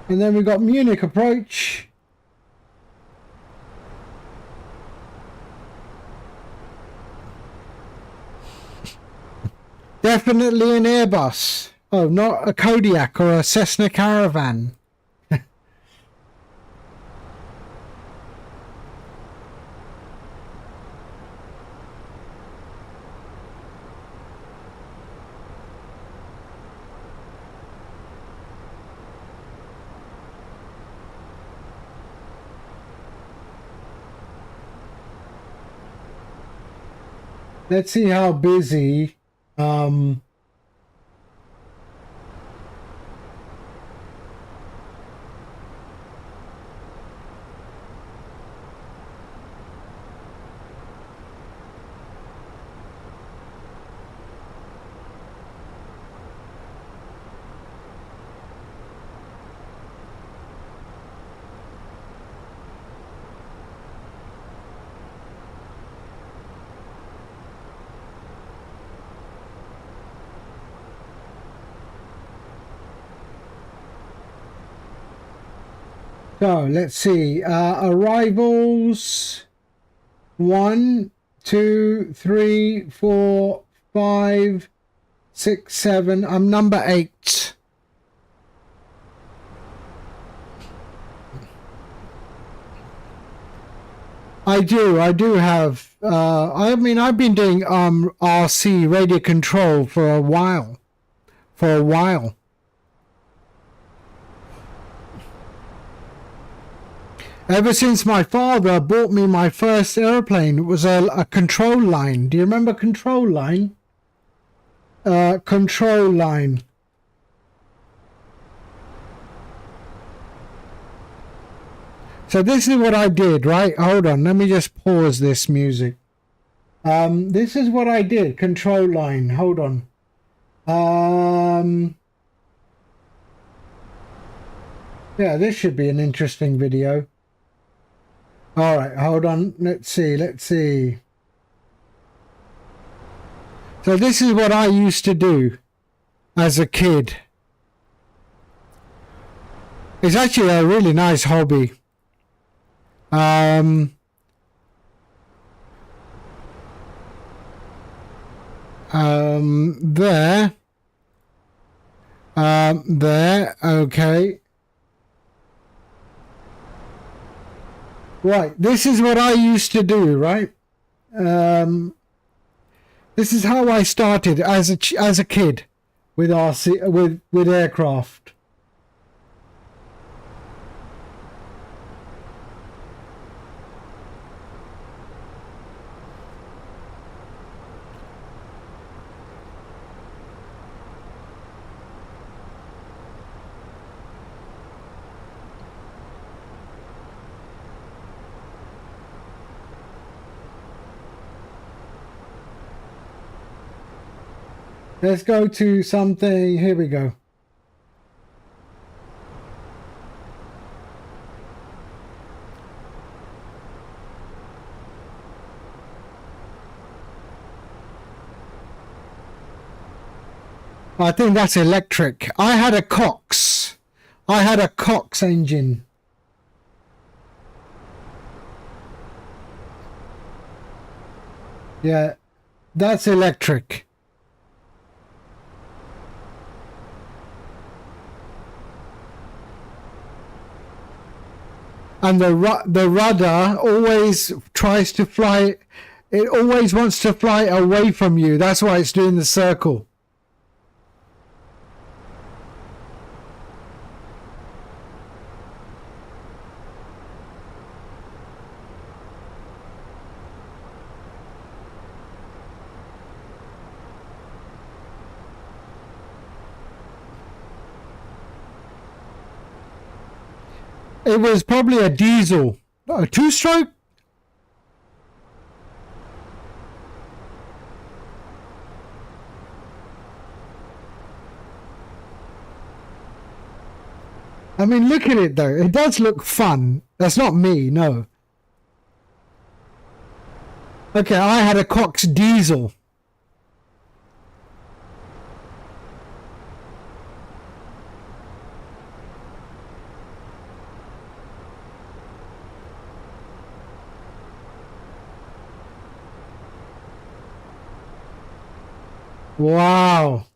And then we got Munich approach. Definitely an Airbus. Oh, not a Kodiak or a Cessna Caravan. Let's see how busy. So let's see, arrivals 1, 2, 3, 4, 5, 6, 7. I'm number 8. I do have, I mean, I've been doing RC radio control for a while. Ever since my father bought me my first airplane, it was a control line. Do you remember control line? Control line. So this is what I did, right? Hold on, let me just pause this music. This is what I did, control line. Hold on. Yeah, this should be an interesting video. All right, hold on. Let's see. So this is what I used to do as a kid. It's actually a really nice hobby. There. There, okay. Right, this is what I used to do, right? This is how I started as a kid with with aircraft. Let's go to something. Here we go. I think that's electric. I had a Cox engine. Yeah, that's electric. And the rudder always tries to fly. It always wants to fly away from you. That's why it's doing the circle. It was probably a diesel. A two-stroke? I mean, look at it though. It does look fun. That's not me, no. Okay, I had a Cox diesel. Wow.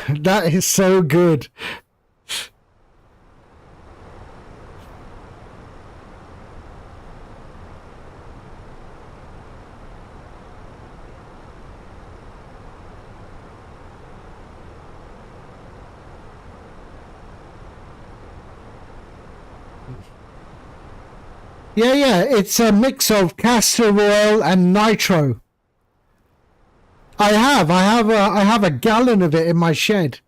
That is so good. Yeah, it's a mix of castor oil and nitro. I have a gallon of it in my shed.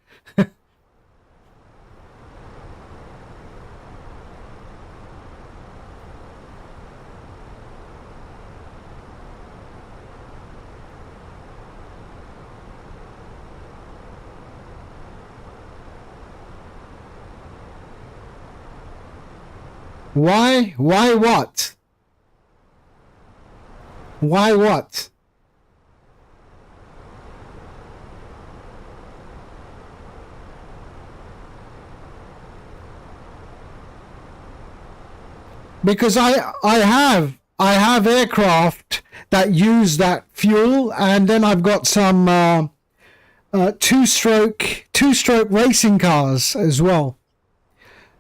Why? Why what? Why what? Because I have aircraft that use that fuel, and then I've got some two-stroke racing cars as well.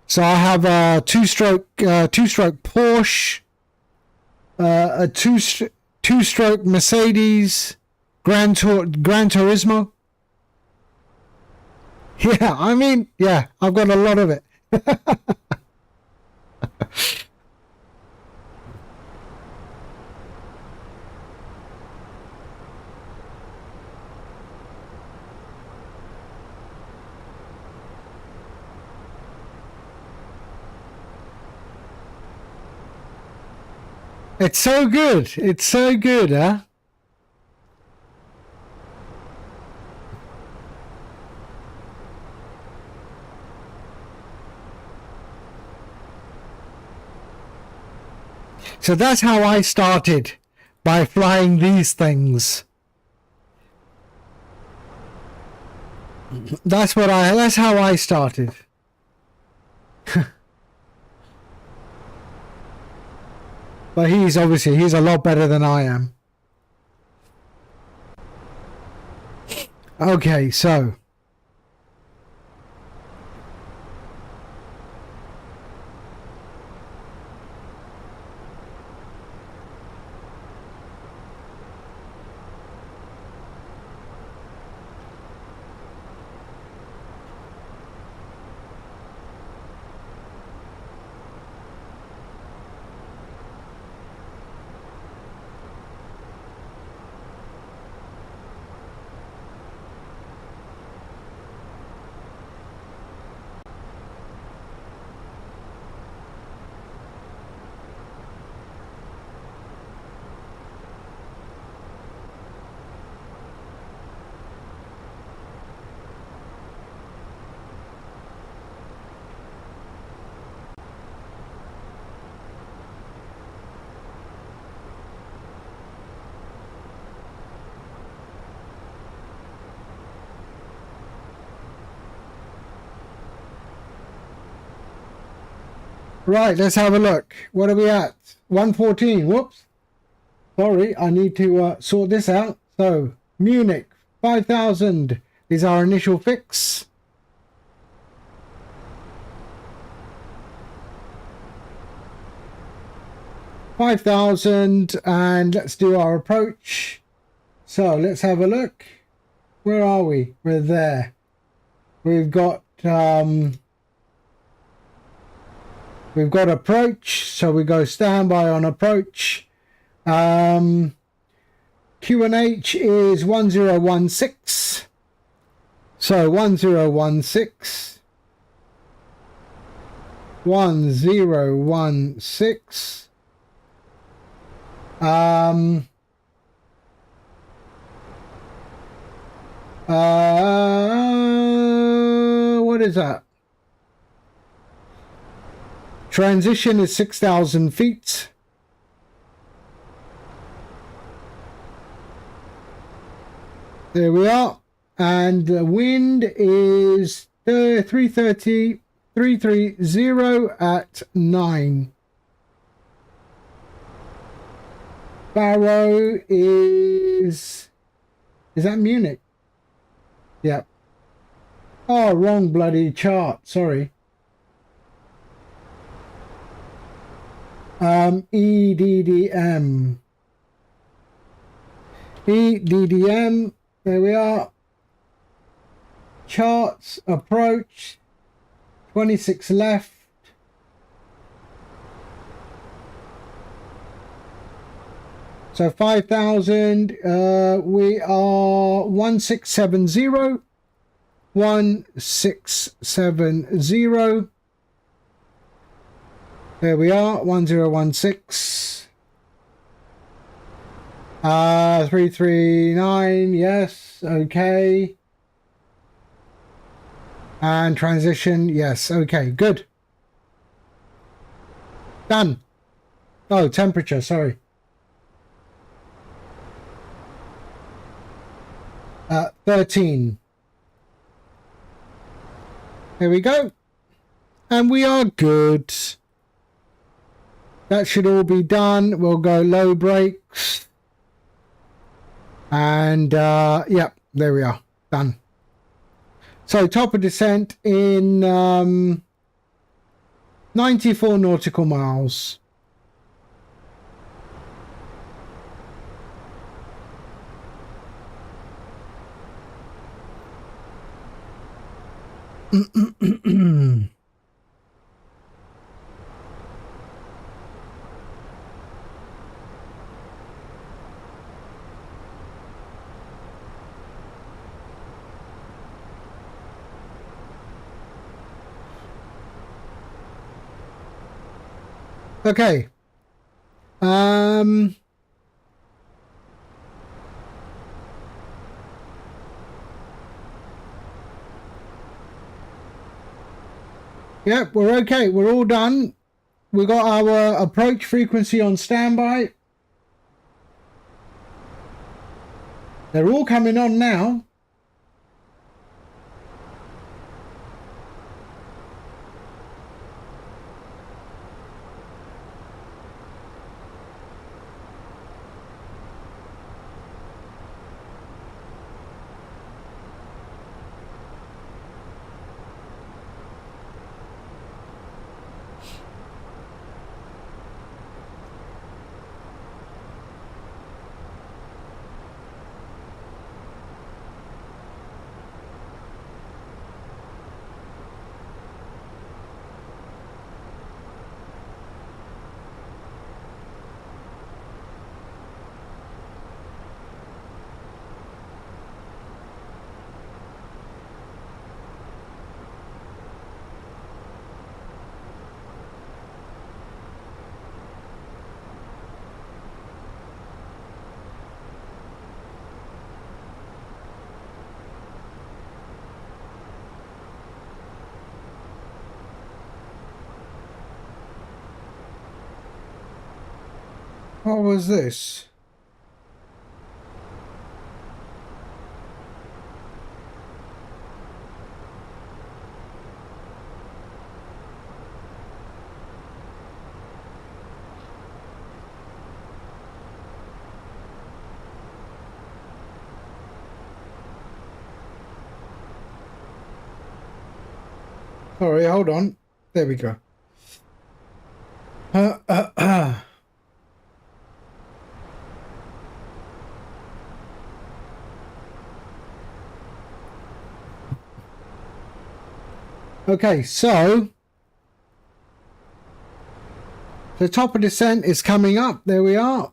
So I have a two-stroke Porsche, a two-stroke Mercedes Gran Turismo. Yeah, I mean, yeah, I've got a lot of it. It's so good. It's so good, huh? So that's how I started, by flying these things. That's how I started. But he's a lot better than I am. Okay, so right, let's have a look. What are we at? 114. Whoops. Sorry, I need to sort this out. So, Munich, 5,000 is our initial fix. $5,000, and let's do our approach. So, let's have a look. Where are we? We're there. We've got approach, so we go standby on approach. QNH is 1016. So 1016. 1016. What is that? Transition is 6,000 feet. There we are. And the wind is 330 at 9. Barrow is that Munich? Yep. Oh, wrong bloody chart. Sorry. EDDM. EDDM. There we are. Charts, approach, 26 left. So 5,000, we are 1670. 1670. There we are, 1016. 339, yes, okay. And transition, yes, okay, good. Done. Oh, temperature, sorry. 13. There we go. And we are good. That should all be done. We'll go low brakes. And, yep, there we are. Done. So, top of descent in 94 nautical miles. Okay. Yeah, we're okay. We're all done. We got our approach frequency on standby. They're all coming on now. What was this? Sorry, hold on. There we go. Okay, so the top of descent is coming up. There we are.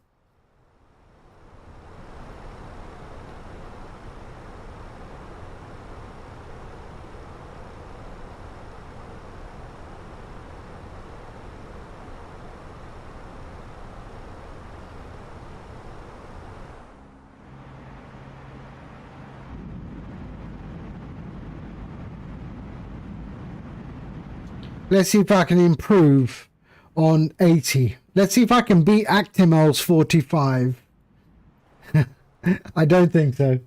Let's see if I can improve on 80. Let's see if I can beat Actimal's 45. I don't think so.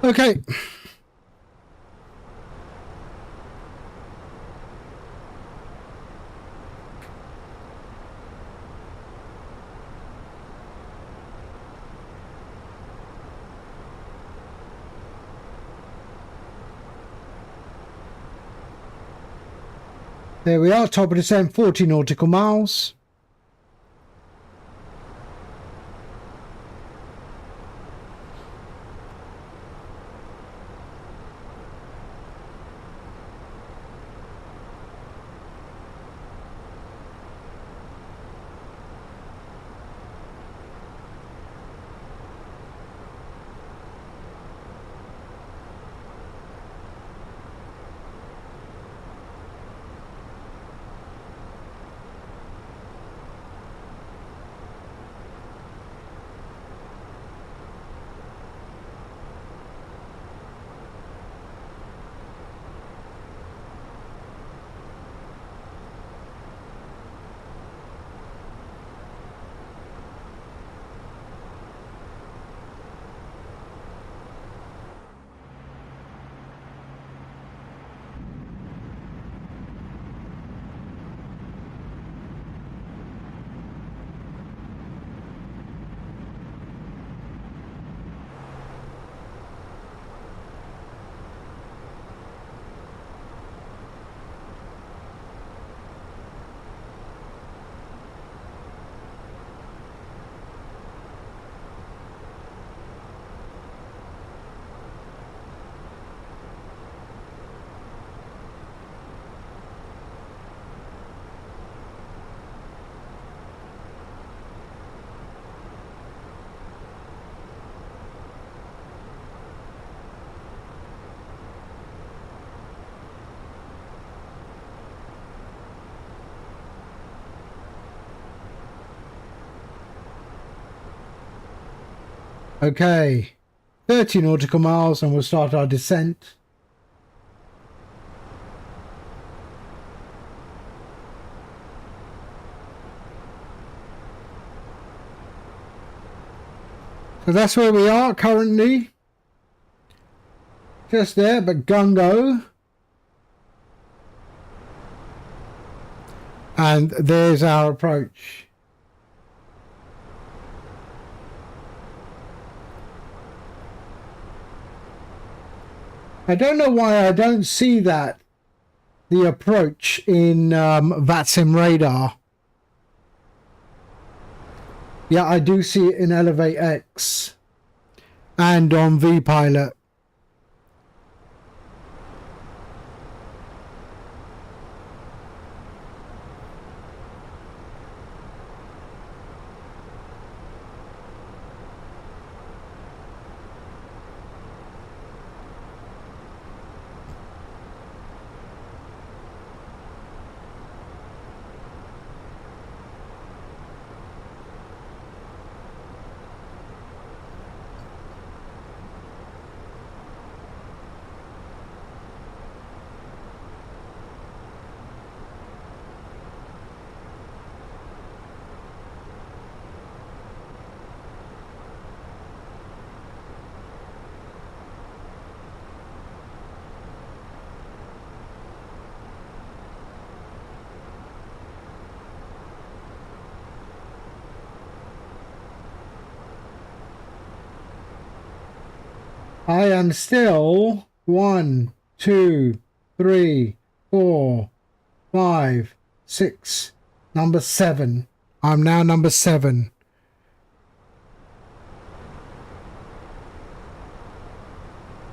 Okay. There we are, top of descent, 40 nautical miles. Okay, 30 nautical miles and we'll start our descent. So that's where we are currently. Just there, but gung-go. And there's our approach. I don't know why I don't see that, the approach in VATSIM radar. Yeah, I do see it in Elevate X and on vPilot. I am still 1, 2, 3, 4, 5, 6, number 7. I'm now number 7.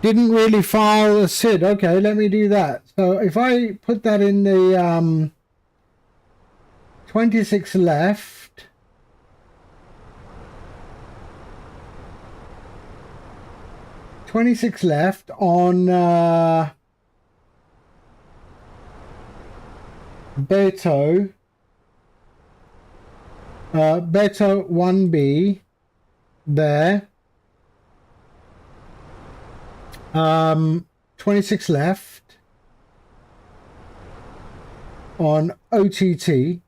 Didn't really file a SID. Okay, let me do that. So if I put that in the 26 left, on Beto 1B there. 26 left on OTT.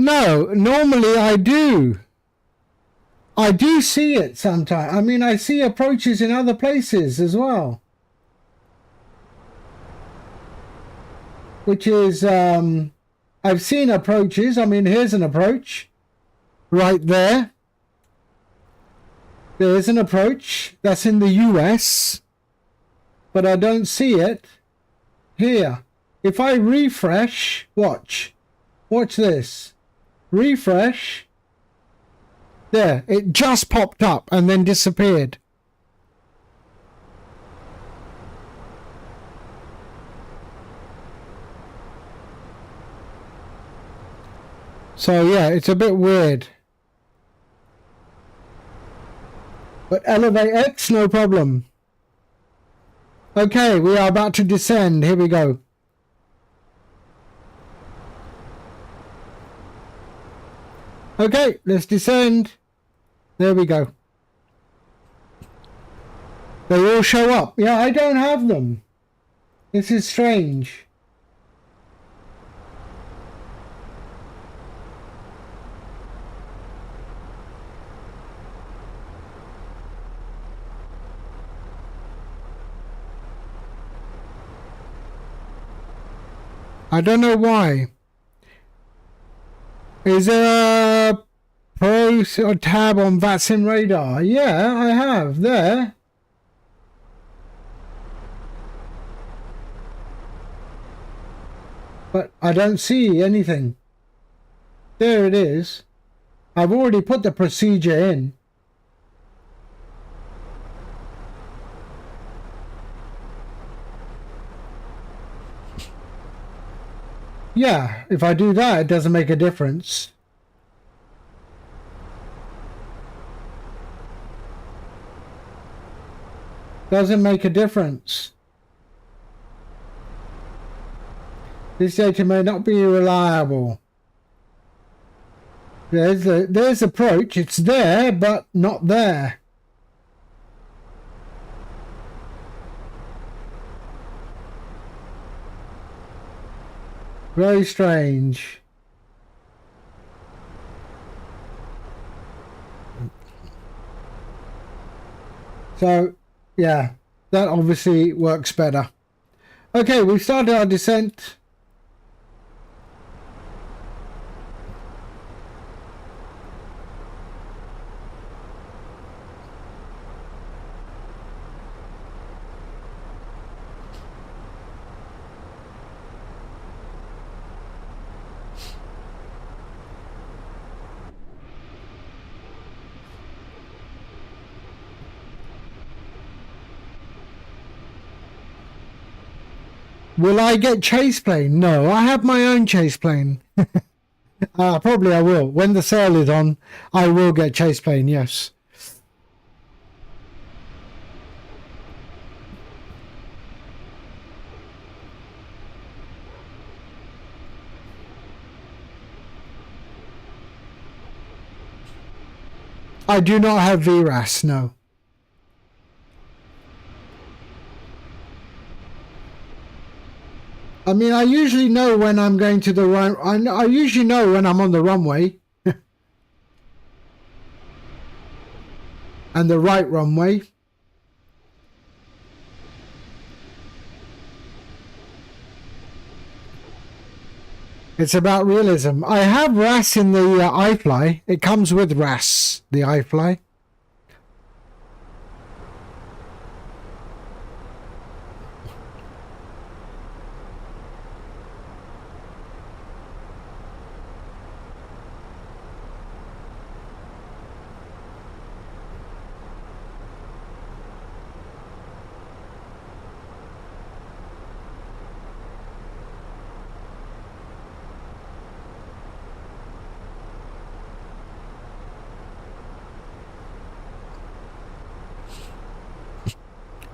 No, normally I do. I do see it sometimes. I mean, I see approaches in other places as well. Which is, I've seen approaches. I mean, here's an approach right there. There's an approach that's in the US, but I don't see it here. If I refresh, watch this. Refresh. There, it just popped up and then disappeared. So yeah, it's a bit weird. But elevate X, no problem. Okay, we are about to descend. Here we go. Okay, let's descend. There we go. They all show up. Yeah, I don't have them. This is strange. I don't know why. Is there a pro or tab on VATSIM radar? Yeah, I have there. But I don't see anything. There it is. I've already put the procedure in. Yeah, if I do that, it doesn't make a difference. Doesn't make a difference. This data may not be reliable. There's approach. It's there, but not there. Very strange. So, yeah, that obviously works better. Okay, we've started our descent. Will I get chase plane? No, I have my own chase plane. Probably I will. When the sale is on, I will get chase plane, yes. I do not have VRAS, no. I mean, I usually know when I'm going to the run. I usually know when I'm on the runway. And the right runway. It's about realism. I have RAS in the iFly. It comes with RAS, the iFly.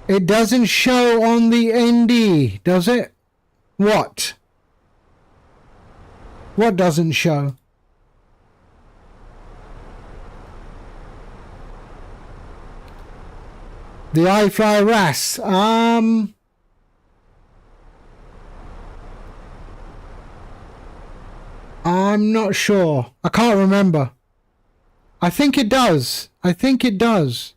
It doesn't show on the ND, does it? What? What doesn't show? The iFly RAS. I'm not sure. I can't remember. I think it does. I think it does.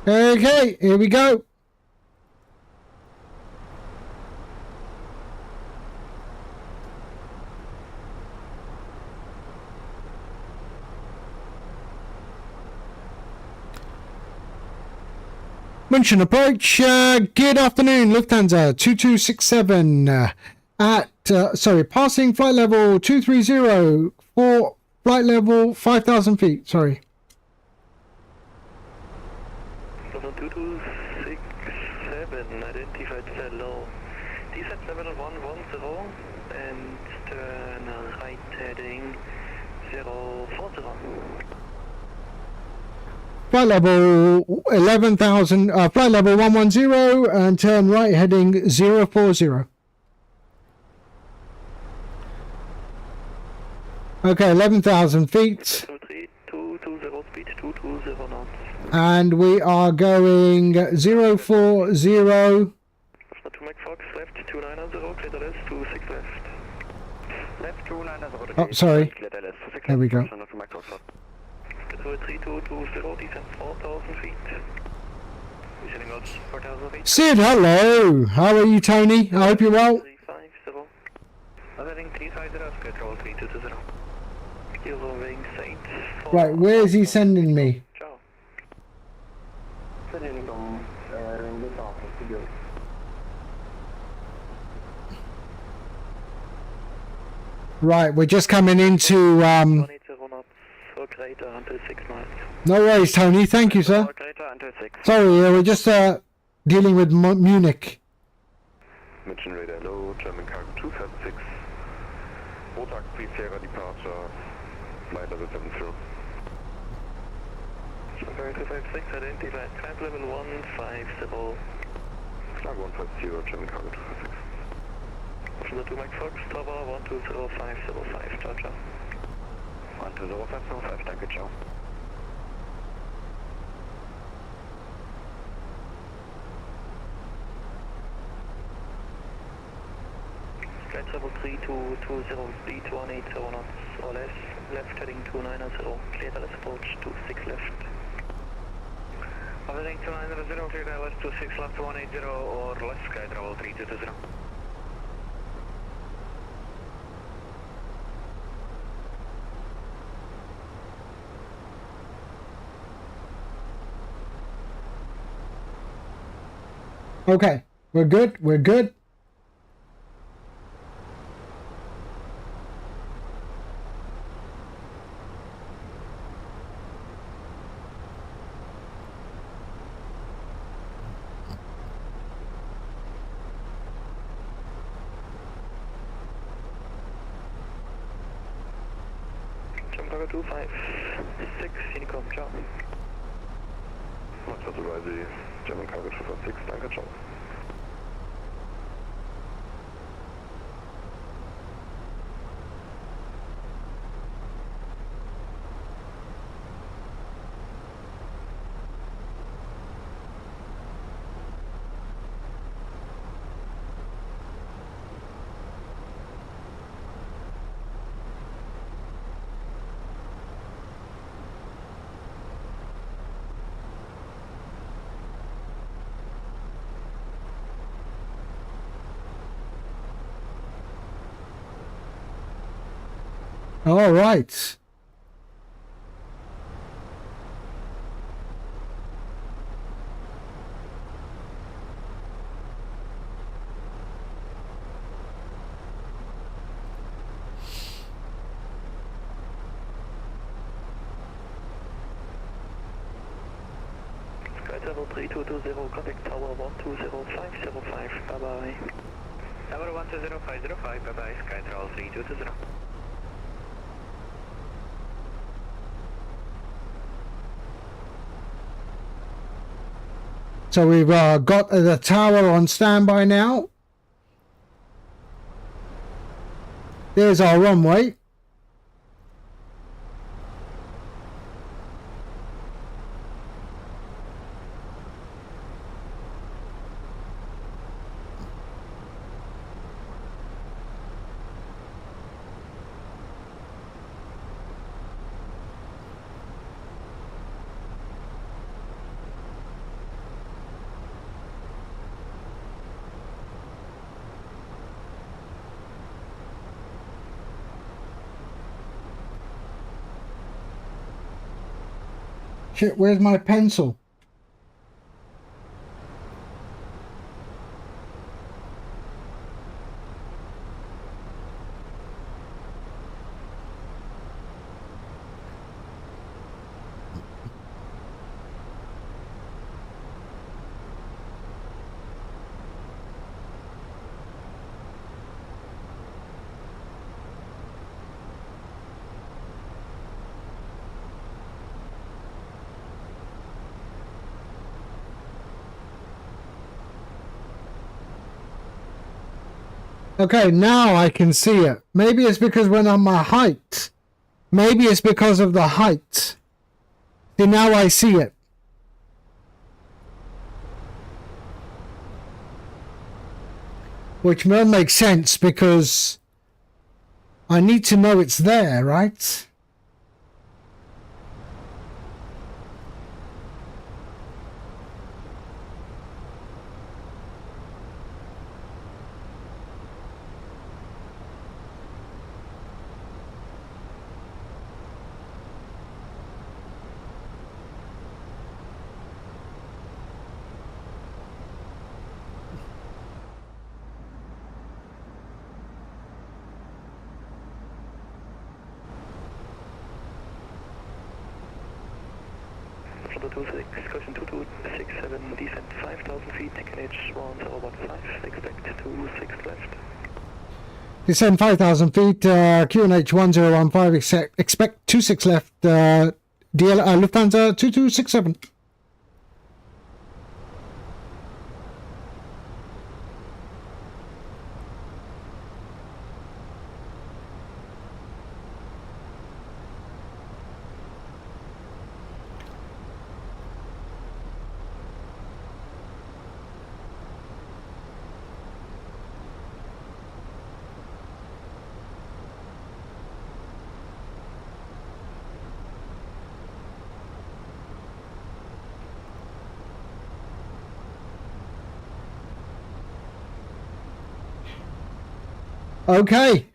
Okay, here we go. München approach. Good afternoon, Lufthansa 2267 passing flight level 230 for flight level 5,000 feet. Sorry. 2267, identified hello. Descent level 110 and turn right heading 040. Flight level 11,000, flight level 110 and turn right heading 040. Okay, 11,000 feet. 220 speed, 220 knots. And we are going 040. 2 Mike Fox, left 290, clear the left, 26 left. Left 290. Oh, sorry. Clear the left, 26 There we go. 3220, descent 4,000 feet. Descending out 4,000 feet. Sid, hello. How are you, Tony? I hope you're well. 350. Heading 350, square travel 3220. Kilo wing sight. Right, where is he sending me? Ciao. Right, we're just coming into 180 knots, so greater until 6 miles. no worries, Tony. Thank you, sir. Greater until 6. Sorry, we're just dealing with Munich. München radar low, German cargo 256. Montag pre-Sierra departure, flight level 70. Cargo 256, identified climb level 150. Cargo 150, German cargo 256. Option 2 Mike Fox, Tower 120505, ciao ciao. 120,505, danke, ciao. Flight level 3220, speed 180 knots or less, left heading 290, clear LS approach 26 left. Heading 290, clear LS 26 left 180 or left, sky travel 3220. Okay, we're good. We're good. Jump cargo 256, Unicom, ciao. Max Reise, German cargo 256, danke, ciao. All right. Sky Travel 3220, contact Tower 120505, bye bye. Tower 120505, bye bye, Sky Travel 3220. So we've got the tower on standby now. There's our runway. Shit, where's my pencil? Okay, now I can see it. Maybe it's because when I'm my height. Maybe it's because of the height. See, now I see it. Which will make sense because I need to know it's there, right? Flight 26, question 2267, descent 5,000 feet, TKH 1015, expect 26 left. Descend 5,000 feet, QNH 1015, expect 26 left, Lufthansa 2267. Okay.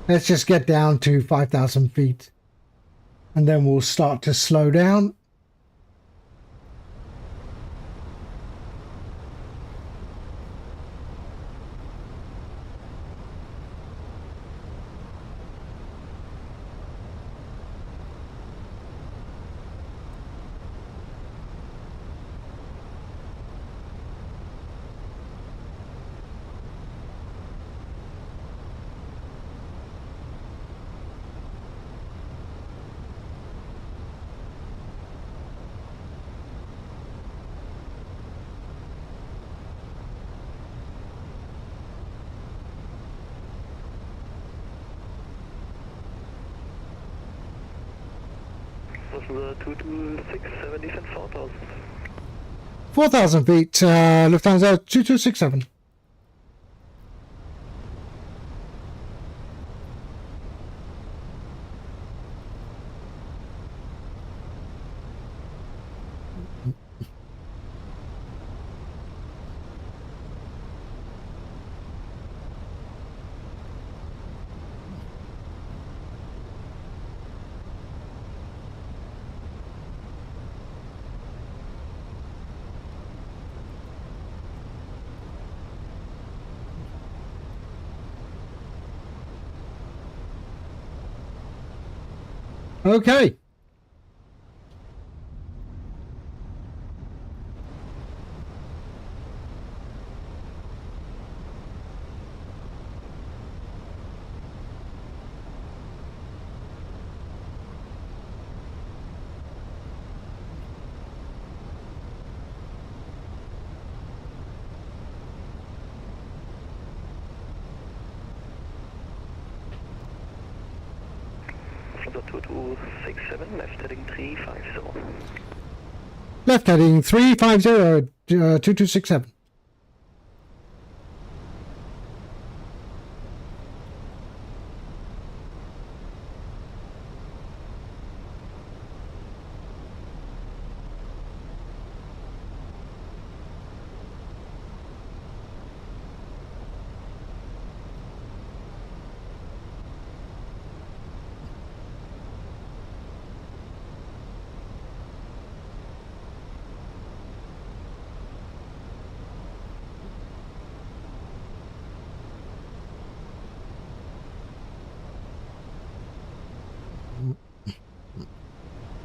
Let's just get down to 5,000 feet and then we'll start to slow down. Lufthansa 2267, descent 4000. 4,000 feet, Lufthansa 2267. Okay. Lufthansa 2267, left heading 350. Left heading 350, 2267.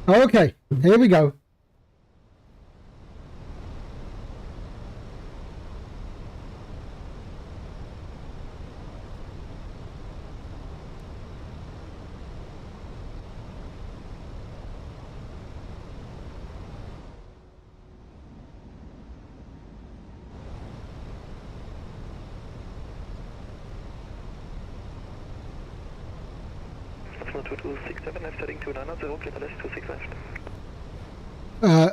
Okay, here we go. Lufthansa 2267, left heading 290, clear left 26 left.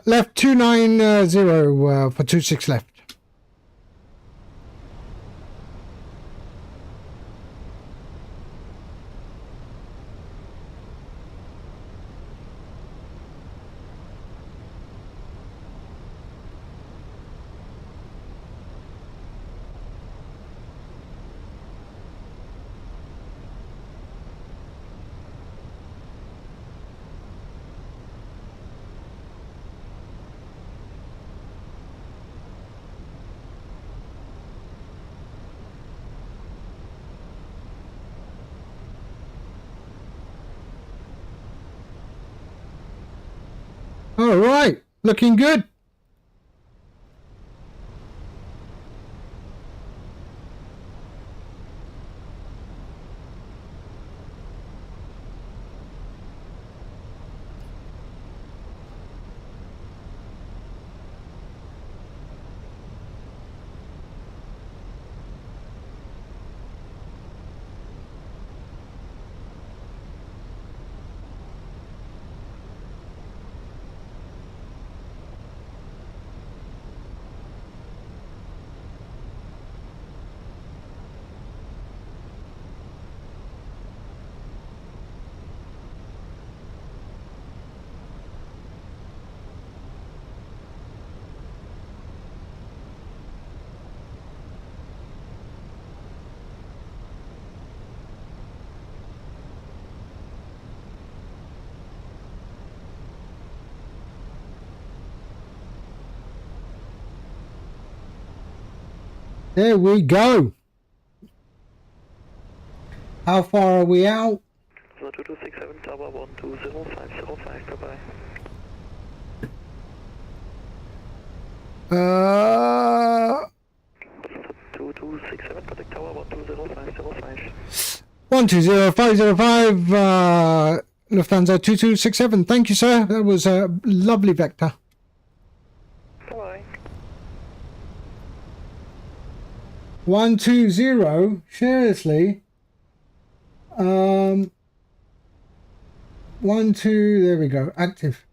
Left 290 for 26 left. All right, looking good. There we go. How far are we out? Lufthansa 2267, tower 120505, bye-bye. 2267, contact tower 120505. 120505, Lufthansa 2267. Thank you, sir. That was a lovely vector. Bye-bye. 120, seriously. 1, 2, there we go. Active.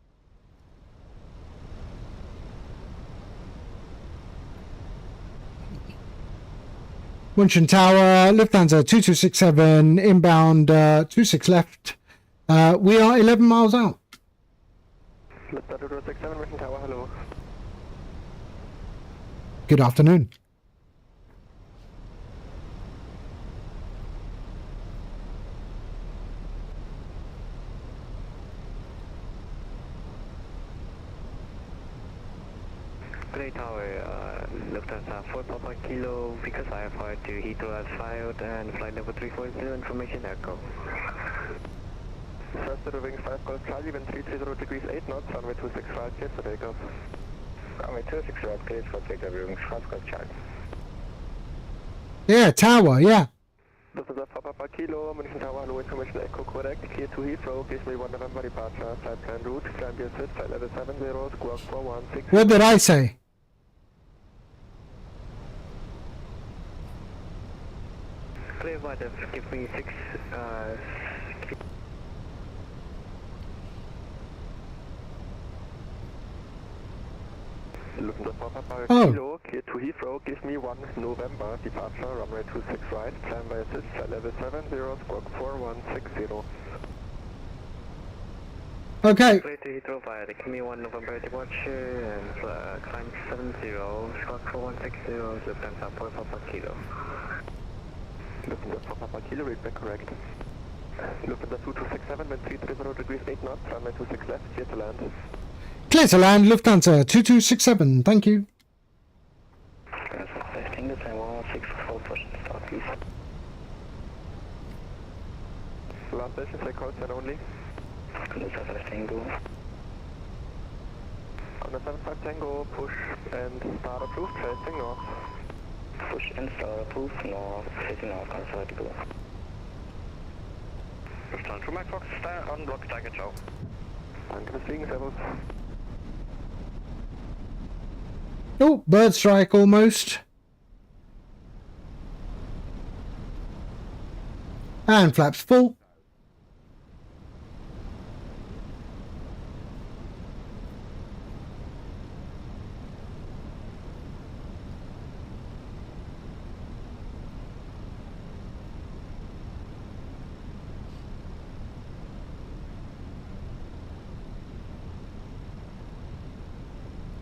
München Tower, Lufthansa 2267, inbound 26 left. We are 11 miles out. Lufthansa 2267, München Tower, hello. Good afternoon. Grey Tower, Lufthansa 4 Papa Kilo, because I have heard to Heathrow as filed and flight level 340, information echo. First to the wings 5 Golf Charlie, wind 330 degrees 8 knots, runway 26 right, clear for takeoff. Runway 26 right, clear for takeoff, wings 5 Golf Charlie. Yeah, tower, yeah. Lufthansa 4 Papa Kilo, München Tower, hello, information echo correct, clear to Heathrow, gives me 1 November departure, flight plan route, climb your sit, flight level 70, squawk 416. What did I say? Clear weather, give me 6, Lufthansa 4 Papa Oh. Kilo, clear to Heathrow, give me 1 November departure, runway 26 right, climb by assist, flight level 70, squawk 4160. Okay. clear to Heathrow via the give me 1 November departure and climb 70, squawk 4160, Lufthansa 4 Papa Kilo. Lufthansa 4 Papa Kilo, read back correct. Lufthansa 2267, wind 330 degrees 8 knots, runway 26 left, clear to land. Clear to land, Lufthansa 2267. Thank you. Lifting the time 164, push and start, please. Last station, say call sign only. Lifting go. On the 75 Tango, push and start approved, facing north. Push and start approved, north, facing north, consider to go. Lufthansa 2 Mike Fox, on block, Tiger, ciao. Danke fürs Fliegen, servus. Oh, bird strike almost. And flaps full.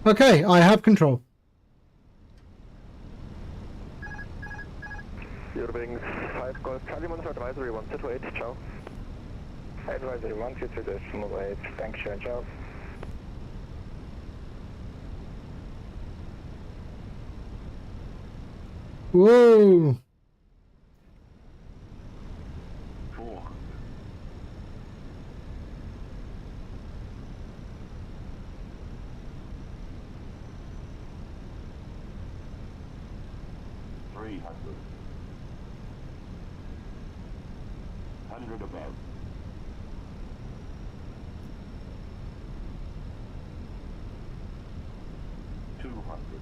Okay, I have control. Eurowings 5 Golf Charlie, monitor advisory 128, ciao. Advisory 122.8, thanks, ciao. Whoa. 400. 300. 100 above. 200.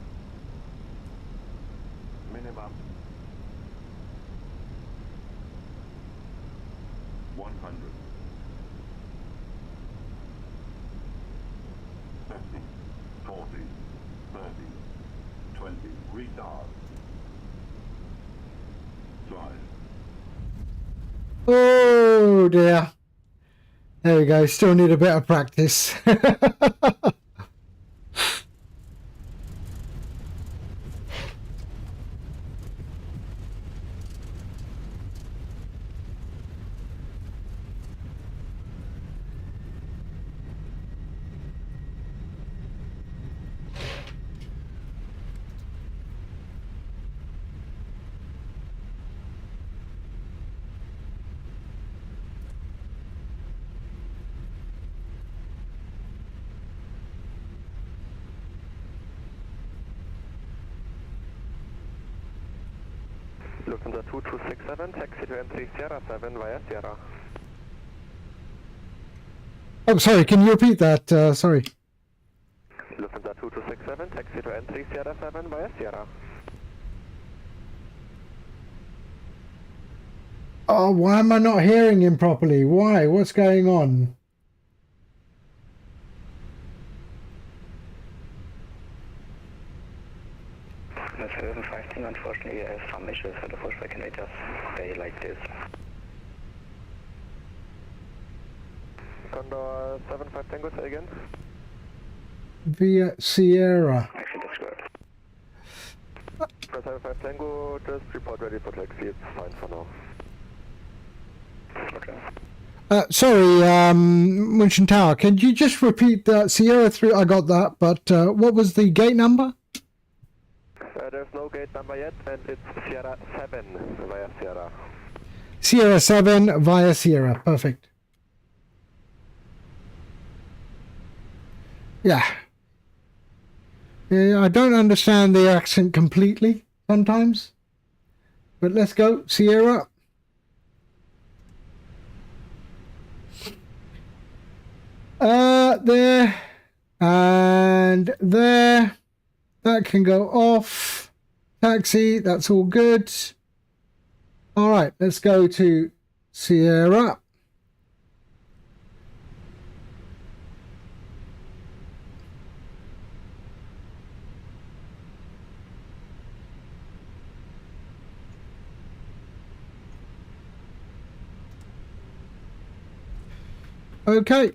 Minimum. 100. 50, 40, 30, 20, retard. Drive. Oh dear. There we go. Still need a bit of practice. Lufthansa 2267, taxi to entry Sierra 7 via Sierra. Oh, sorry. Can you repeat that? Sorry. Lufthansa 2267, taxi to entry Sierra 7 via Sierra. Oh, why am I not hearing him properly? Why? What's going on? That's 715, unfortunately, I have some issues with the pushback. Can I just stay like this? Condor 75 Tango, say again. Via Sierra. Actually, that's good. Press 75 Tango, just report ready for taxi, it's fine for now. Okay. Sorry, Munchen Tower, can you just repeat that? Sierra 3, I got that, but what was the gate number? There's no gate number yet, and it's Sierra 7 via Sierra. Sierra 7 via Sierra, perfect. Yeah. I don't understand the accent completely sometimes, but let's go, Sierra. There and there. That can go off. Taxi, that's all good. All right, let's go to Sierra. Okay.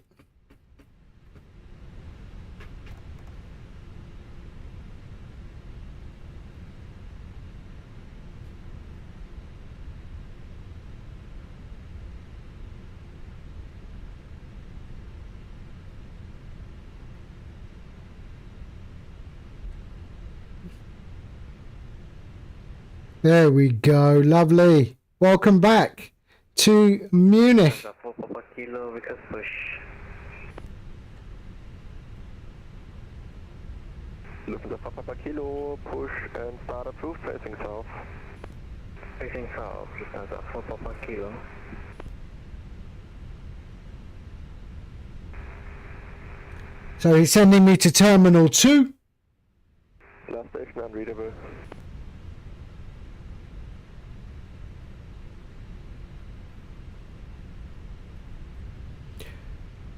There we go. Lovely. Welcome back to Munich. 4 Papa Kilo, we can push. Lufthansa Papa Kilo, push and start approved, facing south. Facing south, Lufthansa 4 Papa Kilo. So he's sending me to Terminal 2. Last station unreadable.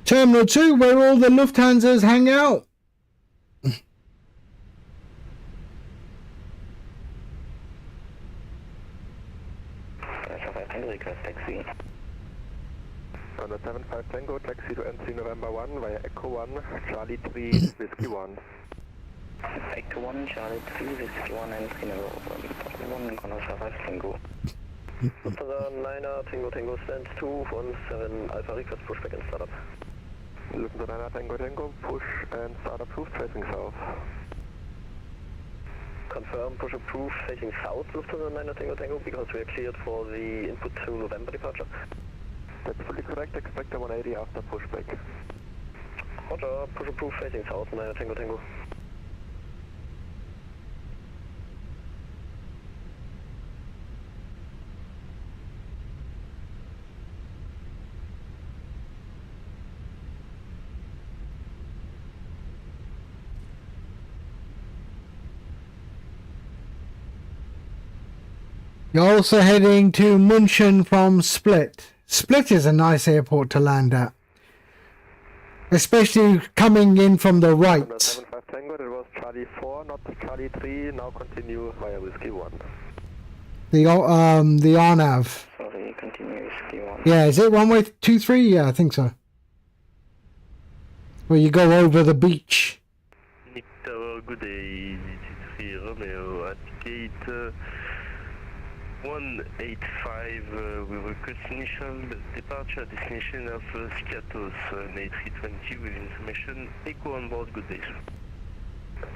Terminal 2, where all the Lufthansas hang out. Request taxi. On the 75 Tango, taxi to NC November 1 via Echo 1, Charlie 3, Whiskey 1. Echo 1, Charlie 3, Whiskey 1, NC November 1, Condor 75 Tango. Lufthansa 9er, Tango Tango stands 217 Alpha request pushback and startup. Lufthansa 9er Tango Tango, push and start approved, facing south. Confirm push approved facing south, Lufthansa 9er Tango Tango, because we are cleared for the input to November departure. That's fully correct, expect a 180 after pushback. Roger, push approved facing south, 9er Tango Tango. You're also heading to Munchen from Split. Split is a nice airport to land at, especially coming in from the right. 75 Tango, that was Charlie 4, not Charlie 3, now continue via Whiskey 1. The RNAV. Sorry, continue Whiskey 1. Yeah, is it runway 23? Yeah, I think so. Where you go over the beach. Nick Tower, good day, this is Romeo at gate 185 with request initial departure destination of Skiathos, an A320 with information Echo on board, good day.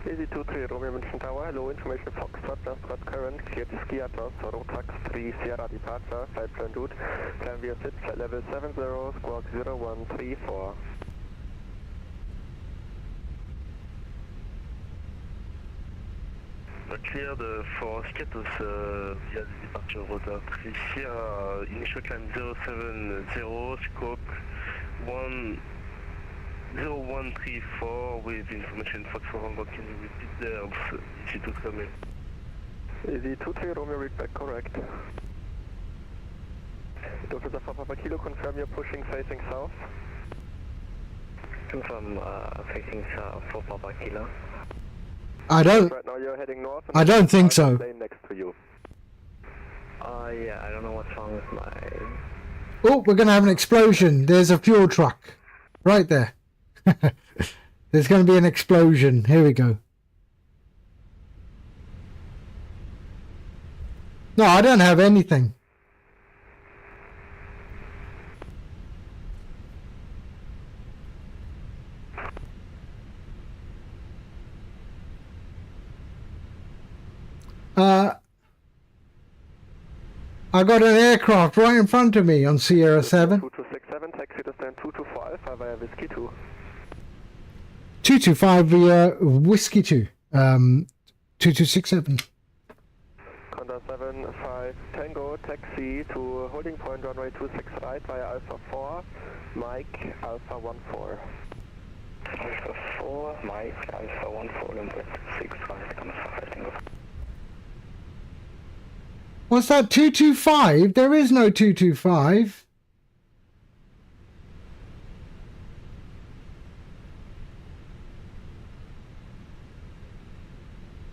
Easy 23 Romeo Munchen Tower, hello, information Foxtrot, just got current, cleared to Skiathos, Rotax 3 Sierra departure, flight plan route, climb via SID, flight level 70, squawk 0134. Cleared for Skiathos via the departure route 3 Sierra, initial climb 070, squawk 0134 with information Fox 400, can you repeat there? Easy to come in. Easy 23 Romeo, read back correct. Lufthansa Papa Kilo, confirm you're pushing facing south. Confirm facing south for Papa Kilo. I don't. Right now you're heading north. I don't think so. Plane next to you. Yeah, I don't know what's wrong with my... Oh, we're going to have an explosion. There's a fuel truck. Right there. There's going to be an explosion. Here we go. No, I don't have anything. I got an aircraft right in front of me on Sierra 7. 2267, taxi to stand 225 Alpha via Whiskey 2. 225 via Whiskey 2. 2267. Condor 75 Tango, taxi to holding point runway 26 right via Alpha 4, Mike Alpha 14. Alpha 4, Mike, Alpha 14, number 6 right, Condor 5 Tango. What's that? 225? There is no 225.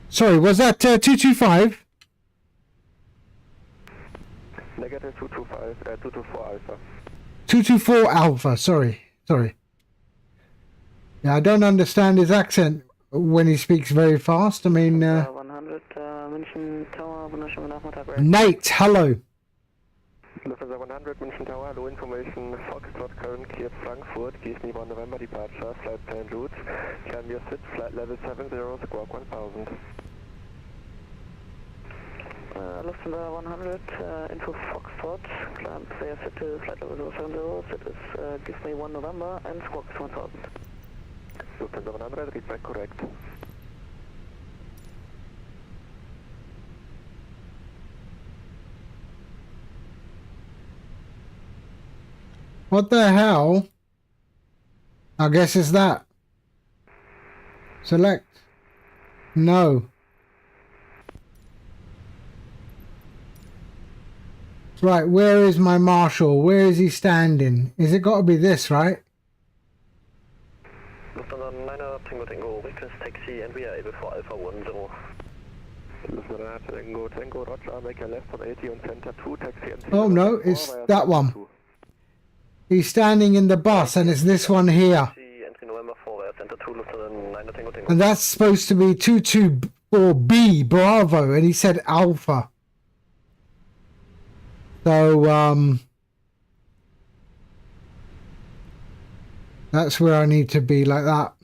Sorry, was that 225? Negative 224 Alpha. 224 Alpha, sorry. Yeah, I don't understand his accent when he speaks very fast. I mean, 100 München Tower, wunderschönen Nachmittag. Nate, hello. Lufthansa 100 München Tower, low information, Foxtrot current cleared Frankfurt, Gießen 1 November departure, flight plan routes, can be a sit, flight level 70, squawk 1000. Lufthansa 100, info Foxtrot, climb clear sit to flight level 70, sit is give me 1 November and squawk 1000. Lufthansa 100, read back correct. What the hell? I guess it's that. Select. No. Right, where is my marshal? Where is he standing? Is it got to be this, right? Lufthansa 9er, Tango Tango, request taxi and we are able for Alpha 10. Lufthansa Tango, Roger, make a left on 80 on center 2, taxi and... Oh no, it's that one. He's standing in the bus and it's this one here. And that's supposed to be 224B, Bravo, and he said Alpha. So, that's where I need to be, like that.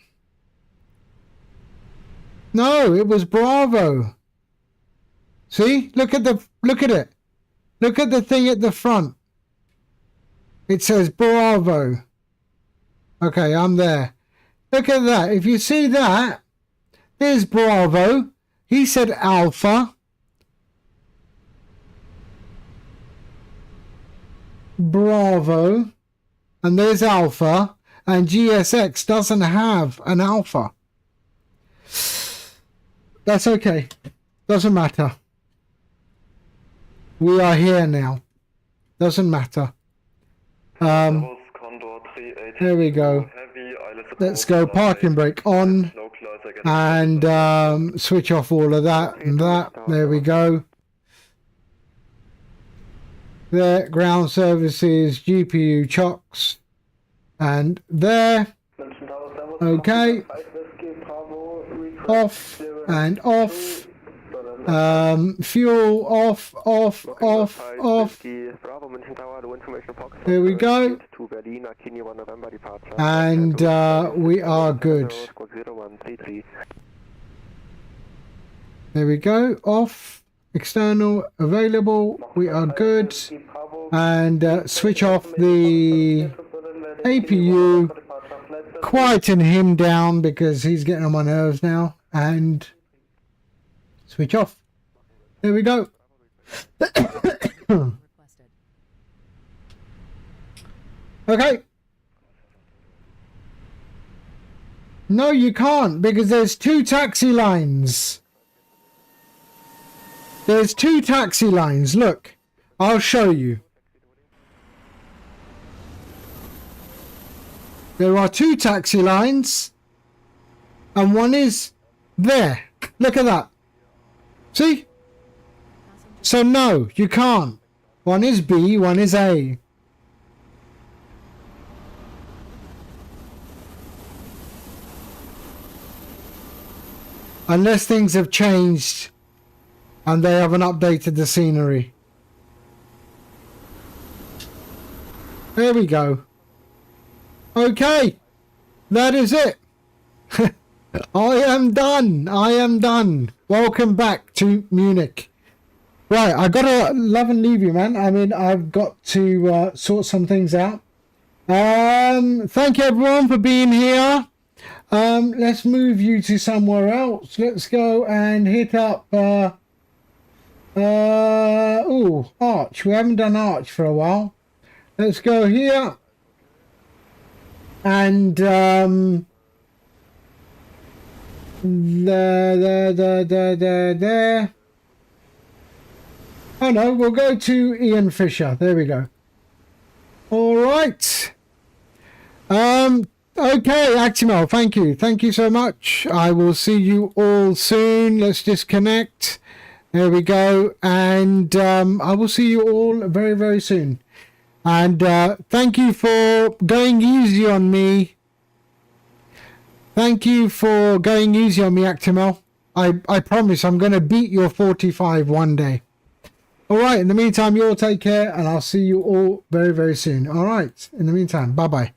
No, it was Bravo. See? Look at it. Look at the thing at the front. It says Bravo. Okay, I'm there. Look at that. If you see that, there's Bravo. He said Alpha. Bravo. And there's Alpha. And GSX doesn't have an Alpha. That's okay. Doesn't matter. We are here now. Doesn't matter. There we go. Let's go parking brake on and switch off all of that and that. There we go. There, ground services, GPU chocks, and there. Okay. Off and off. Fuel off. There we go. And we are good. There we go. Off. External available. We are good. And switch off the APU. Quieten him down because he's getting on my nerves now. And switch off. There we go. Okay. No, you can't because there's 2 taxi lines. There's 2 taxi lines. Look, I'll show you. There are 2 taxi lines and one is there. Look at that. See? So no, you can't. One is B, one is A. Unless things have changed and they haven't updated the scenery. There we go. Okay, that is it. I am done. I am done. Welcome back to Munich. Right, I gotta love and leave you, man. I mean, I've got to sort some things out. Thank you everyone for being here. Let's move you to somewhere else. Let's go and hit up Arch. We haven't done Arch for a while. Let's go here and there. Oh no, we'll go to Ian Fisher. There we go. All right. Okay, Actimel, thank you. Thank you so much. I will see you all soon. Let's disconnect. There we go. And I will see you all very, very soon. And thank you for going easy on me. Thank you for going easy on me, Actimel. I promise I'm going to beat your 45 one day. All right, in the meantime, you all take care, and I'll see you all very, very soon. All right, in the meantime, bye-bye.